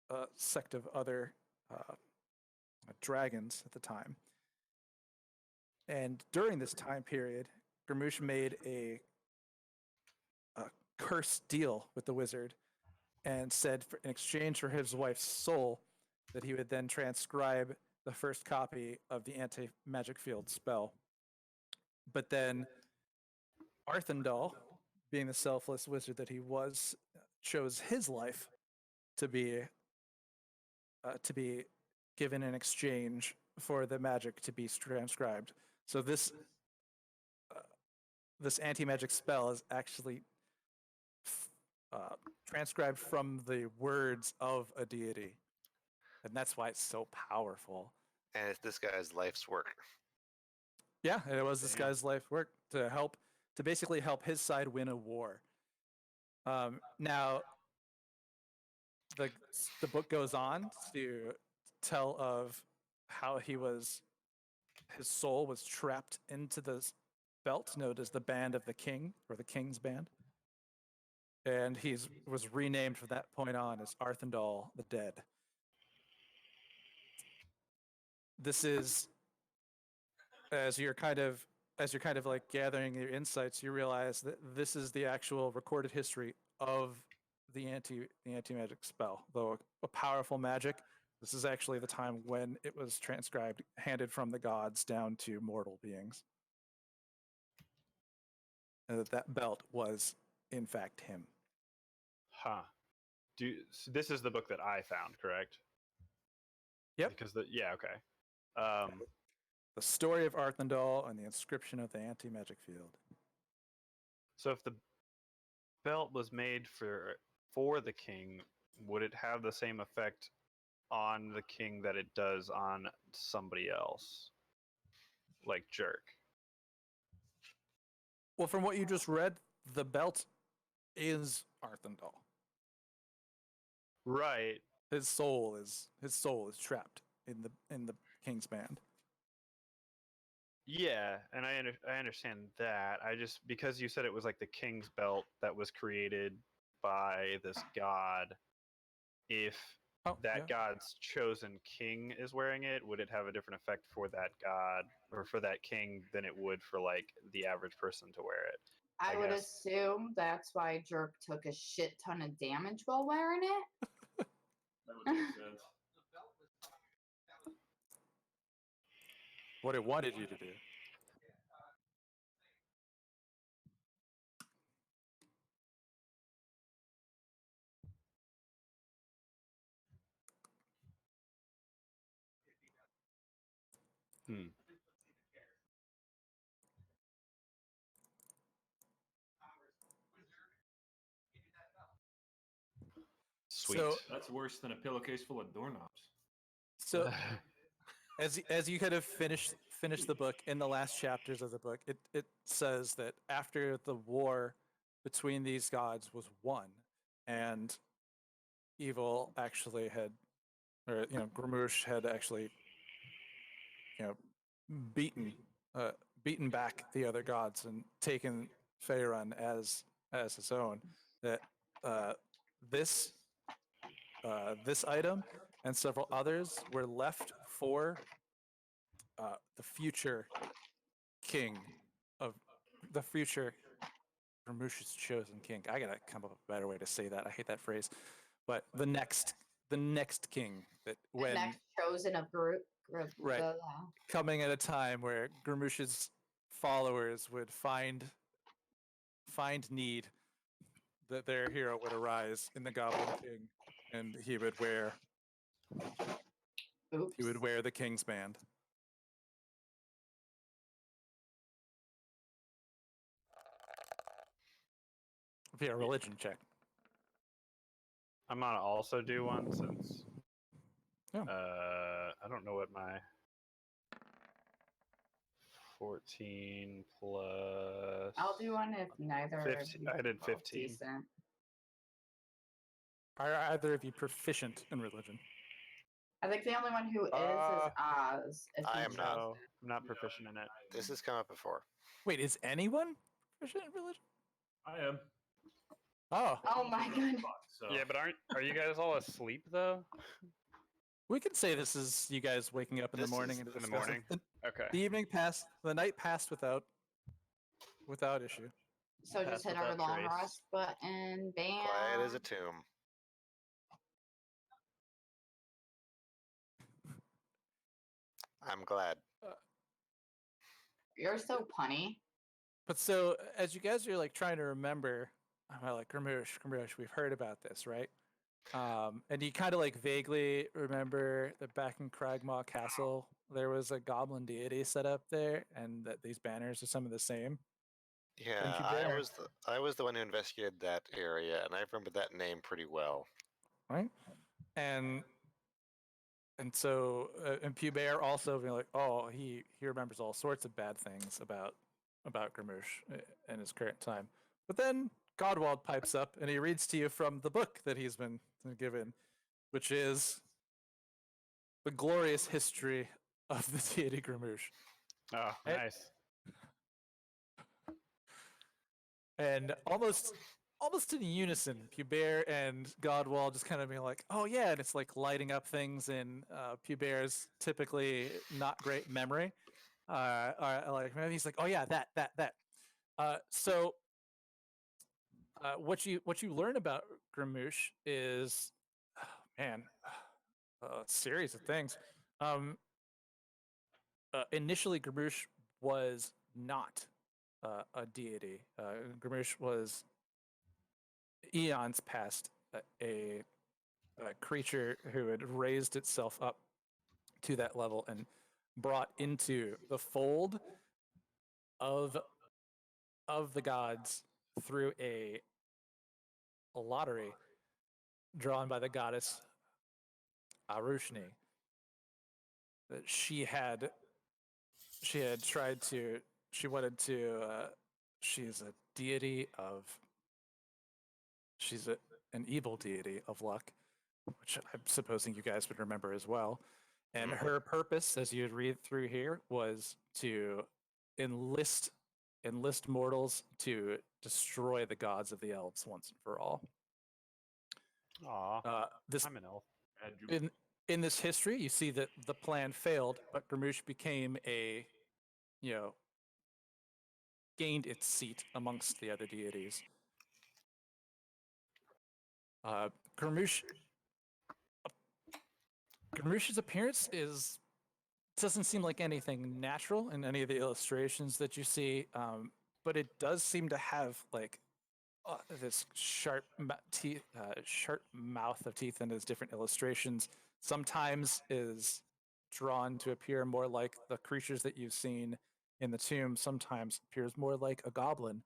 a sect of other dragons at the time. And during this time period, Grimouche made a cursed deal with the wizard and said in exchange for his wife's soul that he would then transcribe the first copy of the anti-magic field spell. But then Arthendal, being the selfless wizard that he was, chose his life to be given in exchange for the magic to be transcribed. So this anti-magic spell is actually transcribed from the words of a deity, and that's why it's so powerful. And it's this guy's life's work. Yeah, and it was this Damn. guy's life work to basically help his side win a war. Now, the book goes on to tell of how his soul was trapped into this belt known as the Band of the King, or the King's Band. And was renamed from that point on as Arthendal the Dead. This is as you're kind of like gathering your insights, you realize that this is the actual recorded history of the anti-magic spell. Though a powerful magic, this is actually the time when it was transcribed, handed from the gods down to mortal beings. And that belt was, in fact, him. Huh. So this is the book that I found, correct? Yep. Because okay. The story of Arthendal and the inscription of the anti-magic field. So if the belt was made for the king, would it have the same effect on the king that it does on somebody else, like Jerk? Well, from what you just read, the belt is Arthendal. Right. His soul is trapped in the King's Band. Yeah, and I understand that. I just, because you said it was like the king's belt that was created by this god, if that god's chosen king is wearing it, would it have a different effect for that god or for that king than it would for like the average person to wear it? I would guess. assume that's why Jerk took a shit ton of damage while wearing it. That would make sense. What it wanted you to do. Sweet. So, That's worse than a pillowcase full of doorknobs. so as you kind of finish the book, in the last chapters of the book, it says that after the war between these gods was won, and evil actually had, or Grimouche had actually, beaten back the other gods and taken Faerun as his own. That this item and several others were left for the future king of the future Grimouche's chosen king. I gotta come up with a better way to say that. I hate that phrase, but the next king that when Next chosen of group right, coming at a time where Grimouche's followers would find need that their hero would arise in the Goblin King, and he would wear Oops. the King's band. Be a religion check. I'm gonna also do one since Yeah. I don't know what my 14 plus. I'll do one if neither. of 15 you I did both 15. decent. Are either of you proficient in religion? I think the only one who is Oz. If I he's am not. No, I'm not proficient in it. This has come up before. Wait, is anyone proficient in religion? I am. Oh, Oh my goodness. So Yeah, but are you guys all asleep though? we could say this is you guys waking up in the This morning is and in the discussing- morning. Okay. The evening passed. The night passed without issue. So just Pass hit our without long trace. rest button. Bam. Quiet as a tomb. I'm glad. You're so punny. But so as you guys are like trying to remember, I'm like Gramoosh, we've heard about this, right? And you kind of like vaguely remember that back in Cragmaw Castle, there was a goblin deity set up there, and that these banners are some of the same. Yeah, you I dare. was the one who investigated that area, and I remember that name pretty well. Right? And so and Pubert also being like, oh, he remembers all sorts of bad things about Gramoosh in his current time. But then Godwald pipes up and he reads to you from the book that he's been given, which is The Glorious History of the Deity Gramoosh. Oh, Hey. nice. And almost in unison, Pubert and Godwald just kind of being like, oh yeah, and it's like lighting up things in Pubert's typically not great memory. Like maybe he's like, oh yeah, that. So what you learn about Gramoosh is, man, a series of things. Initially, Gramoosh was not a deity. Gramoosh was eons past a creature who had raised itself up to that level and brought into the fold of the gods through a lottery drawn by the goddess Arushni. That she wanted to she's a deity of she's an evil deity of luck, which I'm supposing you guys would remember as well. And her purpose, as you'd read through here, was to enlist mortals to destroy the gods of the elves once and for all. Aw, This I'm an elf. bad Jupiter. in this history, you see that the plan failed, but Gramoosh became gained its seat amongst the other deities. Gramoosh's appearance doesn't seem like anything natural in any of the illustrations that you see, but it does seem to have like this sharp mouth of teeth in his different illustrations. Sometimes is drawn to appear more like the creatures that you've seen in the tomb. Sometimes appears more like a goblin.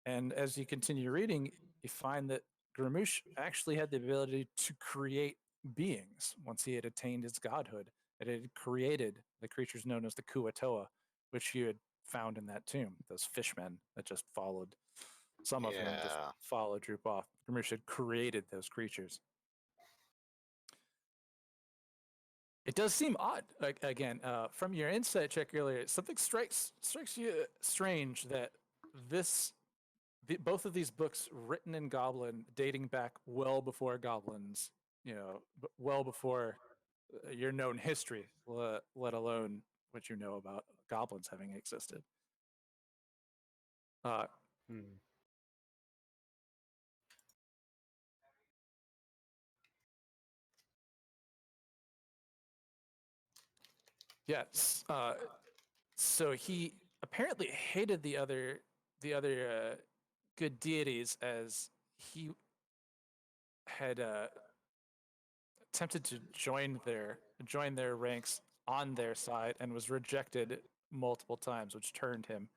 And as you continue reading, you find that Gramoosh actually had the ability to create beings once he had attained his godhood. It had created the creatures known as the Kuatoa, which you had found in that tomb, those fishmen that just followed. Some of them just Yeah. follow, droop off. Gramoosh had created those creatures. It does seem odd, again, from your insight check earlier, something strikes you strange that both of these books written in Goblin, dating back well before goblins, well before your known history, let alone what you know about goblins having existed. Yes. So he apparently hated the other good deities, as he had attempted to join their ranks on their side and was rejected multiple times, which turned him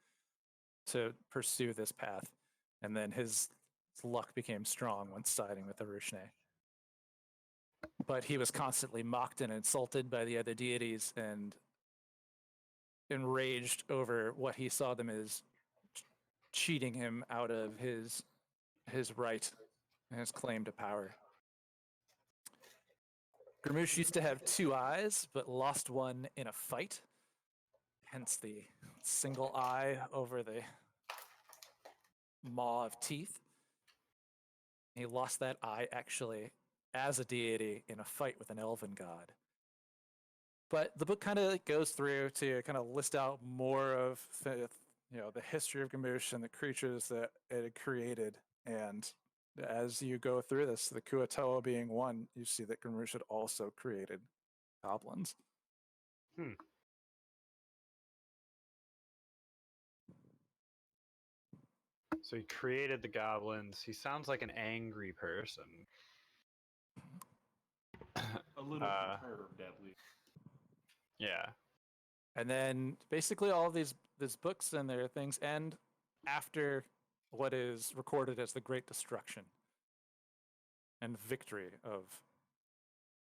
to pursue this path. And then his luck became strong when siding with Arushne. But he was constantly mocked and insulted by the other deities, and enraged over what he saw them as cheating him out of his right and his claim to power. Gurmush used to have 2 eyes, but lost one in a fight, hence the single eye over the maw of teeth. He lost that eye actually as a deity in a fight with an elven god. But the book kind of goes through to kind of list out more of the history of Gurmush and the creatures that it had created. And as you go through this, the Kuatoa being one, you see that Gurmush had also created goblins. So he created the goblins. He sounds like an angry person. A little perturbed, at least. Yeah. And then basically all of these books and their things end after what is recorded as the Great Destruction and victory of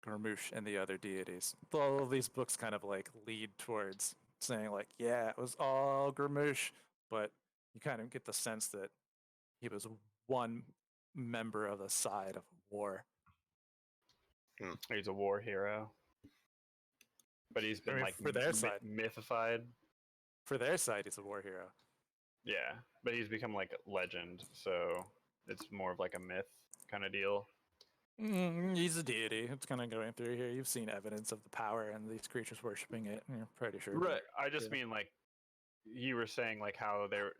Gurmush and the other deities. All of these books kind of like lead towards saying like, yeah, it was all Gurmush, but you kind of get the sense that he was one member of the side of war. He's a war hero. But he's been like for their side. mythified. For their side, he's a war hero. Yeah, but he's become like a legend, so it's more of like a myth kind of deal. He's a deity. It's kind of going through here. You've seen evidence of the power and these creatures worshiping it. You're pretty sure. Right. I just mean like you were saying like how they're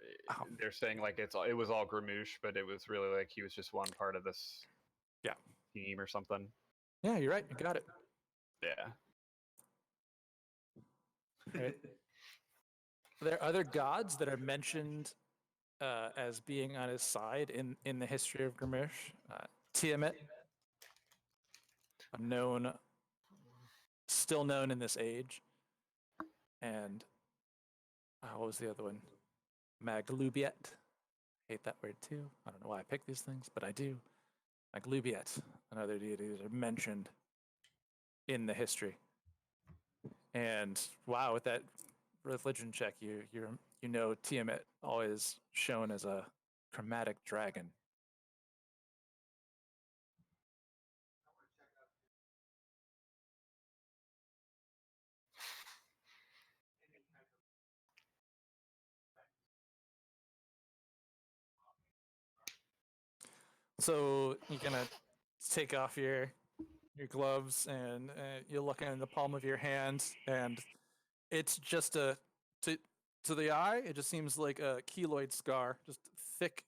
saying like it was all Gurmush, but it was really like he was just one part of this team or something. Yeah, you're right. You got it. Yeah. Right. There are other gods that are mentioned as being on his side in the history of Gurmush. Tiamat, still known in this age, and what was the other one? Maglubiet. Hate that word too. I don't know why I pick these things, but I do. Maglubiet, another deity that are mentioned in the history. And wow, with that religion check, you know Tiamat always shown as a chromatic dragon. So you're gonna take off your gloves and you look in the palm of your hand, and it's just to the eye, it just seems like a keloid scar, just thick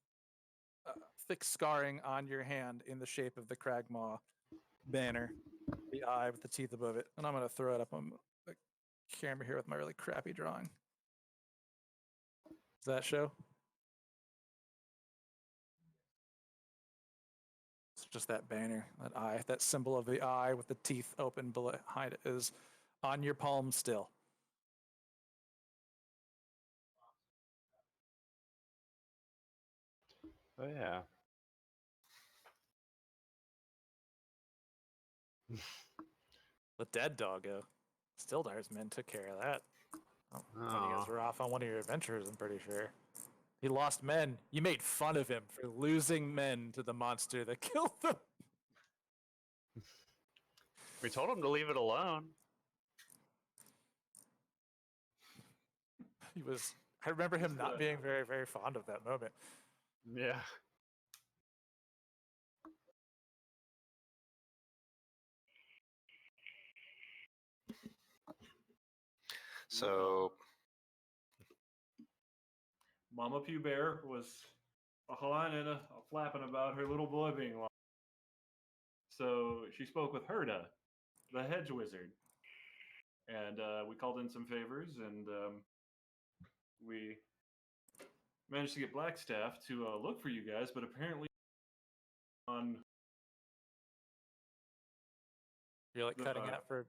scarring on your hand in the shape of the Cragmaw banner, the eye with the teeth above it. And I'm gonna throw it up on the camera here with my really crappy drawing. Does that show? It's just that banner, that eye, that symbol of the eye with the teeth open behind it is on your palm still. Oh yeah. The dead doggo. Stildar's men took care of that. Oh, when you guys were off on one of your adventures, I'm pretty sure. He lost men. You made fun of him for losing men to the monster that killed them. We told him to leave it alone. I remember him not being very, very fond of that moment. Yeah. So Mama Pew Bear was a whining and a flapping about her little boy being lost. So she spoke with Herda, the hedge wizard, and we called in some favors, and we managed to get Blackstaff to look for you guys, but apparently on You're like cutting The- out for.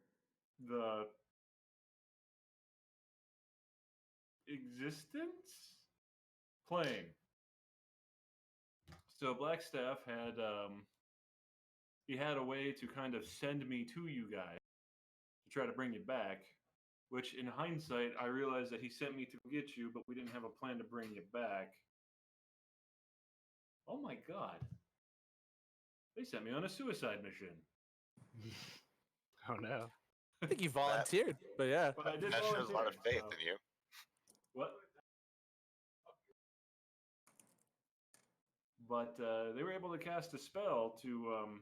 the existence plane. So Blackstaff had he had a way to kind of send me to you guys to try to bring you back. Which, in hindsight, I realized that he sent me to get you, but we didn't have a plan to bring you back. Oh my god! They sent me on a suicide mission. Oh no. I think you volunteered, but yeah. But I did That shows a lot of volunteer, faith so- in you. What? But they were able to cast a spell to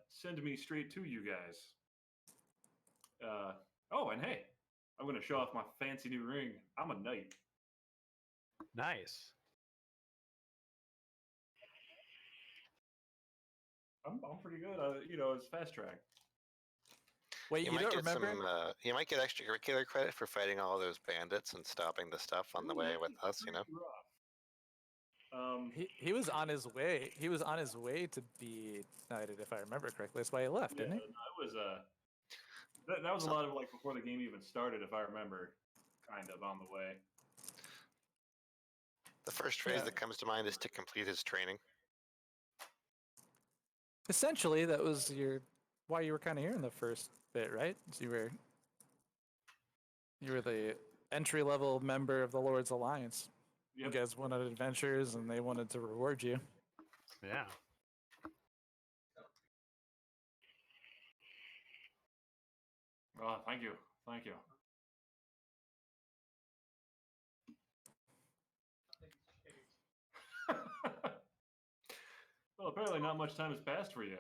send me straight to you guys. Oh, and hey, I'm gonna show off my fancy new ring. I'm a knight. Nice. I'm pretty good. It's fast track. Wait, You you might don't get remember? some. You might get extracurricular credit for fighting all those bandits and stopping the stuff on the Ooh, way that with was us. You know. pretty rough. He was on his way. He was on his way to be knighted, if I remember correctly. That's why he left, Yeah, didn't he? no, it was that was a So- lot of like before the game even started, if I remember, kind of on the way. The first phrase Yeah. that comes to mind is to complete his training. Essentially, that was why you were kind of here in the first bit, right? So you were the entry level member of the Lord's Alliance. Yep. You guys wanted adventures, and they wanted to reward you. Yeah. Oh, thank you, thank you. Well, apparently not much time has passed for you.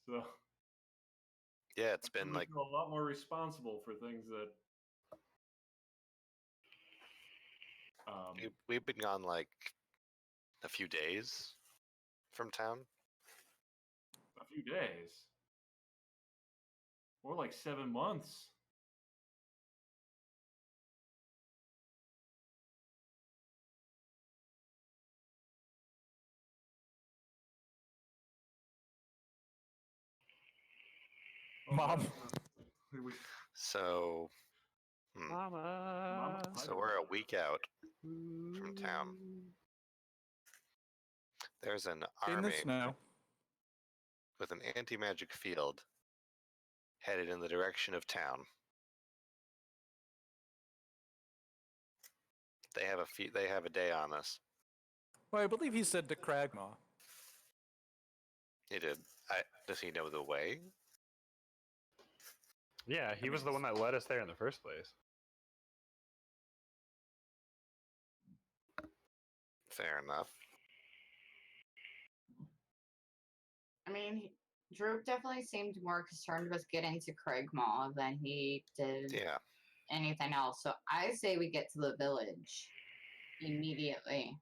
So Yeah, it's been you like feel a lot more responsible for things that. we've been gone like a few days from town. A few days. More like 7 months. Oh, Mom. we- So, Mama. so we're a week out from town. There's an In army the snow. with an anti-magic field headed in the direction of town. They have a day on us. Well, I believe he said to Cragmaw. He did. Does he know the way? Yeah, he was the one that led us there in the first place. Fair enough. I mean, Droop definitely seemed more concerned with getting to Craigmaw than he did Yeah. anything else. So I say we get to the village immediately.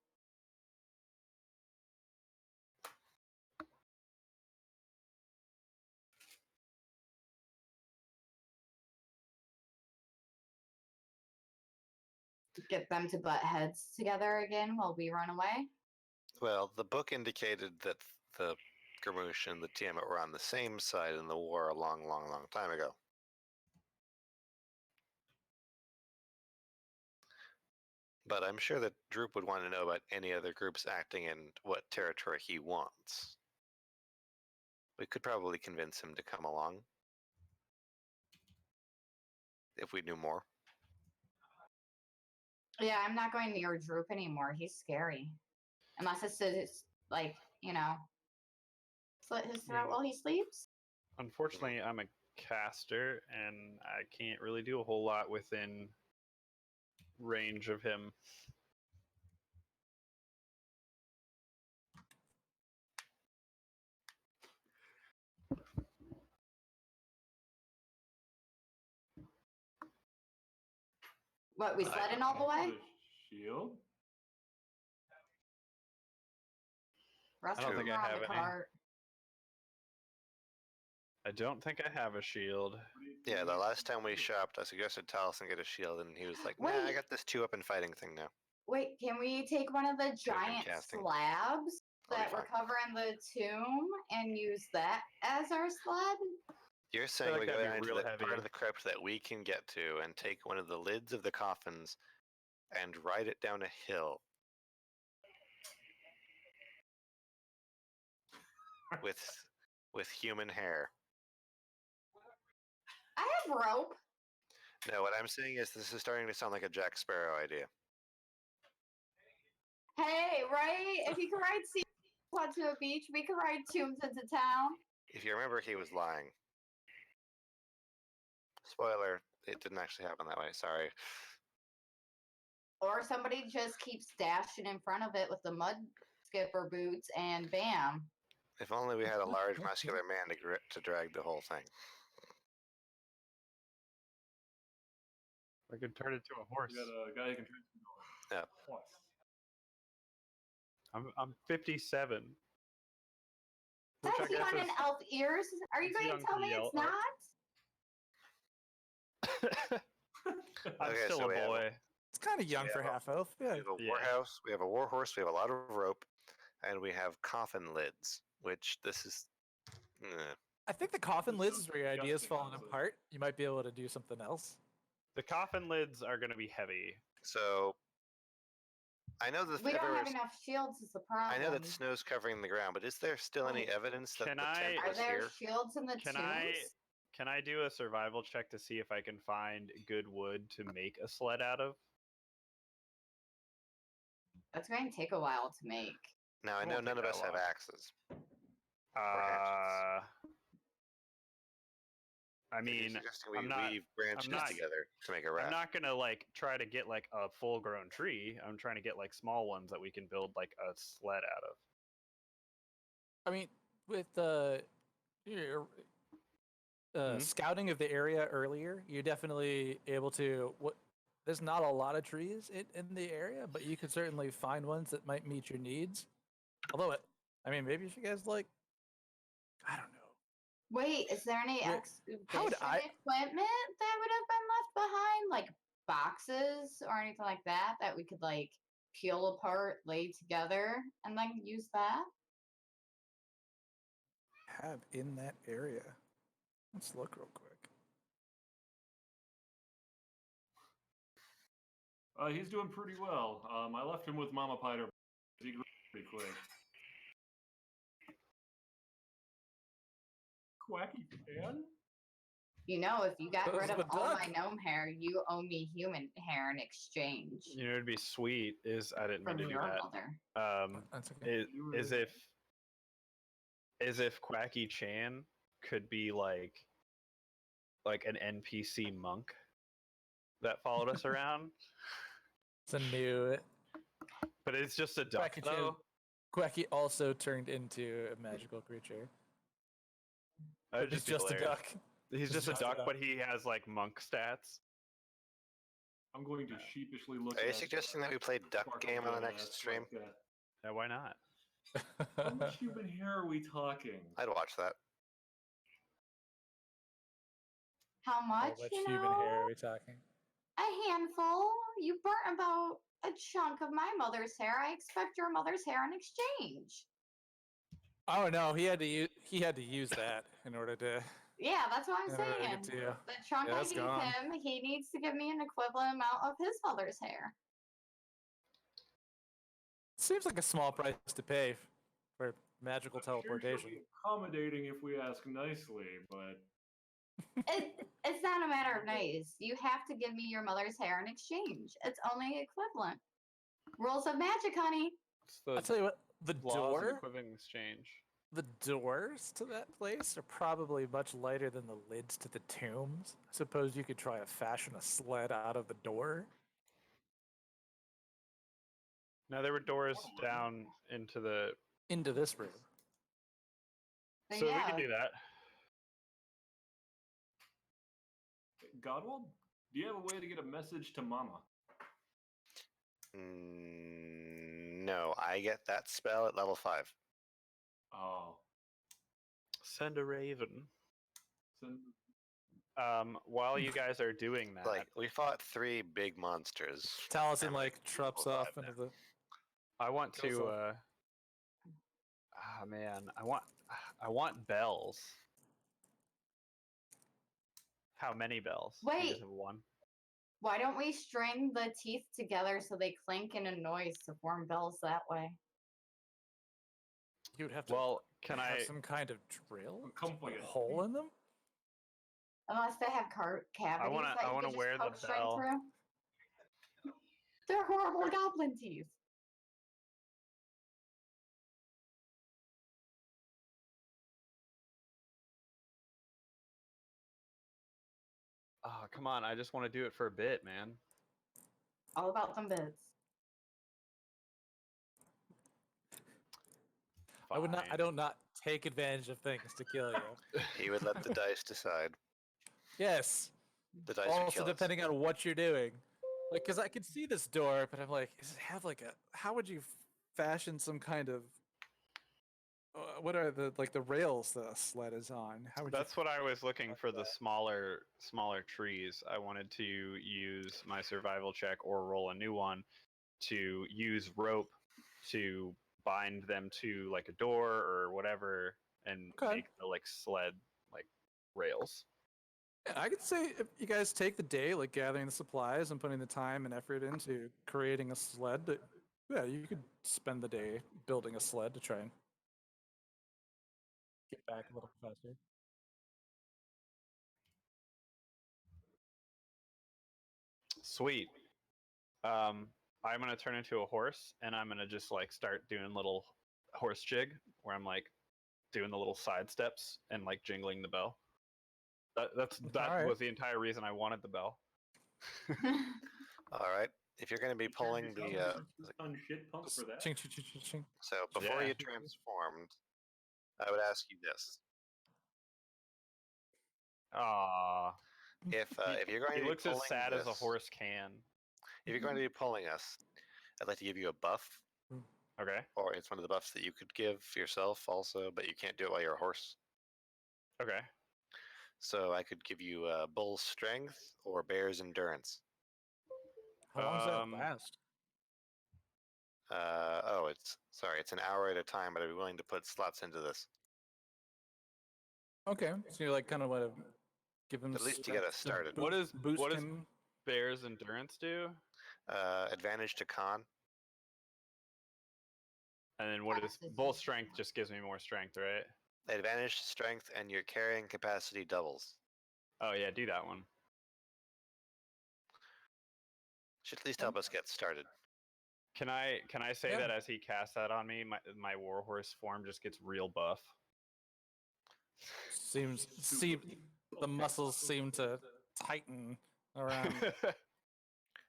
Get them to butt heads together again while we run away. Well, the book indicated that the Gramoosh and the Tiamat were on the same side in the war a long, long, long time ago. But I'm sure that Droop would want to know about any other groups acting in what territory he wants. We could probably convince him to come along. If we knew more. Yeah, I'm not going near Droop anymore. He's scary. Unless it's like, slit his throat while he sleeps. Unfortunately, I'm a caster, and I can't really do a whole lot within range of him. What, we sledding all the way? Put a shield? Rest I don't of think them I are on have the any. cart. I don't think I have a shield. Yeah, the last time we shopped, I suggested Taliesin get a shield, and he was like, "Nah, I Wait. got this 2-up and fighting thing now." Wait, can we take one of the giant casting. slabs That'll be that were fine. covering the tomb and use that as our sled? You're saying like we go that'd be down into real the part heavy. of the crypt that we can get to and take one of the lids of the coffins and ride it down a hill with human hair. I have rope. No, what I'm saying is this is starting to sound like a Jack Sparrow idea. Hey, right? If you could ride seesaw to a beach, we could ride tombs into town. If you remember, he was lying. Spoiler, it didn't actually happen that way. Sorry. Or somebody just keeps dashing in front of it with the mud skipper boots and bam. If only we had a large muscular man to drag the whole thing. I could turn into a horse. You got a guy who can turn into a Yeah. horse. I'm 57. Which I That's you guess on an is- elf ears? Are you it's going young to tell for me the it's elf. not? I'm Okay, still so a we have- boy. It's kind of young we for have a- half elf. We Yeah. have a Yeah. war house, we have a war horse, we have a lot of rope, and we have coffin lids, which this is. I think the coffin This lids sounds is where your idea's disgusting, falling honestly. apart. You might be able to do something else. The coffin lids are going to be heavy. So, I know that We don't have everywhere's- enough shields is the problem. I know that snow's covering the ground, but is there still any Wait, evidence that can the I- temple Are is there here? shields in the Can tombs? Can I do a survival check to see if I can find good wood to make a sled out of? That's going to take a while to make. Now, I It know won't none take of that us have long. axes. hatchets. I Are you mean, suggesting we I'm not- weave branches not- together to make a raft. I'm not gonna like try to get like a full-grown tree. I'm trying to get like small ones that we can build like a sled out of. I mean, with your Mhm. scouting of the area earlier, you're definitely able to. There's not a lot of trees in the area, but you could certainly find ones that might meet your needs. Although, I mean, maybe if you guys like, I don't know. Wait, is there any Where- excavation how would I- equipment that would have been left behind? Like boxes or anything like that that we could like peel apart, lay together, and then use that? Have in that area. Let's look real quick. He's doing pretty well. I left him with Mama Piter. He grew pretty quick. Quacky fan? You know, if you got That rid was of the all my duck. gnome hair, you owe me human hair in exchange You know, it'd be sweet. Is I didn't mean from to do your that. mother. That's okay. Is if Quacky Chan could be like an NPC monk that followed us around, It's a new. but it's just a duck Quacky Chan. though. Quacky also turned into a magical creature. That'd He's be just a hilarious. duck. He's It's just a just a duck, duck. but he has like monk stats. I'm going to sheepishly look Are you at suggesting that we play Duck Sparkle Game on the Gun next ass stream? like that. Yeah, why not? How much human hair are we talking? I'd watch that. How How much? much You human know, hair are we talking? a handful. You burnt about a chunk of my mother's hair. I expect your mother's hair in exchange. Oh no, he had to use that in order to. Yeah, that's what I'm in order to saying. get to you. The chunk Yeah, I that's gave gone. him, he needs to give me an equivalent amount of his mother's hair. Seems like a small price to pay for magical I'm sure she'll teleportation. be accommodating if we ask nicely, but It's not a matter of nice. You have to give me your mother's hair in exchange. It's only equivalent. Rules of magic, honey. It's the I'll tell you what, the laws of door, equivalent exchange. the doors to that place are probably much lighter than the lids to the tombs. I suppose you could try to fashion a sled out of the door. No, there were doors down into the. Into this room. Then So we yeah, can do that. Godwald, do you have a way to get a message to Mama? No, I get that spell at level 5. Oh, Send a raven. And While you guys are doing that, Like we fought 3 big monsters. Taliesin I'm like trops alive off into the. I want Kills to. off. Man, I want bells. How many bells? You Wait. just have one. Why don't we string the teeth together so they clink in a noise to form bells that way? You would have to Well, can have I? some kind of drill, Come put a on. hole in them. Unless they have cavities wanna- that I you wanna can wear just the poke straight bell. through. They're horrible goblin teeth. Oh, come on! I just want to do it for a bit, man. All about them bits. I would not. I Fine. don't not take advantage of things to kill you. He would let the dice decide. Yes. The dice would Also, kill us. depending on what you're doing, like, because I could see this door, but I'm like, does it have like a? How would you fashion some kind of? What are the rails the sled is on? How would That's what I was looking for. The smaller trees. I wanted to use my survival check or roll a new one to use rope to bind them to like a door or whatever, and Okay. make the like sled like rails. Yeah, I could say if you guys take the day, like gathering the supplies and putting the time and effort into creating a sled, yeah, you could spend the day building a sled to try and get back a little faster. Sweet. I'm gonna turn into a horse, and I'm gonna just like start doing little horse jig, where I'm like doing the little side steps and like jingling the bell. That Alright. was the entire reason I wanted the bell. All right. If you're going to be pulling the on shit pump for that. Ching, ching, ching, ching, ching. so before Yeah. you transformed, I would ask you this: Aww. if you're going He to be looks as pulling sad as a this- horse can. if you're going to be pulling us, I'd like to give you a buff, Okay. or it's one of the buffs that you could give yourself also, but you can't do it while you're a horse. Okay. So I could give you bull's strength or bear's endurance. How long does that Um, last? It's an hour at a time, but I'd be willing to put slots into this. Okay, so you're like kind of want to give him At least to get us strength to started. What is- boost what is- him? Bear's endurance do? Advantage to con. And then what is Fastest. bull strength? Just gives me more strength, right? Advantage to strength and your carrying capacity doubles. Oh yeah, do that one. Should at least help us get started. Can I say Yeah. that as he casts that on me, my warhorse form just gets real buff? The muscles seem to tighten around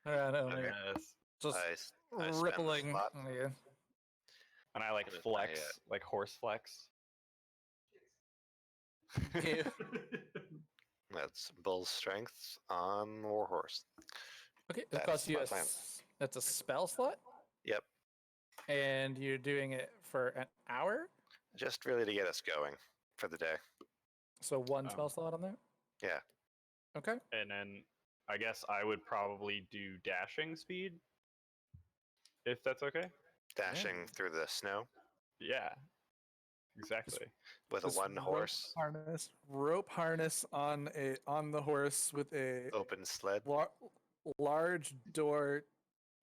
around him, Okay. Yes. just I spend the rippling. slot. Yeah. And I like With my, flex, like horse flex. Yeah. That's bull's strength on warhorse. Okay, it That's costs you my plan. that's a spell slot, Yep. and you're doing it for an hour. Just really to get us going for the day. So one Oh. spell slot on there. Yeah. Okay. And then I guess I would probably do dashing speed, if that's okay. Dashing through the snow Yeah. Exactly. with a This one horse rope harness on the horse with a open sled. large door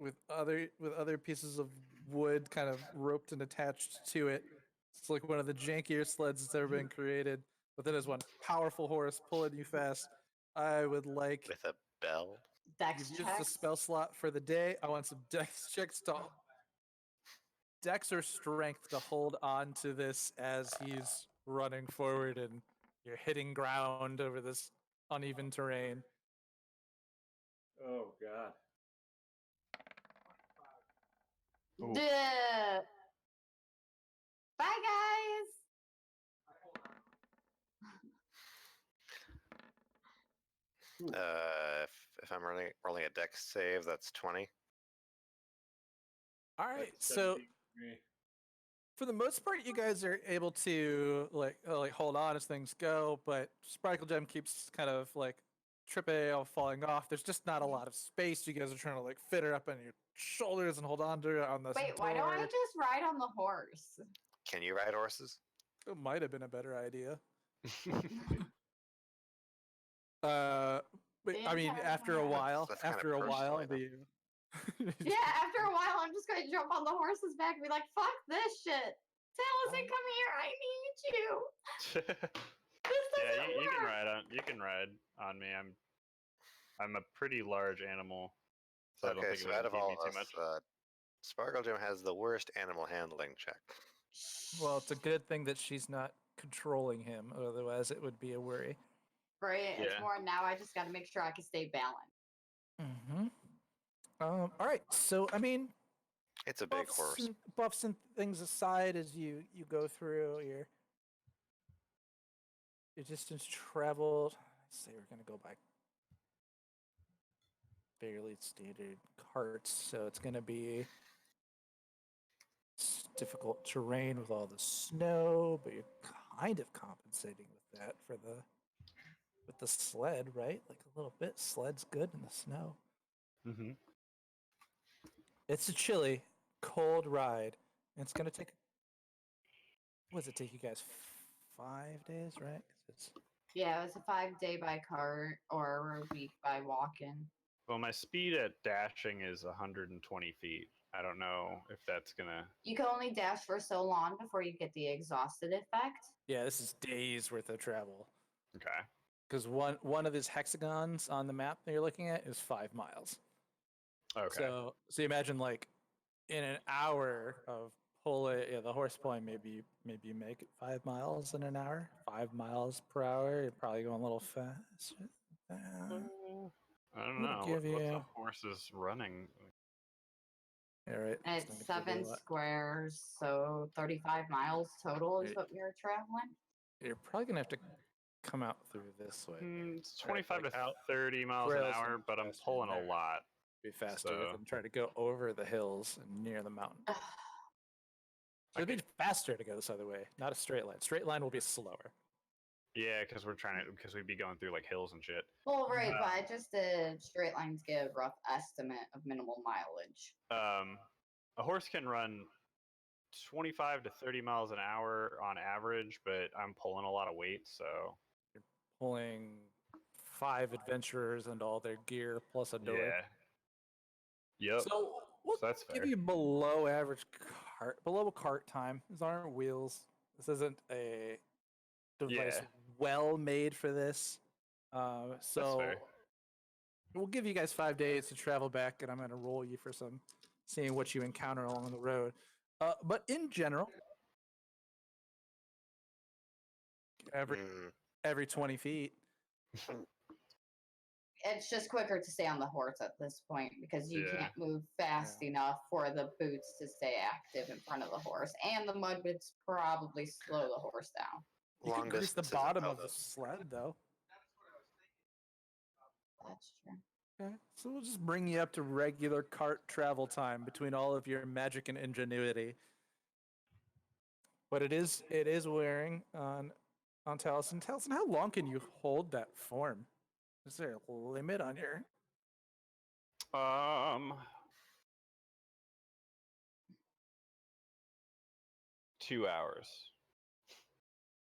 with other pieces of wood kind of roped and attached to it. It's like one of the jankier sleds that's ever been created, but then there's one powerful horse pulling you fast. I would like With a bell. Dex you've used the checks. spell slot for the day. I want some dex checks to dex or strength to hold on to this as he's running forward and you're hitting ground over this uneven terrain. Oh god. Ooh. Duh. Bye, guys. If I'm rolling a dex save, that's 20. All right, That's so 17 for me. for the most part, you guys are able to like hold on as things go, but Sparkle Gem keeps kind of like tripping or falling off. There's just not a lot of space. You guys are trying to like fit her up on your shoulders and hold on to her on this Wait, why don't I door. just ride on the horse? Can you ride horses? It might have been a better idea. But The I mean, entire after a time. while, That's kinda after a while, personal, you Yeah, after a while, I'm just going to jump on the horse's back and be like, fuck this shit. Taliesin, come here. I need you. This Yeah, doesn't you can work. ride on. You can ride on me. I'm a pretty large animal, so I don't Okay, think it so would out of impede all me of too us, much. Sparkle Gem has the worst animal handling check. well, it's a good thing that she's not controlling him, otherwise it would be a worry. Right, it's Yeah. more now I just got to make sure I can stay balanced. Mm-hmm. All right. So I mean, It's a big horse. buffs and things aside, as you go through your distance traveled. Let's say we're gonna go by fairly standard carts, so it's gonna be difficult terrain with all the snow, but you're kind of compensating with that with the sled, right? Like a little bit. Sled's good in the snow. Mm-hmm. It's a chilly, cold ride. And it's gonna take. What does it take you guys? 5 days, right? 'Cause it's Yeah, it was a 5-day by cart or a week by walk-in. Well, my speed at dashing is 120 feet. I don't know if that's gonna. You can only dash for so long before you get the exhausted effect. yeah, this is days worth of travel. Okay. Because one of his hexagons on the map that you're looking at is 5 miles. Okay. So you imagine like in an hour of pulling, the horse pulling, maybe you make it 5 miles in an hour, 5 miles per hour. You're probably going a little fast. I don't would know. give What's you- a horse's running? All right. And it's it's gonna give you 7 what? squares, so 35 miles total is Right. what we were traveling. You're probably gonna have to come out through this way. It's 25 like to out 30 miles an trails hour, and but I'm faster pulling a there. lot. Be faster So- than try to go over the hills and near the mountain. Ugh. So it'd be faster to go this other way, not a straight line. Straight line will be slower. Yeah, because we'd be going through like hills and shit. Well, right, but Uh, I just did straight lines give a rough estimate of minimal mileage. A horse can run 25 to 30 miles an hour on average, but I'm pulling a lot of weight, so Pulling 5 adventurers and all their gear plus a door. yeah. Yep. So we'll So that's give fair. you below average below cart time. These aren't wheels. This isn't a device Yeah. well made for this. So fair. we'll give you guys 5 days to travel back, and I'm going to roll you for seeing what you encounter along the road. But in general, every 20 feet. It's just quicker to stay on the horse at this point because you Yeah. can't move fast enough for the boots to stay active in front of the horse, and the mud boots probably slow the horse down. You Long can grease the distances bottom how of the sled, though. That's true. Okay, so we'll just bring you up to regular cart travel time between all of your magic and ingenuity. But it is wearing on Taliesin. Taliesin, how long can you hold that form? Is there a limit on your? 2 hours.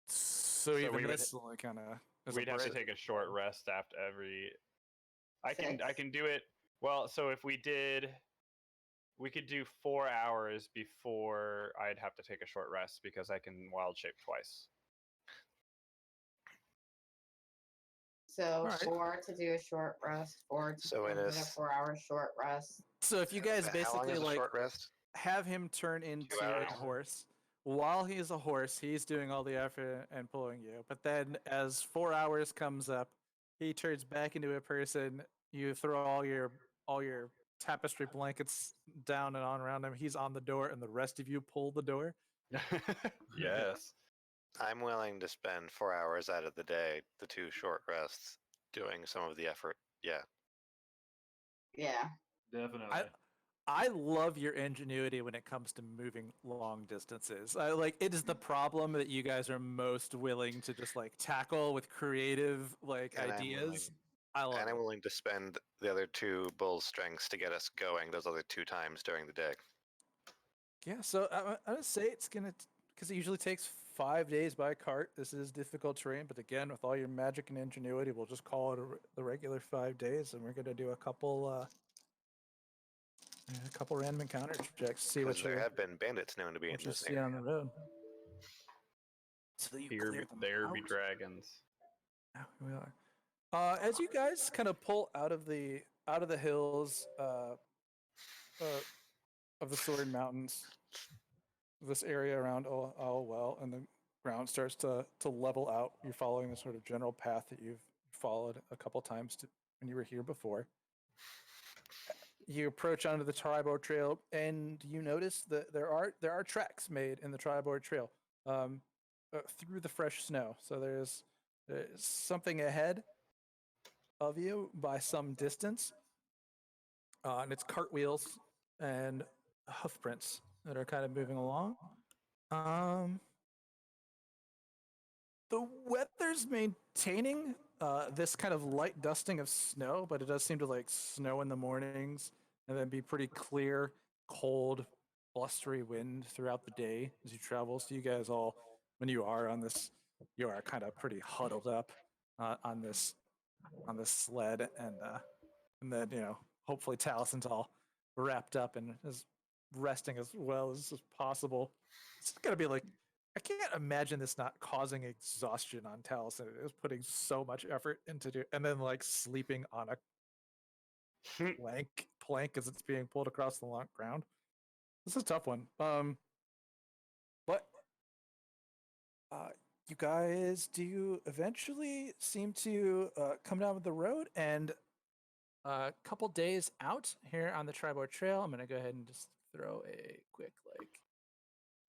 So we even would- this only kind of. We'd have to take a short rest after every. I can do it. Well, so if we could do 4 hours before I'd have to take a short rest because I can wild shape twice. So Alright. 4 to do a short rest, 4 to So in do a a s- 4-hour short rest. So if you guys How long basically is a like short rest? have him turn into a hours. horse. While he's a horse, he's doing all the effort and pulling you. But then, as 4 hours comes up, he turns back into a person. You throw all your tapestry blankets down and on around him. He's on the door, and the rest of you pull the door. Yes. I'm willing to spend 4 hours out of the day, the 2 short rests, doing some of the effort. Yeah. Yeah. Definitely. I love your ingenuity when it comes to moving long distances. I like it is the problem that you guys are most willing to just like tackle with creative like And ideas. I love and I'm it. willing to spend the other 2 bull strengths to get us going those other 2 times during the day. Yeah, so I would say it's gonna because it usually takes 5 days by cart. This is difficult terrain, but again, with all your magic and ingenuity, we'll just call it the regular 5 days, and we're gonna do a couple random encounter checks, see Because what there you have been bandits known to be in what you this see area. on the road. So you Here, clear them there out. be dragons. Yeah, here we are. As you guys kind of pull out of the hills of the Sword Mountains, this area around Well, and the ground starts to level out. You're following the sort of general path that you've followed a couple times when you were here before. You approach onto the Tribord Trail, and you notice that there are tracks made in the Tribord Trail through the fresh snow. So there's something ahead of you by some distance, and it's cartwheels and hoof prints that are kind of moving along. The weather's maintaining this kind of light dusting of snow, but it does seem to like snow in the mornings and then be pretty clear, cold, blustery wind throughout the day as you travel. So you guys all, when you are on this, you are kind of pretty huddled up on this sled, and then hopefully Talison's all wrapped up and is resting as well as possible. It's gonna be like I can't imagine this not causing exhaustion on Taliesin. It is putting so much effort into do, and then like sleeping on a plank as it's being pulled across the long ground. This is a tough one. But you guys do eventually seem to come down with the road, and a couple days out here on the Tribord Trail, I'm gonna go ahead and just throw a quick like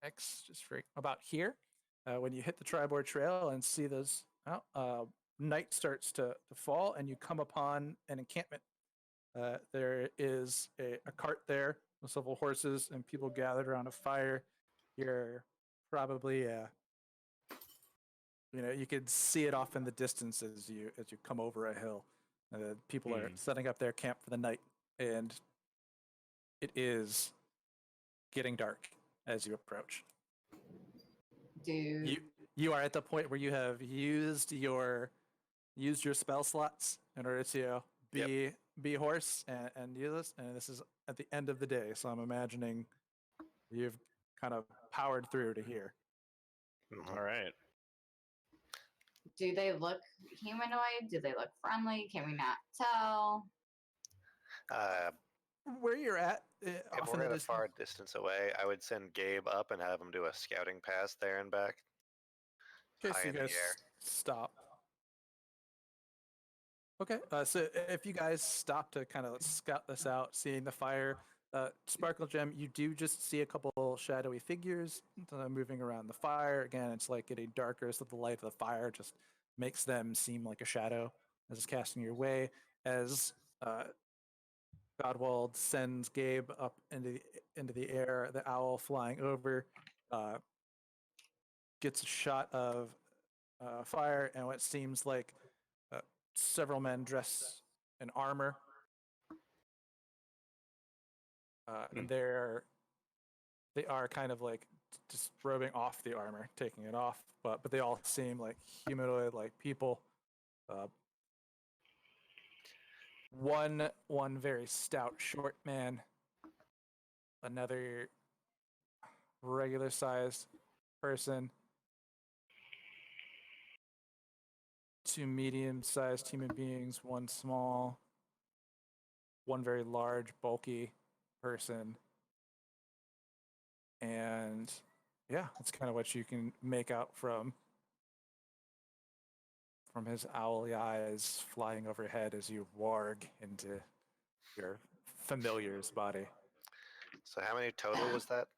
X just for about here. When you hit the Tribord Trail and see those, night starts to fall, and you come upon an encampment. There is a cart there with several horses and people gathered around a fire. You're probably, you could see it off in the distance as you come over a hill. People are setting up their camp for the night, and it is getting dark as you approach. Dude. You are at the point where you have used your spell slots in order to be horse and use this, and this is at the end of the day. So I'm imagining you've kind of powered through to here. All right. Do they look humanoid? Do they look friendly? Can we not tell? Where you're at, If off in we're the at a distance. far distance away, I would send Gabe up and have him do a scouting pass there and back. Okay, high so you in the guys air. stop. Okay, so if you guys stop to kind of scout this out, seeing the fire, Sparkle Gem, you do just see a couple shadowy figures moving around the fire. Again, it's like getting darker, so the light of the fire just makes them seem like a shadow as it's casting your way. As Godwald sends Gabe up into the air, the owl flying over gets a shot of fire and what seems like several men dressed in armor. And they are kind of like just rubbing off the armor, taking it off, but they all seem like humanoid like people. One very stout short man, another regular sized person, two medium sized human beings, one small, one very large bulky person. And yeah, that's kind of what you can make out from his owly eyes flying overhead as you warg into your familiar's body. So how many total was that?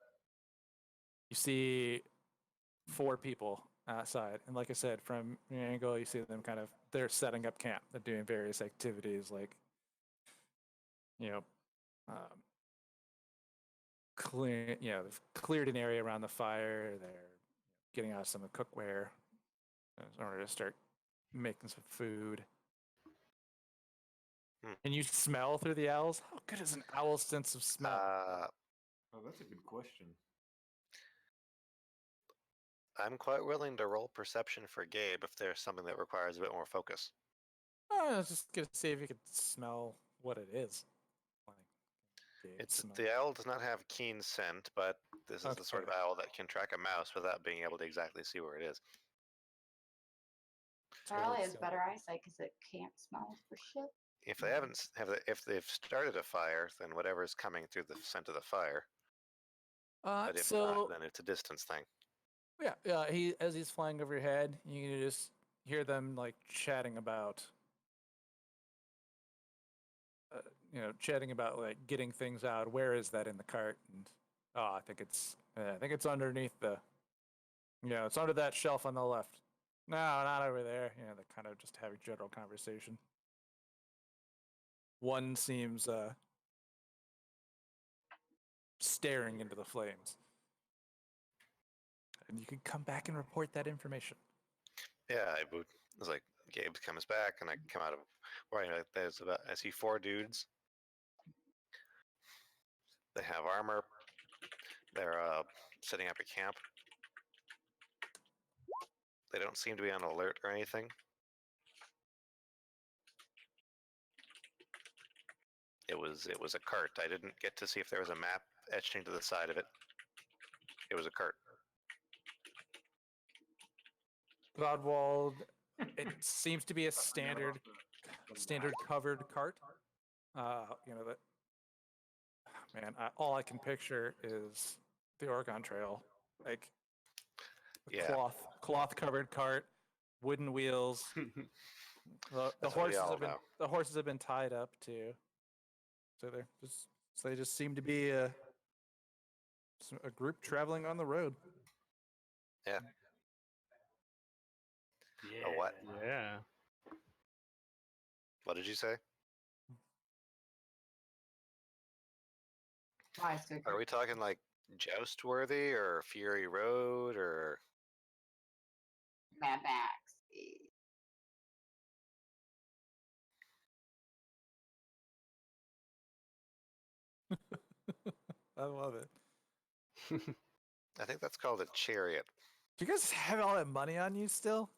You see 4 people outside, and like I said, from your angle, you see them they're setting up camp. They're doing various activities like, um, they've cleared an area around the fire. They're getting out some of the cookware in order to start making some food. Can you smell through the owls? How good is an owl's sense of smell? Oh, that's a good question. I'm quite willing to roll perception for Gabe if there's something that requires a bit more focus. I was just gonna see if you could smell what it is. Like, Gabe smell. The owl does not have keen scent, but this is the sort of Okay. owl that can track a mouse without being able to exactly see where it is. Charlie has so- better eyesight because it can't smell for shit. If they haven't if they've started a fire, then whatever's coming through the scent of the fire. But if not, then it's a distance thing. yeah, as he's flying over your head, you can just hear them like chatting about, chatting about like getting things out. Where is that in the cart? And I think it's underneath the, it's under that shelf on the left. No, not over there. They're kind of just having general conversation. One seems staring into the flames. And you can come back and report that information. Yeah, it's like Gabe comes back, and I come out of where I see 4 dudes. They have armor. They're setting up a camp. They don't seem to be on alert or anything. It was a cart. I didn't get to see if there was a map etched into the side of it. It was a cart. Godwald, it seems to be a standard covered cart. That. Man, all I can picture is the Oregon Trail, like a Yeah. cloth covered cart, wooden wheels. The That's what we all know. the horses have been tied up too, so they just seem to be a group traveling on the road. Yeah. Yeah. A what? Yeah. What did you say? Why, so Are we talking like Joust Worthy or Fury Road or Mad Max? I love it. I think that's called a Chariot. Do you guys have all that money on you still?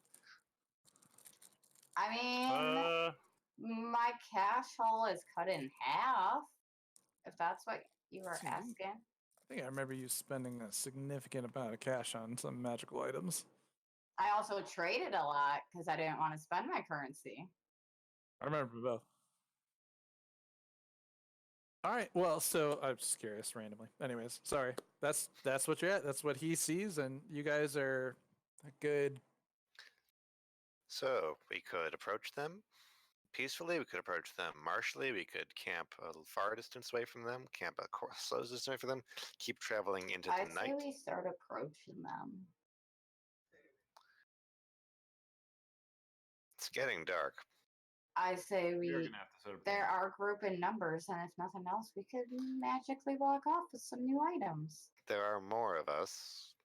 I mean, my cash haul is cut in half. If that's what you were Hmm. asking. I think I remember you spending a significant amount of cash on some magical items. I also traded a lot because I didn't want to spend my currency. I remember both. All right. Well, so I'm just curious randomly. Anyways, sorry. That's what you're at. That's what he sees, and you guys are a good. So we could approach them peacefully. We could approach them martially. We could camp a far distance away from them. Camp a slow distance away from them. Keep traveling into I'd the say night. we start approaching them. It's getting dark. I say You're we. gonna have to set up. There are group in numbers, and if nothing else, we could magically walk off with some new items. There are more of us.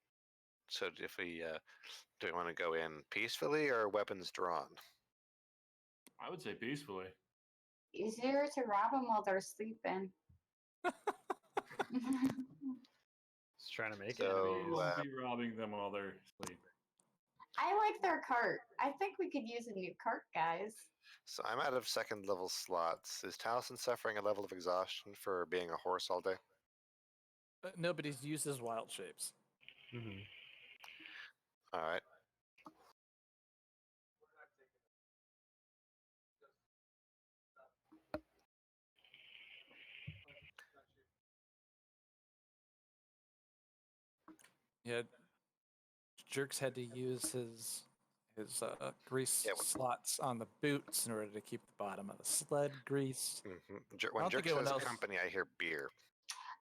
So if we do we want to go in peacefully or weapons drawn? I would say peacefully. Easier to rob them while they're sleeping. Just trying to make So, enemies. We won't be robbing them while they're asleep. I like their cart. I think we could use a new cart, guys. So I'm out of 2nd level slots. Is Taliesin suffering a level of exhaustion for being a horse all day? Nobody's used his wild shapes. Mhm. All right. Yeah, Jerks had to use his grease Yeah, slots on the boots in order to keep the bottom of the sled greased. When don't Jerk think anyone says else- company, I hear beer.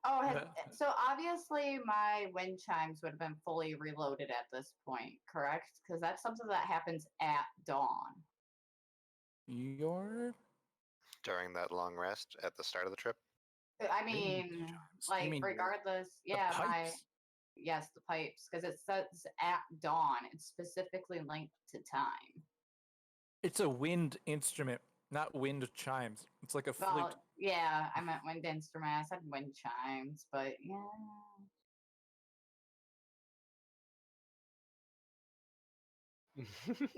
Oh, Yeah. so obviously my wind chimes would have been fully reloaded at this point, correct? Because that's something that happens at dawn. Your During that long rest at the start of the trip. I Wind mean, chimes. You like mean regardless, the yeah, my pipes? yes, the pipes, because it says at dawn. It's specifically linked to time. It's a wind instrument, not wind chimes. It's like a flute. Well, yeah, I meant wind instrument. I said wind chimes, but yeah. No,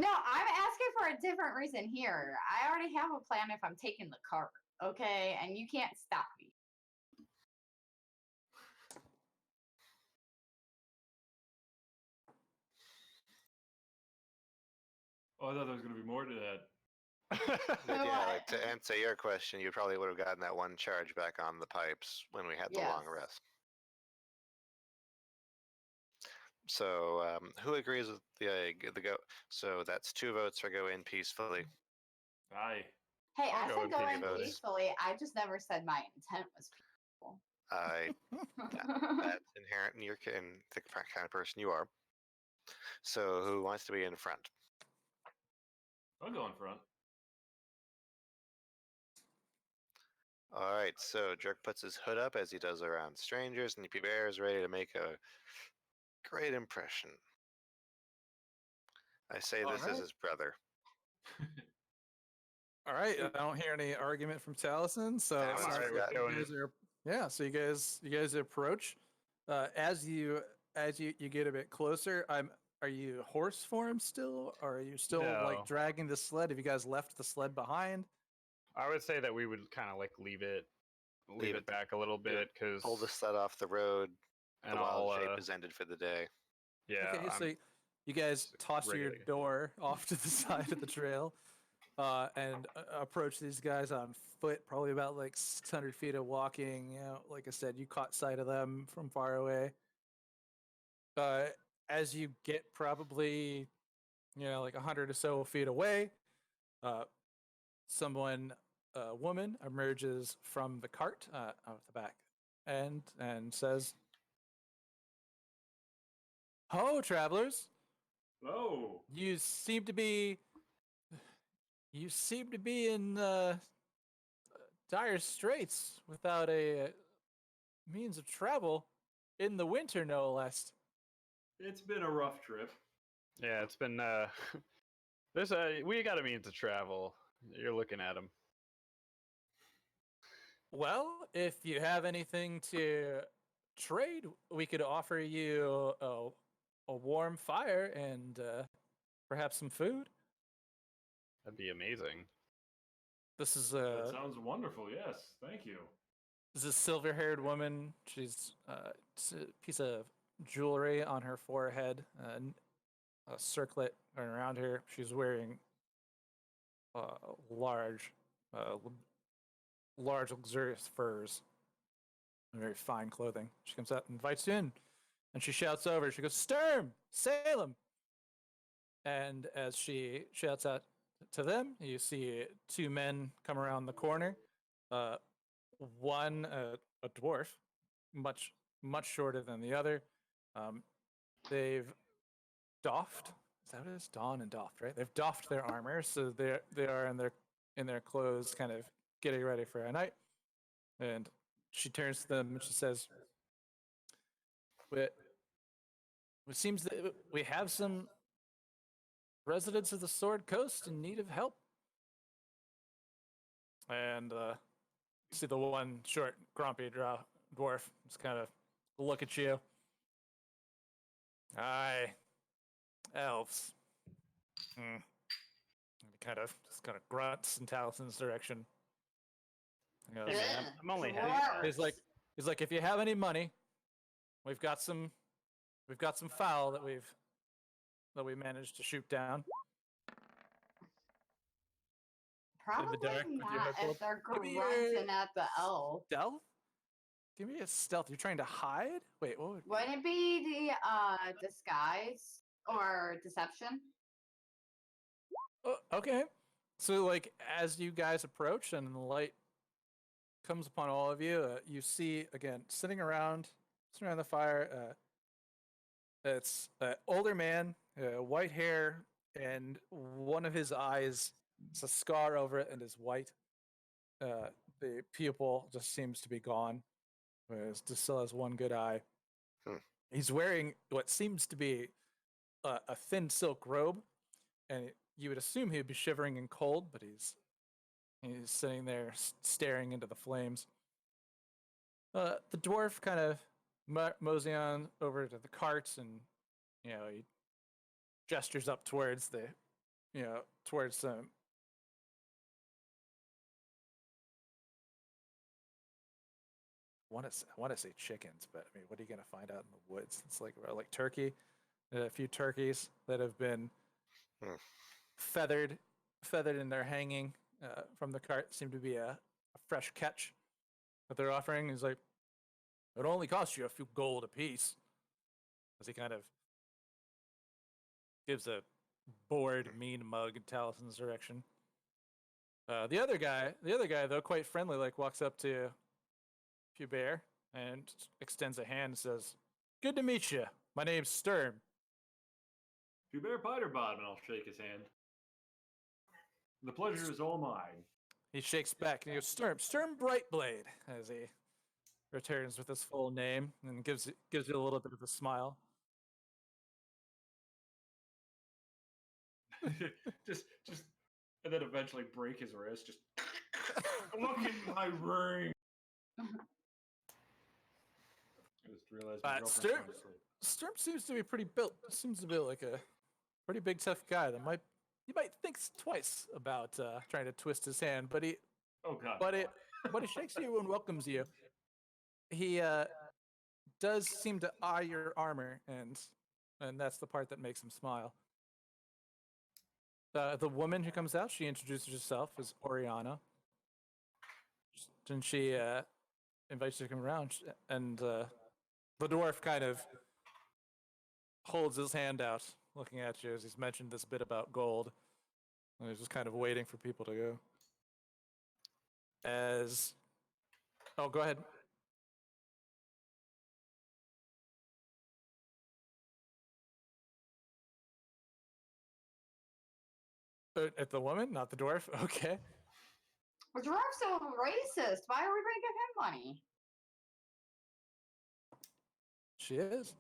I'm asking for a different reason here. I already have a plan if I'm taking the cart, okay? And you can't stop me. Oh, I thought there was going to be more to that. But So, yeah, like, to answer your question, you probably would have gotten that one charge back on the pipes when we had the long Yes. rest. So, who agrees with the go? So that's 2 votes for go in peacefully. Aye. hey, I'll I go said with go Piggy in votes. peacefully. I just never said my intent was peaceful. That's inherent in your in the kind of person you are. So, who wants to be in front? I'll go in front. All right, so Jerk puts his hood up as he does around strangers, and Bear is ready to make a great impression. I say this as Alright. his brother. All right, I don't hear any argument from Taliesin, so Yeah, it I'm sounds alright like with you going guys are so you guys approach. As you get a bit closer, are you horse form still, or are you still No. like dragging the sled? Have you guys left the sled behind? I would say that we would kind of like leave it Leave it. back a little bit because Pull the sled off the road. and The wild I'll shape is ended for the day. yeah. Okay, so I'm you guys toss ready your to go. door off to the side of the trail, and approach these guys on foot. Probably about like 600 feet of walking. You know, like I said, you caught sight of them from far away. As you get probably, like 100 or so feet away, uh, a woman, emerges from the cart out the back and says, "Ho, travelers! Oh. You seem to be in dire straits without a means of travel in the winter, no less." It's been a rough trip. Yeah, it's been there's we got a means to travel. You're looking at him. Well, if you have anything to trade, we could offer you a warm fire and perhaps some food. That'd be amazing. This is That a sounds wonderful. Yes. Thank you. silver-haired woman. She's it's a piece of jewelry on her forehead, a circlet around her. She's wearing large, large luxurious furs, very fine clothing. She comes out and invites you in, and she shouts over. She goes, "Sturm, Salem!" And as she shouts out to them, you see 2 men come around the corner. One, a dwarf, much shorter than the other. They've doffed. Is that what it is? Dawn and doffed, right? They've doffed their armor, so they are in their clothes, kind of getting ready for a night. And she turns to them and she says, "It seems that we have some residents of the Sword Coast in need of help." And see the one short, grumpy dwarf just kind of look at you. "Aye, elves." Hmm. He kind of grunts in Talison's direction. He goes, Hey, man, Ugh, I'm only gross. half. he's like, "If you have any money, we've got some fowl that we managed to shoot down." Probably dark with your not hood if they're Give me grunting your- at the elf. Stealth? Give me a stealth. You're trying to hide? Wait, what would Wouldn't it be the disguise or deception? Oh, okay. So, like, as you guys approach and the light comes upon all of you, you see again sitting around the fire. It's an older man, white hair, and one of his eyes, it's a scar over it, and is white. the pupil just seems to be gone. Whereas just still has one good eye. Hmm. He's wearing what seems to be a thin silk robe, and you would assume he would be shivering in cold, but he's sitting there staring into the flames. The dwarf kind of mosey on over to the carts, and he gestures up towards towards some. I want to say chickens, but I mean, what are you gonna find out in the woods? It's like turkey, a few turkeys that have been Hmm. feathered and they're hanging from the cart. Seem to be a fresh catch that they're offering. He's like, it only costs you a few gold apiece. As he kind of gives a bored, mean mug in Talison's direction. The other guy though, quite friendly, like walks up to Hubert and extends a hand and says, "Good to meet you. My name's Sturm." Hubert Piterbottom, and I'll shake his hand. The pleasure is all mine. He shakes back and he goes, Sturm Brightblade, as he returns with his full name and gives you a little bit of a smile. just, and then eventually break his wrist. Just look at my ring. I just realized my girlfriend's Sturm, trying to sleep. Sturm seems to be pretty built. Seems to be like a pretty big, tough guy that you might think twice about trying to twist his hand, but he Oh God. he shakes you and welcomes you. He does seem to eye your armor, and that's the part that makes him smile. The woman who comes out, she introduces herself as Oriana. And she invites you to come around, and the dwarf kind of holds his hand out, looking at you as he's mentioned this bit about gold. And he's just kind of waiting for people to go. Oh, go ahead. At the woman, not the dwarf? Okay. The dwarf's so racist. Why are we going to give him money? She is.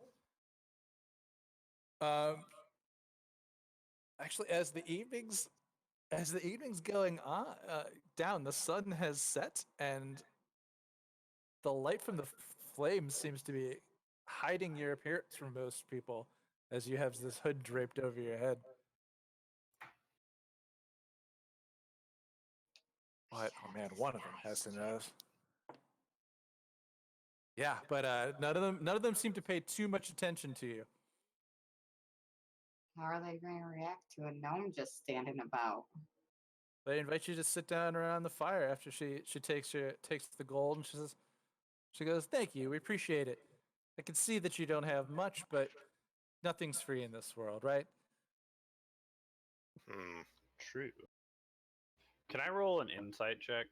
Actually, as the evening's going on down, the sun has set, and the light from the flames seems to be hiding your appearance from most people, as you have this hood draped over your head. What? Oh man, one of them has to know. Yeah, but none of them seem to pay too much attention to you. How are they going to react to a gnome just standing about? They invite you to sit down around the fire after she takes the gold, and she goes, "Thank you, we appreciate it. I can see that you don't have much, but nothing's free in this world, right?" True. Can I roll an insight check?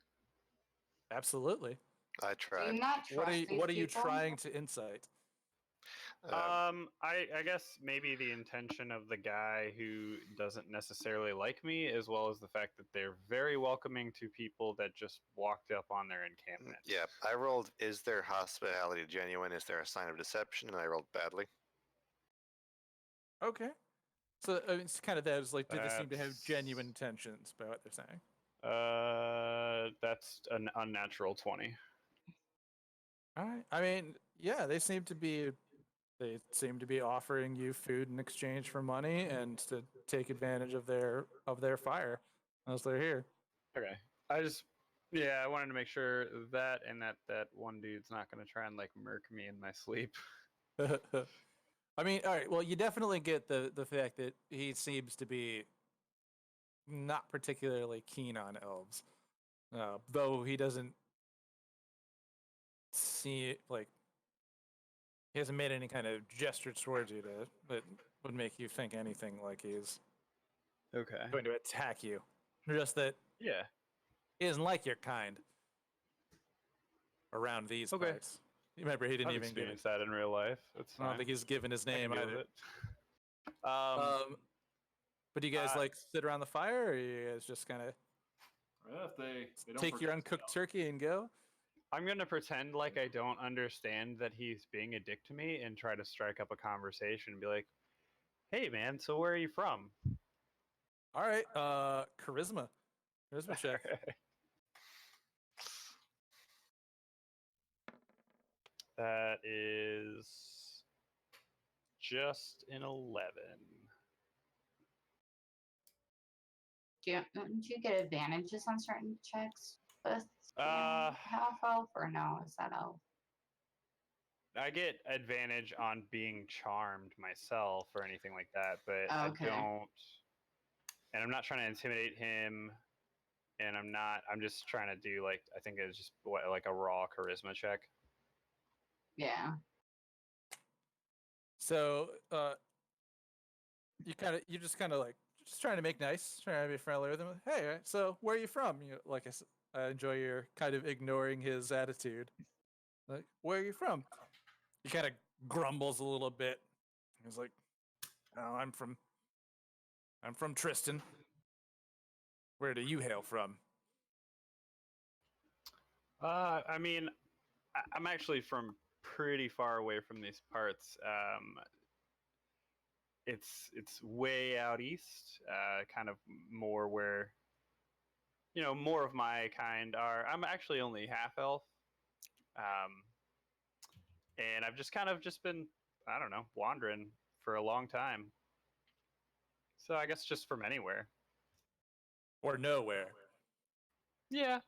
Absolutely. I Do tried. you not trust What are these you people? trying to insight? I guess maybe the intention of the guy who doesn't necessarily like me, as well as the fact that they're very welcoming to people that just walked up on their encampment. Yeah, I rolled, is their hospitality genuine? Is there a sign of deception? And I rolled badly. Okay. So it's kind of that. It's like, do they seem to have That's- genuine intentions by what they're saying? That's an unnatural 20. All right. I mean, yeah, they seem to be offering you food in exchange for money and to take advantage of their fire as they're here. Okay. I wanted to make sure that and that one dude's not going to try and like murk me in my sleep. I mean, all right. Well, you definitely get the fact that he seems to be not particularly keen on elves, though he doesn't see like he hasn't made any kind of gesture towards you that would make you think anything like he's Okay. going to attack you. Just that Yeah. he doesn't like your kind around these Okay. parts. You remember he didn't I've even give it. experienced that in real life. It's I fine. don't think he's given his I can name deal with either. it. But do you guys uh, like sit around the fire, or you guys just kind of? Well, if they don't Take your forget uncooked stuff. turkey and go. I'm gonna pretend like I don't understand that he's being a dick to me and try to strike up a conversation and be like, "Hey, man, so where are you from?" All right. Charisma. Charisma check. That is just an 11. Don't you get advantages on certain checks with Uh, half elf or no? Is that elf? I get advantage on being charmed myself or anything like that, but Okay. I don't. And I'm not trying to intimidate him, and I'm just trying to do like I think it's just like a raw charisma check. Yeah. So, you just kind of like just trying to make nice, trying to be friendly with him. Hey, so where are you from? You know, like I enjoy your kind of ignoring his attitude. Like, where are you from? He kind of grumbles a little bit. He's like, "Oh, I'm from Tristan. Where do you hail from?" I mean, I'm actually from pretty far away from these parts. It's way out east, kind of more where more of my kind are. I'm actually only half elf, and I've just kind of just been I don't know wandering for a long time. So I guess just from anywhere. Or nowhere? Yeah,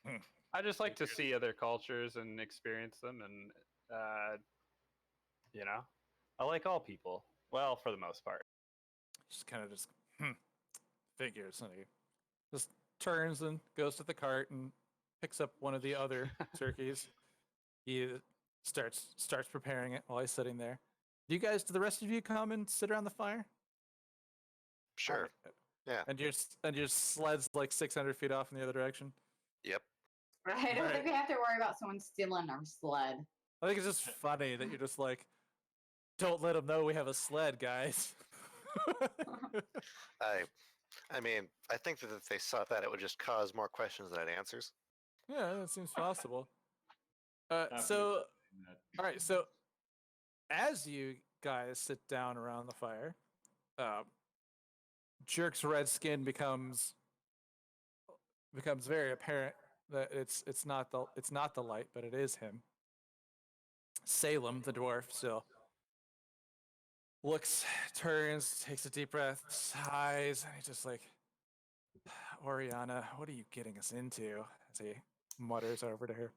Hmm. I just like to Figured. see other cultures and experience them, and you know, I like all people. Well, for the most part. Just kind of just figures. And he just turns and goes to the cart and picks up one of the other turkeys. He starts preparing it while he's sitting there. Do the rest of you come and sit around the fire? Sure. Alright. Yeah. And your sled's like 600 feet off in the other direction. Yep. Right. I don't Right. think we have to worry about someone stealing our sled. I think it's just funny that you're just like, don't let them know we have a sled, guys. I mean, I think that if they saw that, it would just cause more questions than it answers. Yeah, that seems possible. After So, saying that. all right. So, as you guys sit down around the fire, Jerk's red skin becomes very apparent that it's not the light, but it is him. Salem, the dwarf, still looks, turns, takes a deep breath, sighs, and he's just like, "Oriana, what are you getting us into?" As he mutters over to her.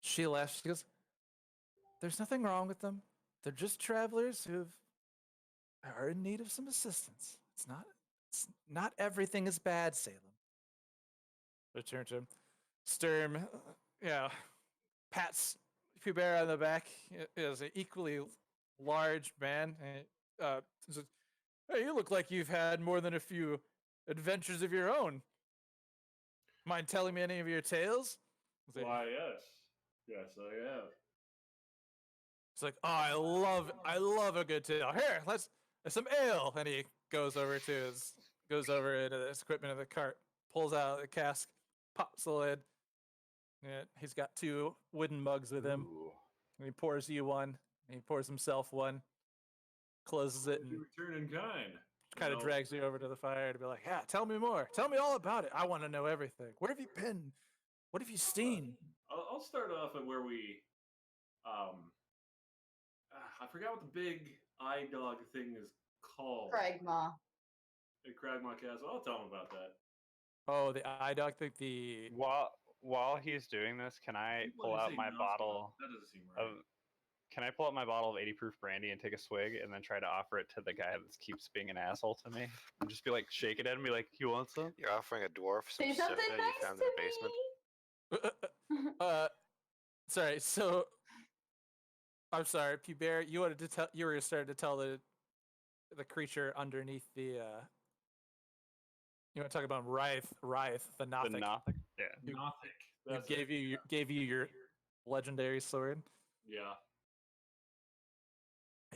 She laughs. She goes, "There's nothing wrong with them. They're just travelers who are in need of some assistance. It's not everything is bad, Salem." Return to him. Sturm, pats Hubert on the back. Is an equally large man. And, says, "Hey, you look like you've had more than a few adventures of your own. Mind telling me any of your tales?" He's like- Why, yes. Yes, I have. It's like, "Oh, I love a good tale. Here, let's some ale." And he goes over into his equipment in the cart, pulls out the cask, pops the lid. Yeah, he's got two wooden mugs with him. Ooh. And he pours you one. And he pours himself one. Closes it and You return in kind. kind of know. drags you over to the fire to be like, "Yeah, tell me more. Tell me all about it. I want to know everything. Where have you been? What have you seen?" I'll start off at where we, I forgot what the big eye dog thing is called. Kragma. At Cragmont Castle. I'll tell him about that. Oh, the eye dog thing. The While he's doing this, can I pull out my bottle That doesn't seem right. of? Can I pull out my bottle of 80 proof brandy and take a swig, and then try to offer it to the guy that keeps being an asshole to me, and just be like, shake it at him, and be like, "You want some?" You're offering a dwarf some Say soda something you nice found in the basement. to me. sorry. So, I'm sorry, Hubert. You wanted to tell. You were starting to tell the creature underneath the. You want to talk about Wraith, the The Nothic, Nothic. Yeah. who- Nothic. who That's it. gave you your legendary sword. Yeah.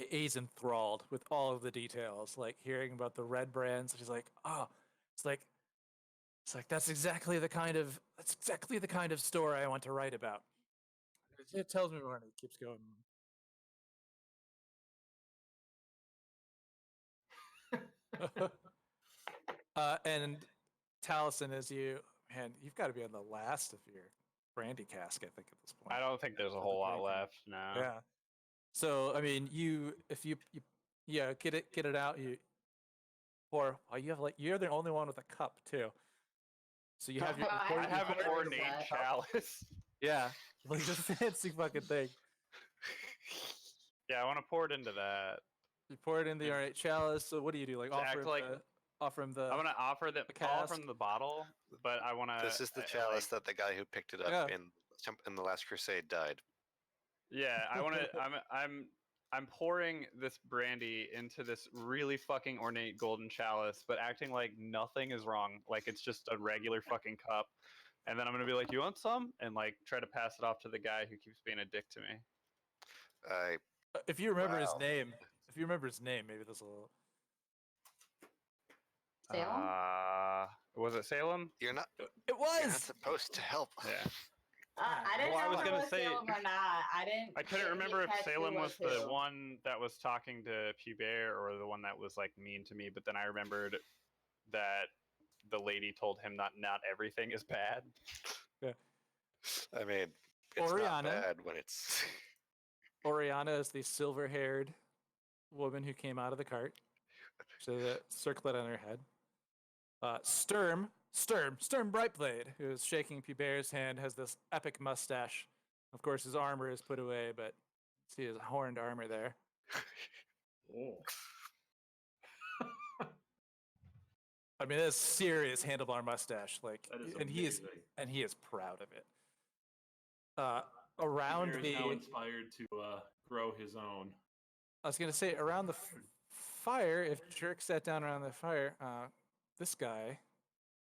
He's enthralled with all of the details, like hearing about the red brands. He's like, "Oh, it's like It's like that's exactly the kind of story I want to write about. It tells me more, and it keeps going. And Taliesin, as you've got to be on the last of your brandy cask, I think, at this point. I don't think there's a For the whole lot drinking. left now. Yeah. So I mean, if you get it out. You pour. Well, you have you're the only one with a cup too. So you have your. I pour I have your- have an Notice ornate that. chalice. Yeah, like the fancy fucking thing. Yeah, I want to pour it into that. You pour it in the ornate chalice. So what do you do? Like To act like- offer him the. I'm gonna offer them the all cask. from the bottle, but I want to. This is the chalice that the guy who picked it up Yeah. in the Last Crusade died. Yeah, I want to. I'm pouring this brandy into this really fucking ornate golden chalice, but acting like nothing is wrong, like it's just a regular fucking cup. And then I'm gonna be like, "You want some?" and like try to pass it off to the guy who keeps being a dick to me. If you remember Wow. his name, maybe this will. Salem? Was it Salem? You're not It you're not was. supposed to help. Yeah. I didn't Well, I know was if it gonna was say- Salem or not. I couldn't remember if catch who Salem was the who. one that was talking to Pubert or the one that was like mean to me, but then I remembered that the lady told him not everything is bad. I mean, it's Oriana. not bad when it's. Oriana is the silver-haired woman who came out of the cart. So the circlet on her head. Sturm Brightblade, who is shaking Pubert's hand, has this epic mustache. Of course, his armor is put away, but see his horned armor there. Oh. I mean, that's serious handlebar mustache. Like, That is and amazing. he is proud of it. Around Pierre is the, now inspired to grow his own. I was gonna say around the fire. If Jerk sat down around the fire, this guy,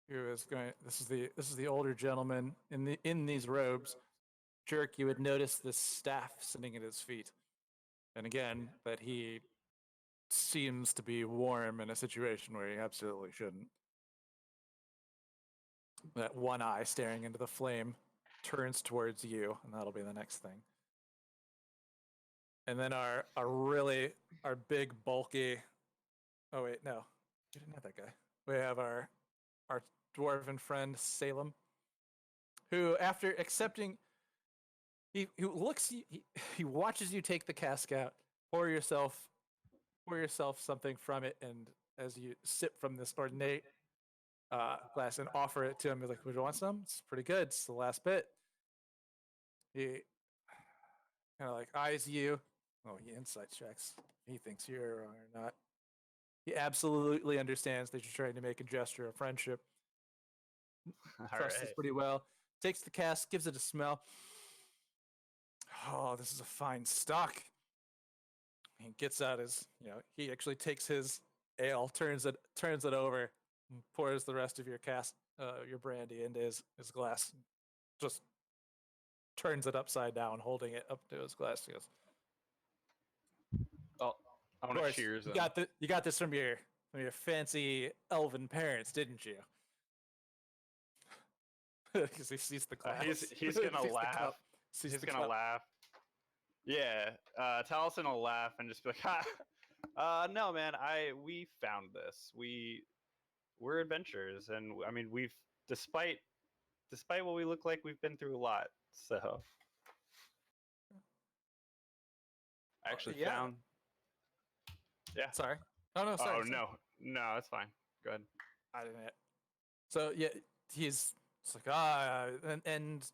who is going. This is the older gentleman in these robes. Jerk, you would notice this staff sitting at his feet, and again that he seems to be warm in a situation where he absolutely shouldn't. That one eye staring into the flame turns towards you, and that'll be the next thing. And then our big bulky. Oh wait, no, we didn't have that guy. We have our dwarven friend Salem, who after accepting, he watches you take the cask out, pour yourself something from it, and as you sip from this ornate glass and offer it to him, he's like, "Would you want some? It's pretty good. It's the last bit." He kind of like eyes you. Oh, he insight checks. He thinks you're wrong or not. He absolutely understands that you're trying to make a gesture of friendship. All Trusts us right. pretty well. Takes the cask, gives it a smell. Oh, this is a fine stock. He gets out his, he actually takes his ale, turns it over, and pours the rest of your your brandy into his glass. Just turns it upside down, holding it up to his glass. He goes, Oh, I "Of want to course, cheers you him. got this from your fancy elven parents, didn't you?" Because he sees the glass. He's gonna Sees the laugh. cup, sees He's the gonna cup. laugh. Yeah, Taliesin will laugh and just be like, "Ha, no, man. We found this. We're adventurers, and I mean, despite what we look like, we've been through a lot. So, I actually yeah. found. Yeah. Sorry. Oh no, sorry. Oh sorry. no, that's fine. Go ahead. I didn't. So yeah, it's like and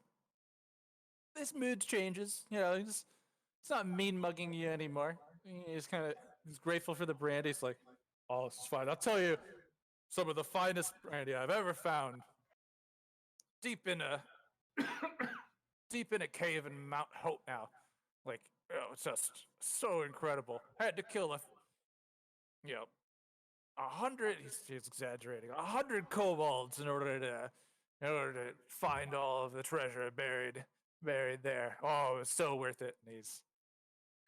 this mood changes. He's not mean mugging you anymore. He's grateful for the brandy. He's like, "Oh, this is fine. I'll tell you, some of the finest brandy I've ever found. Deep in a cave in Mount Hope now. Like, it's just so incredible. I had to kill 100. He's exaggerating. 100 kobolds in order to find all of the treasure buried there. Oh, it was so worth it." And he's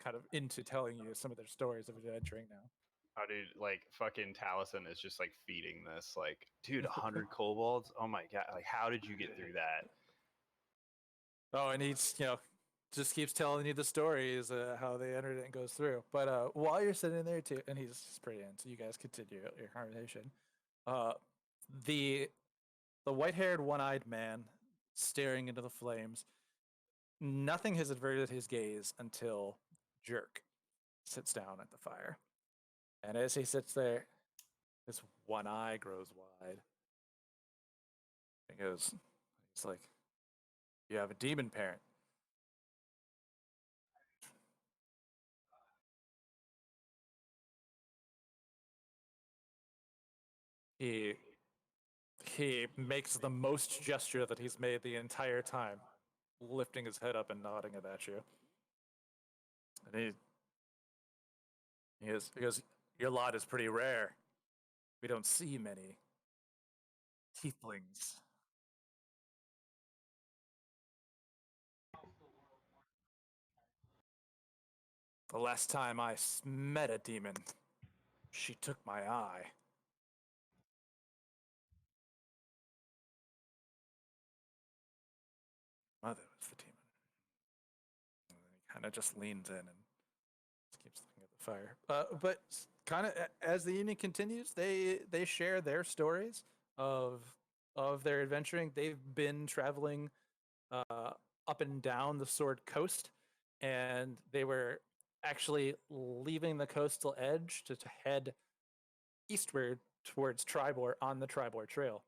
kind of into telling you some of their stories of adventuring now. Oh, dude, like fucking Taliesin is just like feeding this. Like, dude, 100 kobolds. Oh my god! Like, how did you get through that? Oh, and he's just keeps telling you the stories how they entered it and goes through. But while you're sitting there too, and he's pretty in, so you guys continue your conversation. The white-haired, one-eyed man staring into the flames. Nothing has averted his gaze until Jerk sits down at the fire, and as he sits there, his one eye grows wide. He goes, "It's like you have a demon parent." He makes the most gesture that he's made the entire time, lifting his head up and nodding it at you. And he goes, "Your lot is pretty rare. We don't see many tieflings." The last time I met a demon, she took my eye. Mother was the demon. And then he kind of just leans in and keeps looking at the fire. But kind of as the evening continues, they share their stories of their adventuring. They've been traveling up and down the Sword Coast, and they were actually leaving the coastal edge to head eastward towards Tribor on the Tribor Trail.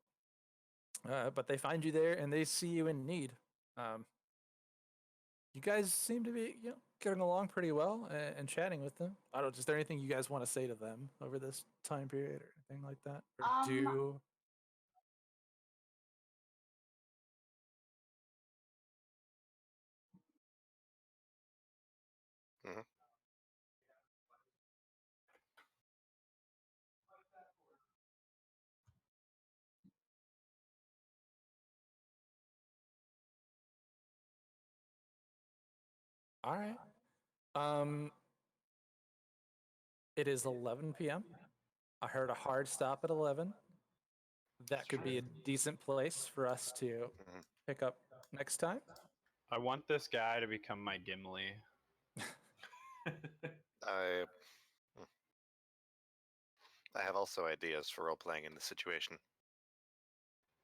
But they find you there, and they see you in need. You guys seem to be, getting along pretty well and chatting with them. I don't. Is there anything you guys want to say to them over this time period or anything like that? Or do Mhm. all right. It is 11 p.m. I heard a hard stop at 11. That could be a decent place for us to Mhm. pick up next time. I want this guy to become my Gimli. I I have also ideas for role playing in this situation.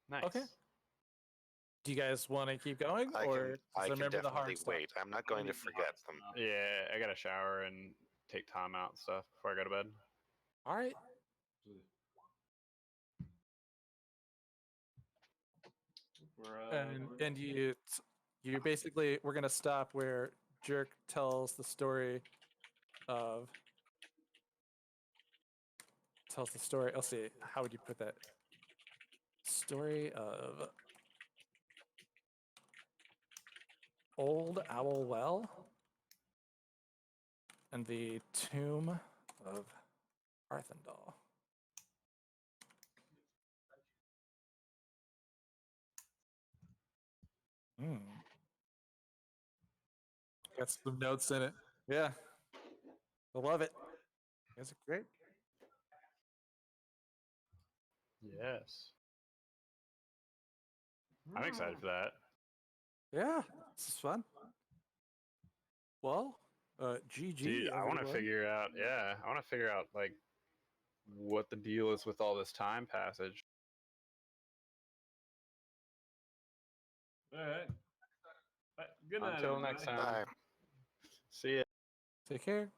Nice. Okay. Do you guys want to keep going, I or can just I can remember the definitely hard stop? wait. I'm not going to forget them. Yeah, I got to shower and take time out and stuff before I go to bed. All right. And you basically, we're gonna stop where Jerk tells the story of Let's see, how would you put that? Story of Old Owl Well and the tomb of Arthendal. Got some notes in it. Yeah, I love it. You guys are great. Yes. I'm excited for that. Yeah, this is fun. Well, GG. Dude, I want to everyone. figure out. Yeah, I want to figure out like what the deal is with all this time passage. All right. Good night. Until next everybody. time. Bye. See ya. Take care.